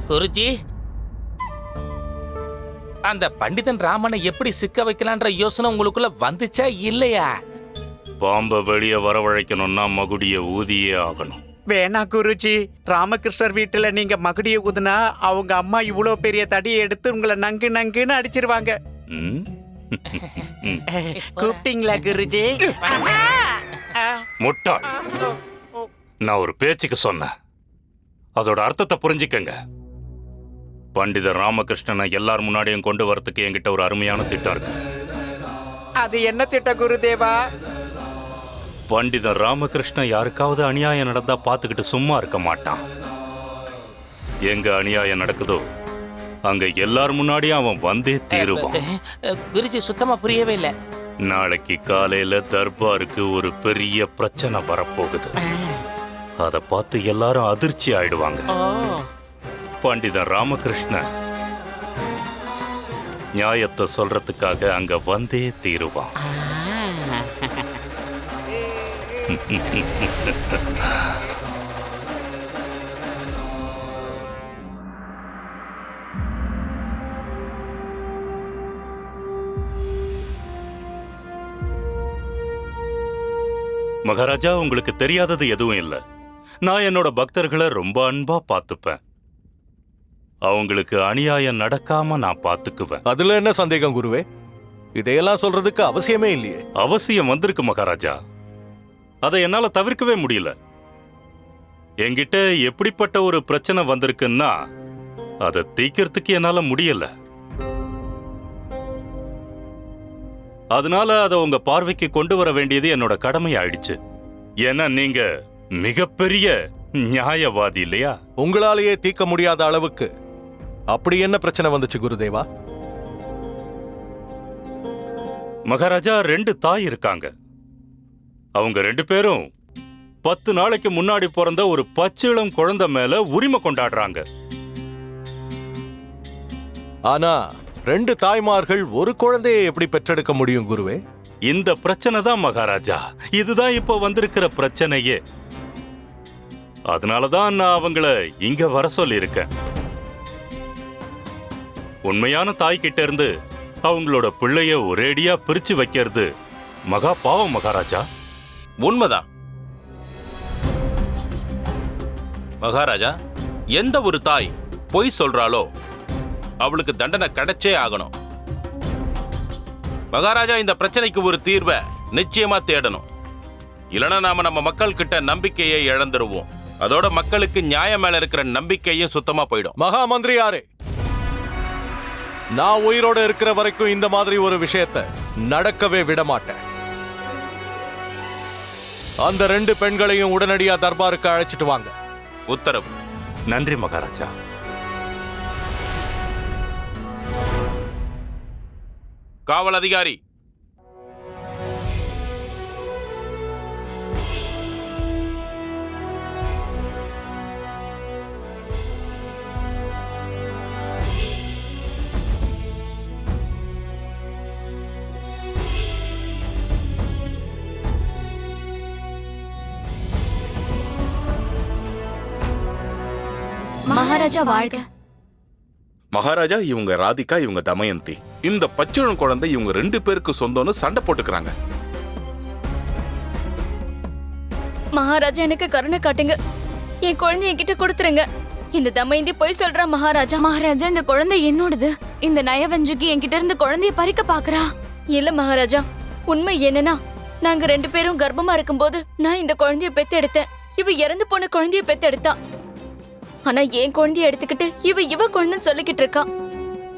குருஜி, அந்த பண்டிதன் ராமனை எப்படி சிக்க வைக்கலான்ற யோசனை உங்களுக்குள்ள வந்துச்சா இல்லையா? பாம்பை வெளியே வரவழைக்கணும்னா மகுடிய ஊதியே ஆகணும். வேணா குருஜி, ராமகிருஷ்ணர் வீட்டுல நீங்க மகுடியை ஊதுனா அவங்க அம்மா இவ்வளவு பெரிய தடியை எடுத்து உங்களை நங்கு நங்குன்னு அடிச்சிருவாங்க. கூப்பிட்டீங்களா குருஜி? முட்டாள், நான் ஒரு பேச்சுக்கு சொன்னேன். அதோட அர்த்தத்தை புரிஞ்சுக்கங்க. பண்டிதர் ராமகிருஷ்ணனை எல்லார் முன்னாடியும் கொண்டு வரதுக்கு என்கிட்ட ஒரு அருமையான திட்டம் இருக்கு. அது என்ன திட்டம் குருதேவா? பண்டிதர் ராமகிருஷ்ணன் யாருக்காவது அநியாயம் நடந்தா பார்த்துக்கிட்டு சும்மா இருக்க மாட்டான். எங்க அநியாயம் நடக்குதோ அங்க எல்லார் முன்னாடியும் அவன் வந்தே தீருவான். குருஜி, சுத்தமா புரியவே இல்லை. நாளைக்கு காலையில தர்பாருக்கு ஒரு பெரிய பிரச்சனை வரப்போகுது. அத பார்த்து எல்லாரும் அதிர்ச்சி ஆயிடுவாங்க. பண்டிதன் ராமகிருஷ்ணன் நியாயத்தை சொல்றதுக்காக அங்க வந்தே தீருவான். மகாராஜா, உங்களுக்கு தெரியாதது எதுவும் இல்ல. நான் என்னோட பக்தர்களை ரொம்ப அன்பா பார்த்துப்பேன். அவங்களுக்கு அநியாயம் நடக்காம நான் பார்த்துக்குவேன். அதுல என்ன சந்தேகம் குருவே? இதையெல்லாம் சொல்றதுக்கு அவசியமே இல்லையே. அவசியம் வந்திருக்கு மகாராஜா. அதை என்னால தவிர்க்கவே முடியல. என்கிட்ட எப்படிப்பட்ட ஒரு பிரச்சனை வந்திருக்குன்னா அதை தீர்க்கறதுக்கு என்னால முடியல. அதனால அதை உங்க பார்வைக்கு கொண்டு வர வேண்டியது என்னோட கடமை ஆயிடுச்சு. ஏன்னா நீங்க மிகப்பெரிய நியாயவாதி இல்லையா? உங்களாலேயே தீர்க்க முடியாத அளவுக்கு அப்படி என்ன பிரச்சனை வந்துச்சு குருதேவா? மகாராஜா, 2 தாய் இருக்காங்க. அவங்க 2 பேரும் 10 நாளைக்கு முன்னாடி பிறந்த ஒரு பச்சிளம் குழந்தை மேல உரிமை கொண்டாடுறாங்க. ஆனா 2 தாய்மார்கள் ஒரு குழந்தையை எப்படி பெற்றெடுக்க முடியும் குருவே? இந்த பிரச்சனை தான் மகாராஜா. இதுதான் இப்போ வந்திருக்கிற பிரச்சனையே. அதனாலதான் நான் அவங்கள இங்க வர சொல்லி இருக்கேன். உண்மையான தாய்கிட்ட இருந்து அவங்களோட பிள்ளைய ஒரேடியா பிரிச்சு வைக்கிறது மகா பாவம் மகாராஜா. உண்மைதான் மகாராஜா. எந்த ஒரு தாய் பொய் சொல்றாளோ அவளுக்கு தண்டனை கிடைச்சே ஆகணும். மகாராஜா, இந்த பிரச்சனைக்கு ஒரு தீர்வை நிச்சயமா தேடணும். இல்லைன்னா நாம நம்ம மக்கள் கிட்ட நம்பிக்கையை இழந்துருவோம். அதோட மக்களுக்கு நியாயம் மேல இருக்கிற நம்பிக்கையும் சுத்தமா போயிடும். மகா மந்திரியாரே, நான் உயிரோட இருக்கிற வரைக்கும் இந்த மாதிரி ஒரு விஷயத்தை நடக்கவே விட மாட்டேன். அந்த 2 பெண்களையும் உடனடியா தர்பாருக்கு அழைச்சிட்டு வாங்க. உத்தரவு. நன்றி மகாராஜா. காவல் அதிகாரி, மகாராஜா வாழ்க. மகாராஜா, இவங்க ராதிகா, இவங்க தமயந்தி. இந்த பச்சிளம் குழந்தை இவங்க 2 பேருக்கு சொந்தம்னு சண்டை போட்டுக்கிறாங்க. மகாராஜா எனக்கு கருணை காட்டுங்க. என் குழந்தைய என்கிட்ட கொடுத்துருங்க. இந்த தமயந்தி போய் சொல்றா மகாராஜா. மகாராஜா, இந்த குழந்தை என்னோடது. இந்த நயவஞ்சுக்கு என்கிட்ட இருந்து குழந்தைய பறிக்க பாக்குறா. இல்ல மகாராஜா, உண்மை என்னன்னா நாங்க 2 பேரும் கர்ப்பமா இருக்கும்போது நான் இந்த குழந்தைய பெத்தெடுத்தேன். இவ இறந்து போன குழந்தைய பெத்தெடுத்தா. ஆனா என் குழந்தைய எடுத்துக்கிட்டு இவ குழந்தைன்னு சொல்லிக்கிட்டு இருக்கா.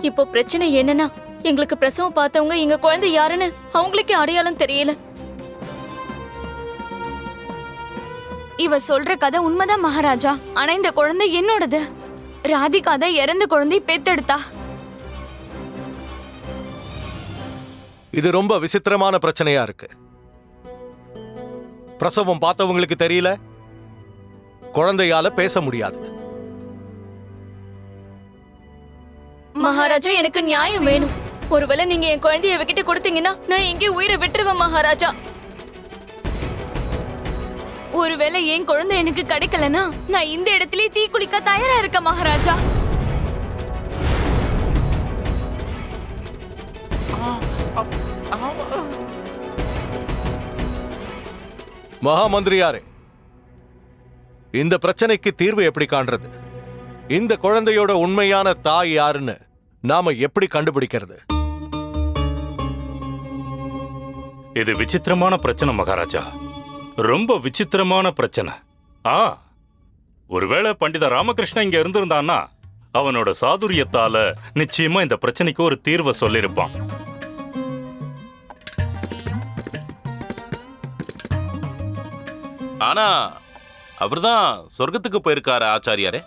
இப்போ பிரச்சனை என்னன்னா எங்களுக்கு பிரசவம் பார்த்தவங்க எங்க குழந்தை யாருன்னு அவங்களுக்கே அடையாளம் தெரியல. இவ சொல்ற கதை உண்மைதான் மகாராஜா. ஆனா இந்த குழந்தை என்னோடது. ராதிகா தான் இறந்த குழந்தை பெத்தெடுத்தா. இது ரொம்ப விசித்திரமான பிரச்சனையா இருக்கு. பிரசவம் பார்த்தவங்களுக்கு தெரியல, குழந்தையால பேச முடியாது. மகாராஜா, எனக்கு நியாயம் வேணும். ஒருவேளை நீங்க என் குழந்தைய இவகிட்ட கொடுத்தீங்கன்னா நான் எங்கே உயிரை விட்டுருவேன் மகாராஜா. ஒருவேளை என் குழந்தை எனக்கு கிடைக்கலனா நான் இந்த இடத்திலே தீ குளிக்க தயாரா இருக்க மகாராஜா. மகாமந்திரியாரே, இந்த பிரச்சனைக்கு தீர்வு எப்படி காண்றது? இந்த குழந்தையோட உண்மையான தாய் யாருன்னு நாம எப்படி கண்டுபிடிக்கிறது? இது விசித்திரமான பிரச்சனை மகாராஜா. ரொம்ப விசித்திரமான பிரச்சனை. ஒருவேளை பண்டித ராமகிருஷ்ணன் இங்க இருந்திருந்தான்னா அவனோட சாதுரியத்தால நிச்சயமா இந்த பிரச்சனைக்கு ஒரு தீர்வை சொல்லிருப்பான். ஆனா அவர்தான் சொர்க்கத்துக்கு போயிருக்காரு ஆச்சாரியாரே.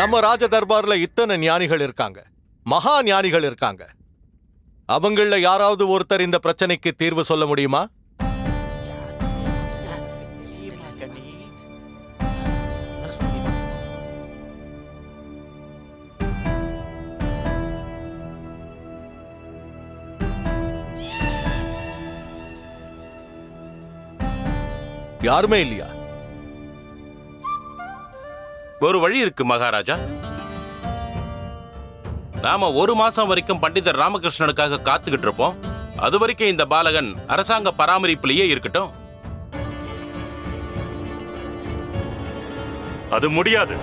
நம்ம ராஜ தர்பார்ல இத்தனை ஞானிகள் இருக்காங்க, மகா ஞானிகள் இருக்காங்க. அவங்கள யாராவது ஒருத்தர் இந்த பிரச்சனைக்கு தீர்வு சொல்ல முடியுமா? யாருமே இல்லையா? ஒரு வழி இருக்கு மகாராஜா. நாம 1 மாசம் வரைக்கும் பண்டிதர் ராமகிருஷ்ணனுக்காக காத்துக்கிட்டு இருப்போம். அது வரைக்கும் இந்த பாலகன் அரசாங்க பராமரிப்பிலேயே இருக்கட்டும். அது முடியாது.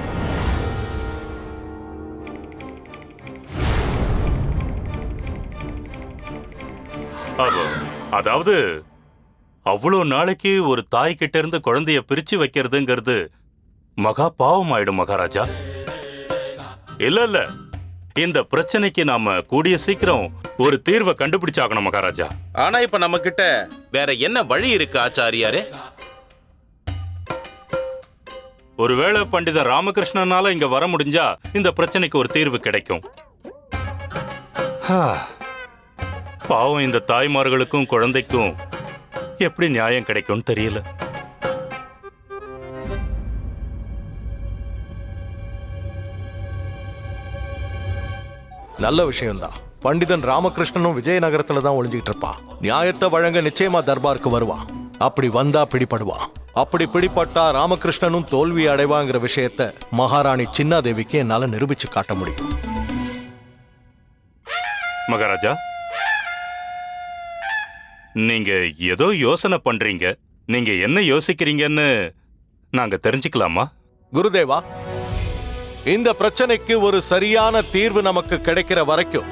அதாவது அவ்வளோ நாளைக்கு ஒரு தாய் கிட்ட இருந்து குழந்தைய பிரிச்சு வைக்கிறதுங்கிறது மகா பாவம் ஆயிடும் மகாராஜா. இல்ல இந்த பிரச்சனைக்கு நாம கூடிய சீக்கிரம் ஒரு தீர்வை கண்டுபிடிச்சாகணும் மகாராஜா. ஆனா இப்ப நம்ம கிட்ட வேற என்ன வழி இருக்கு ஆச்சாரியாரே? ஒருவேளை பண்டித ராமகிருஷ்ணனால இங்க வர முடிஞ்சா இந்த பிரச்சனைக்கு ஒரு தீர்வு கிடைக்கும். பாவம், இந்த தாய்மார்களுக்கும் குழந்தைக்கும் எப்படி நியாயம் கிடைக்கும்னு தெரியல. நல்ல விஷயம்தான். பண்டிதன் ராமகிருஷ்ணனும் விஜயநகரத்துல தான் ஒளிஞ்சிட்டு இருப்பான். நியாயத்தை வழங்க நிச்சயமா தர்பாருக்கு வருவான். அப்படி வந்தா பிடிபடுவான். அப்படி பிடிபட்டா ராமகிருஷ்ணனும் தோல்வி அடைவாங்கிற விஷயத்த மகாராணி சின்னாதேவிக்கு என்னால நிரூபிச்சு காட்ட முடியும். மகாராஜா, நீங்க ஏதோ யோசனை பண்றீங்க. நீங்க என்ன யோசிக்கிறீங்கன்னு நாங்க தெரிஞ்சுக்கலாமா? குருதேவா, இந்த பிரச்சனைக்கு ஒரு சரியான தீர்வு நமக்கு கிடைக்கிற வரைக்கும்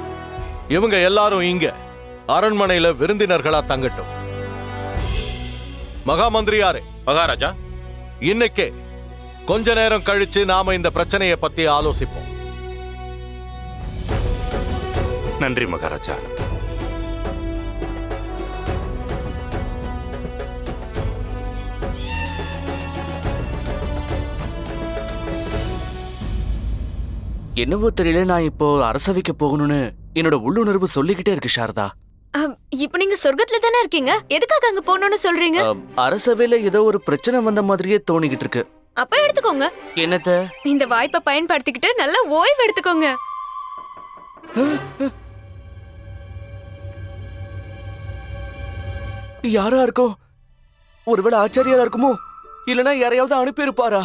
இவங்க எல்லாரும் இங்க அரண்மனையில விருந்தினர்களா தங்கட்டும். மகாமந்திரியாரே. மகாராஜா, இன்னைக்கே கொஞ்ச நேரம் கழிச்சு நாம இந்த பிரச்சனையை பத்தி ஆலோசிப்போம். நன்றி மகாராஜா. என்னவோ தெரியல, நான் இப்போ அரசவைக்கு போகணும்னு என்னோட உள்ளுணர்வு சொல்லிக்கிட்டே இருக்கு சாரதா. இப்ப நீங்க சொர்க்கத்துல தானே இருக்கீங்க, எதுக்காக அங்க போகணும்னு சொல்றீங்க? அரசவையில ஏதோ ஒரு பிரச்சனை வந்த மாதிரியே தோணிக்கிட்டு இருக்கு. அப்ப எடுத்துக்கோங்க. என்னத்த? இந்த வாய்ப்பை பயன்படுத்திக்கிட்டு நல்லா ஓய்வு எடுத்துக்கோங்க. யாரா இருக்கும்? ஒருவேளை ஆச்சாரியாரா இருக்குமோ? இல்லனா யாரையாவது அனுப்பி இருப்பாரா?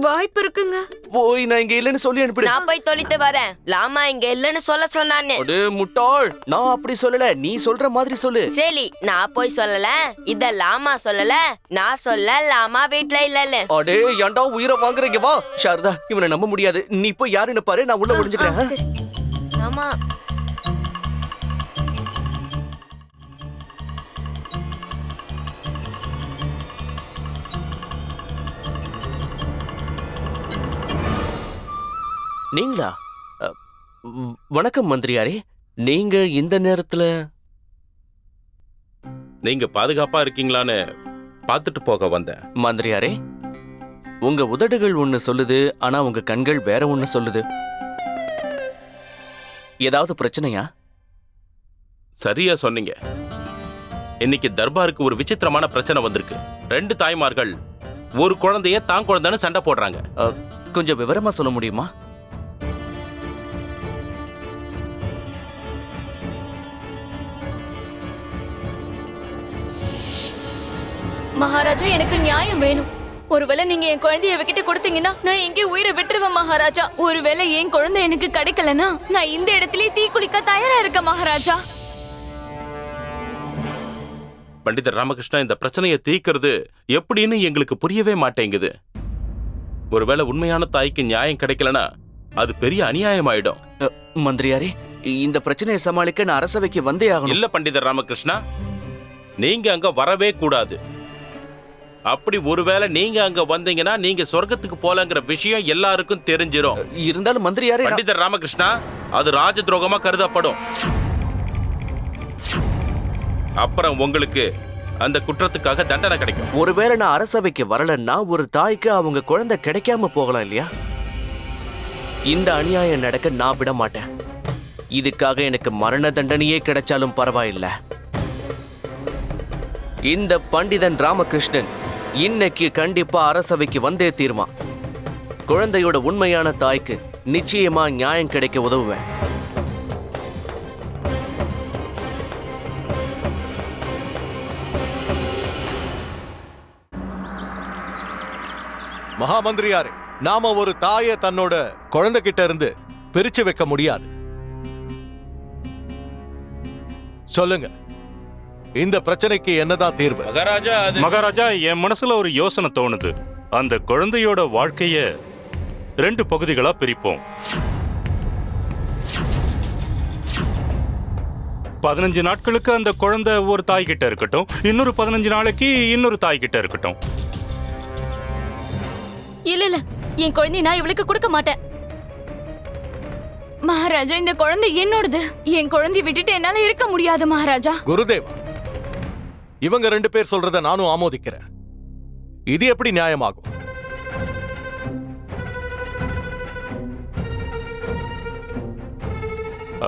வாய்ப்பு இருக்குங்க. போய் நான் இங்க இல்லைன்னு சொல்லி அனுப்பிடு. நான் போய் தொலைத்து வரேன். லாமா இங்க இல்லைன்னு சொல்ல சொன்னானே. அடே முட்டாள், நான் அப்படி சொல்லல, நீ சொல்ற மாதிரி சொல்லு. சரி, நான் போய் சொல்லல, இத லாமா சொல்லல, நான் சொல்ல லாமா வீட்ல இல்லல. அடே ஏன்டா உயிரை வாங்குறீங்க? வா சாரதா, இவனை நம்ப முடியாது. நீ போய் யாருன்னு பாரு, நான் உள்ள ஒளிஞ்சுக்கிறேன். லாமா நீங்களா? வணக்கம் மந்திரியாரே. நீங்க இந்த நேரத்துல? நீங்க பாதுகாப்பா இருக்கீங்களான்னு பார்த்துட்டு போக வந்தேன். மந்திரியாரே, உங்க உதடுகள் ஒண்ணு சொல்லுது, ஆனா உங்க கண்கள் வேற ஒண்ணு சொல்லுது. ஏதாவது பிரச்சனையா? சரியா சொன்னீங்க. இன்னைக்கு தர்பாருக்கு ஒரு விசித்திரமான பிரச்சனை வந்திருக்கு. 2 தாய்மார்கள் ஒரு குழந்தைய தான் குழந்தைன்னு சண்டை போடுறாங்க. கொஞ்சம் விவரமா சொல்ல முடியுமா? மகாராஜா, எனக்கு நியாயம் வேணும். ஒருவேளை நீங்க என் குழந்தைய விக்கிட்டு கொடுத்தீங்கன்னா நான் எங்கே உயிரை விட்டுருவேன் மகாராஜா. ஒருவேளை என் குழந்தை எனக்கு கிடைக்கலனா நான் இந்த இடத்திலே தீ குளிக்க தயாரா இருக்கேன் மகாராஜா. பண்டிதர் ராமகிருஷ்ணா, இந்த பிரச்சனையை தீர்க்கிறது எப்படின்னு எங்களுக்கு புரியவே மாட்டேங்குது. ஒருவேளை உண்மையான தாய்க்கு நியாயம் கிடைக்கலனா அது பெரிய அநியாயம் ஆயிடும். மந்திரியாரே, இந்த பிரச்சனையை சமாளிக்க நான் அரசவைக்கு வந்தே ஆகணும். இல்ல பண்டிதர் ராமகிருஷ்ணா, நீங்க அங்க வரவே கூடாது. அப்படி ஒருவேளை நீங்க அங்க வந்தீங்கன்னா நீங்க சொர்க்கத்துக்கு போலங்கிற விஷயம் எல்லாருக்கும் தெரிஞ்சிரும். இருந்தாலும் மந்திரியாரே, பண்டிதர் ராமகிருஷ்ணா, அது ராஜ துரோகமா கருதப்படும். அப்புறம் உங்களுக்கு அந்த குற்றத்துக்காக தண்டனை கிடைக்கும். ஒருவேளை நான் அரசவைக்கு வரலன்னா ஒரு தாய்க்கு அவங்க குழந்தை கிடைக்காம போகலாம் இல்லையா? இந்த அநியாயம் நடக்க நான் விட மாட்டேன். இதுக்காக எனக்கு மரண தண்டனையே கிடைச்சாலும் பரவாயில்லை. இந்த பண்டிதன் ராமகிருஷ்ணன் இன்னைக்கு கண்டிப்பா அரசவைக்கு வந்தே தீர்வான். குழந்தையோட உண்மையான தாய்க்கு நிச்சயமா நியாயம் கிடைக்க உதவுவேன். மகாமந்திரியாரே, நாம ஒரு தாயை தன்னோட குழந்தைகிட்ட இருந்து பிரிச்சு வைக்க முடியாது. சொல்லுங்க, இந்த பிரச்சனைக்கு என்னதான் தீர்வு? மகாராஜா, என் மனசுல ஒரு யோசனை தோணுது. அந்த குழந்தையோட வாழ்க்கைய 2 பகுதிகளா பிரிப்போம். 15 நாட்களுக்கு அந்த குழந்தை ஒரு தாய் கிட்ட இருக்கட்டும், இன்னொரு 15 நாளைக்கு இன்னொரு தாய் கிட்ட இருக்கட்டும். இல்ல, என் குழந்தை நான் இவளுக்கு கொடுக்க மாட்டேன் மகாராஜா. இந்த குழந்தை என்னோடது. என் குழந்தைய விட்டுட்டு என்னால இருக்க முடியாது மகாராஜா. குருதேவா, இவங்க 2 பேர் சொல்றத நானும் ஆமோதிக்கிறேன். இது எப்படி நியாயமாகும்?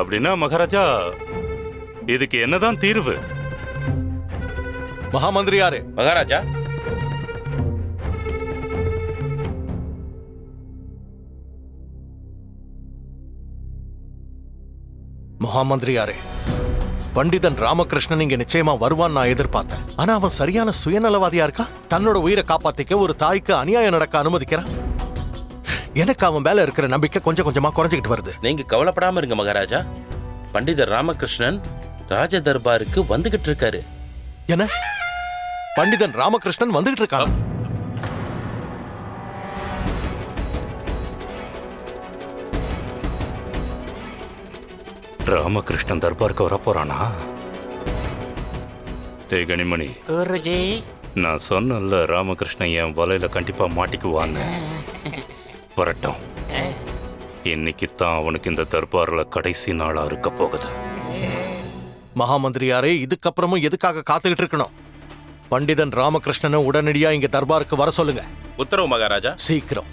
அப்படின்னா மகாராஜா, இதுக்கு என்னதான் தீர்வு? மகாமந்திரியாரே. மகாராஜா, மகாமந்திரியாரே, பண்டிதன் ராமகிருஷ்ணன் இங்க நிச்சயமா வருவான் நான் எதிர்பார்த்தேன். ஆனா அவன் சரியான சுயநலவாதியா இருக்கா. தன்னோட உயிரை காப்பாத்திக்க ஒரு தாய்க்கு அநியாயம் நடக்க அனுமதிக்கிறான். எனக்கு அவன் மேல இருக்கிற நம்பிக்கை கொஞ்சம் கொஞ்சமா குறைஞ்சிக்கிட்டு வருது. நீங்க கவலைப்படாம இருங்க மகாராஜா. பண்டிதர் ராமகிருஷ்ணன் ராஜ தர்பாருக்கு வந்துகிட்டு இருக்காரு. என்ன? பண்டிதன் ராமகிருஷ்ணன் வந்துகிட்டு இருக்கான்? ராமகிருஷ்ணன் தர்பாருக்கு வர போறானா? டேய் கனிமணி, நான் சொன்னல ராமகிருஷ்ணன் என் வலையில கண்டிப்பா மாட்டிக்குவான்னு. வரட்டும். இன்னைக்கு தான் அவனுக்கு இந்த தர்பார்ல கடைசி நாளா இருக்க போகுது. மகாமந்திரியாரே, இதுக்கப்புறமும் எதுக்காக காத்துக்கிட்டு இருக்கணும்? பண்டிதன் ராமகிருஷ்ணனை உடனடியா இங்க தர்பாருக்கு வர சொல்லுங்க. உத்தரவு மகாராஜா. சீக்கிரம்.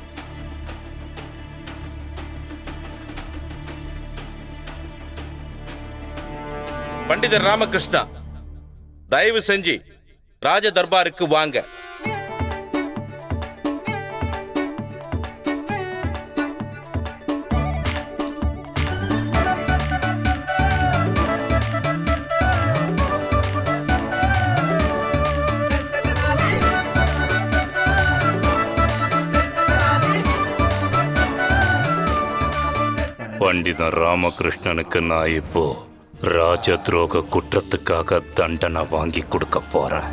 பண்டிதர் ராமகிருஷ்ணா, தயவு செஞ்சு ராஜ தர்பாருக்கு வாங்க. பண்டிதன் ராமகிருஷ்ணனுக்கு நான் இப்போ ராஜ துரோக குற்றத்துக்காக தண்டனை வாங்கி கொடுக்க போறேன்.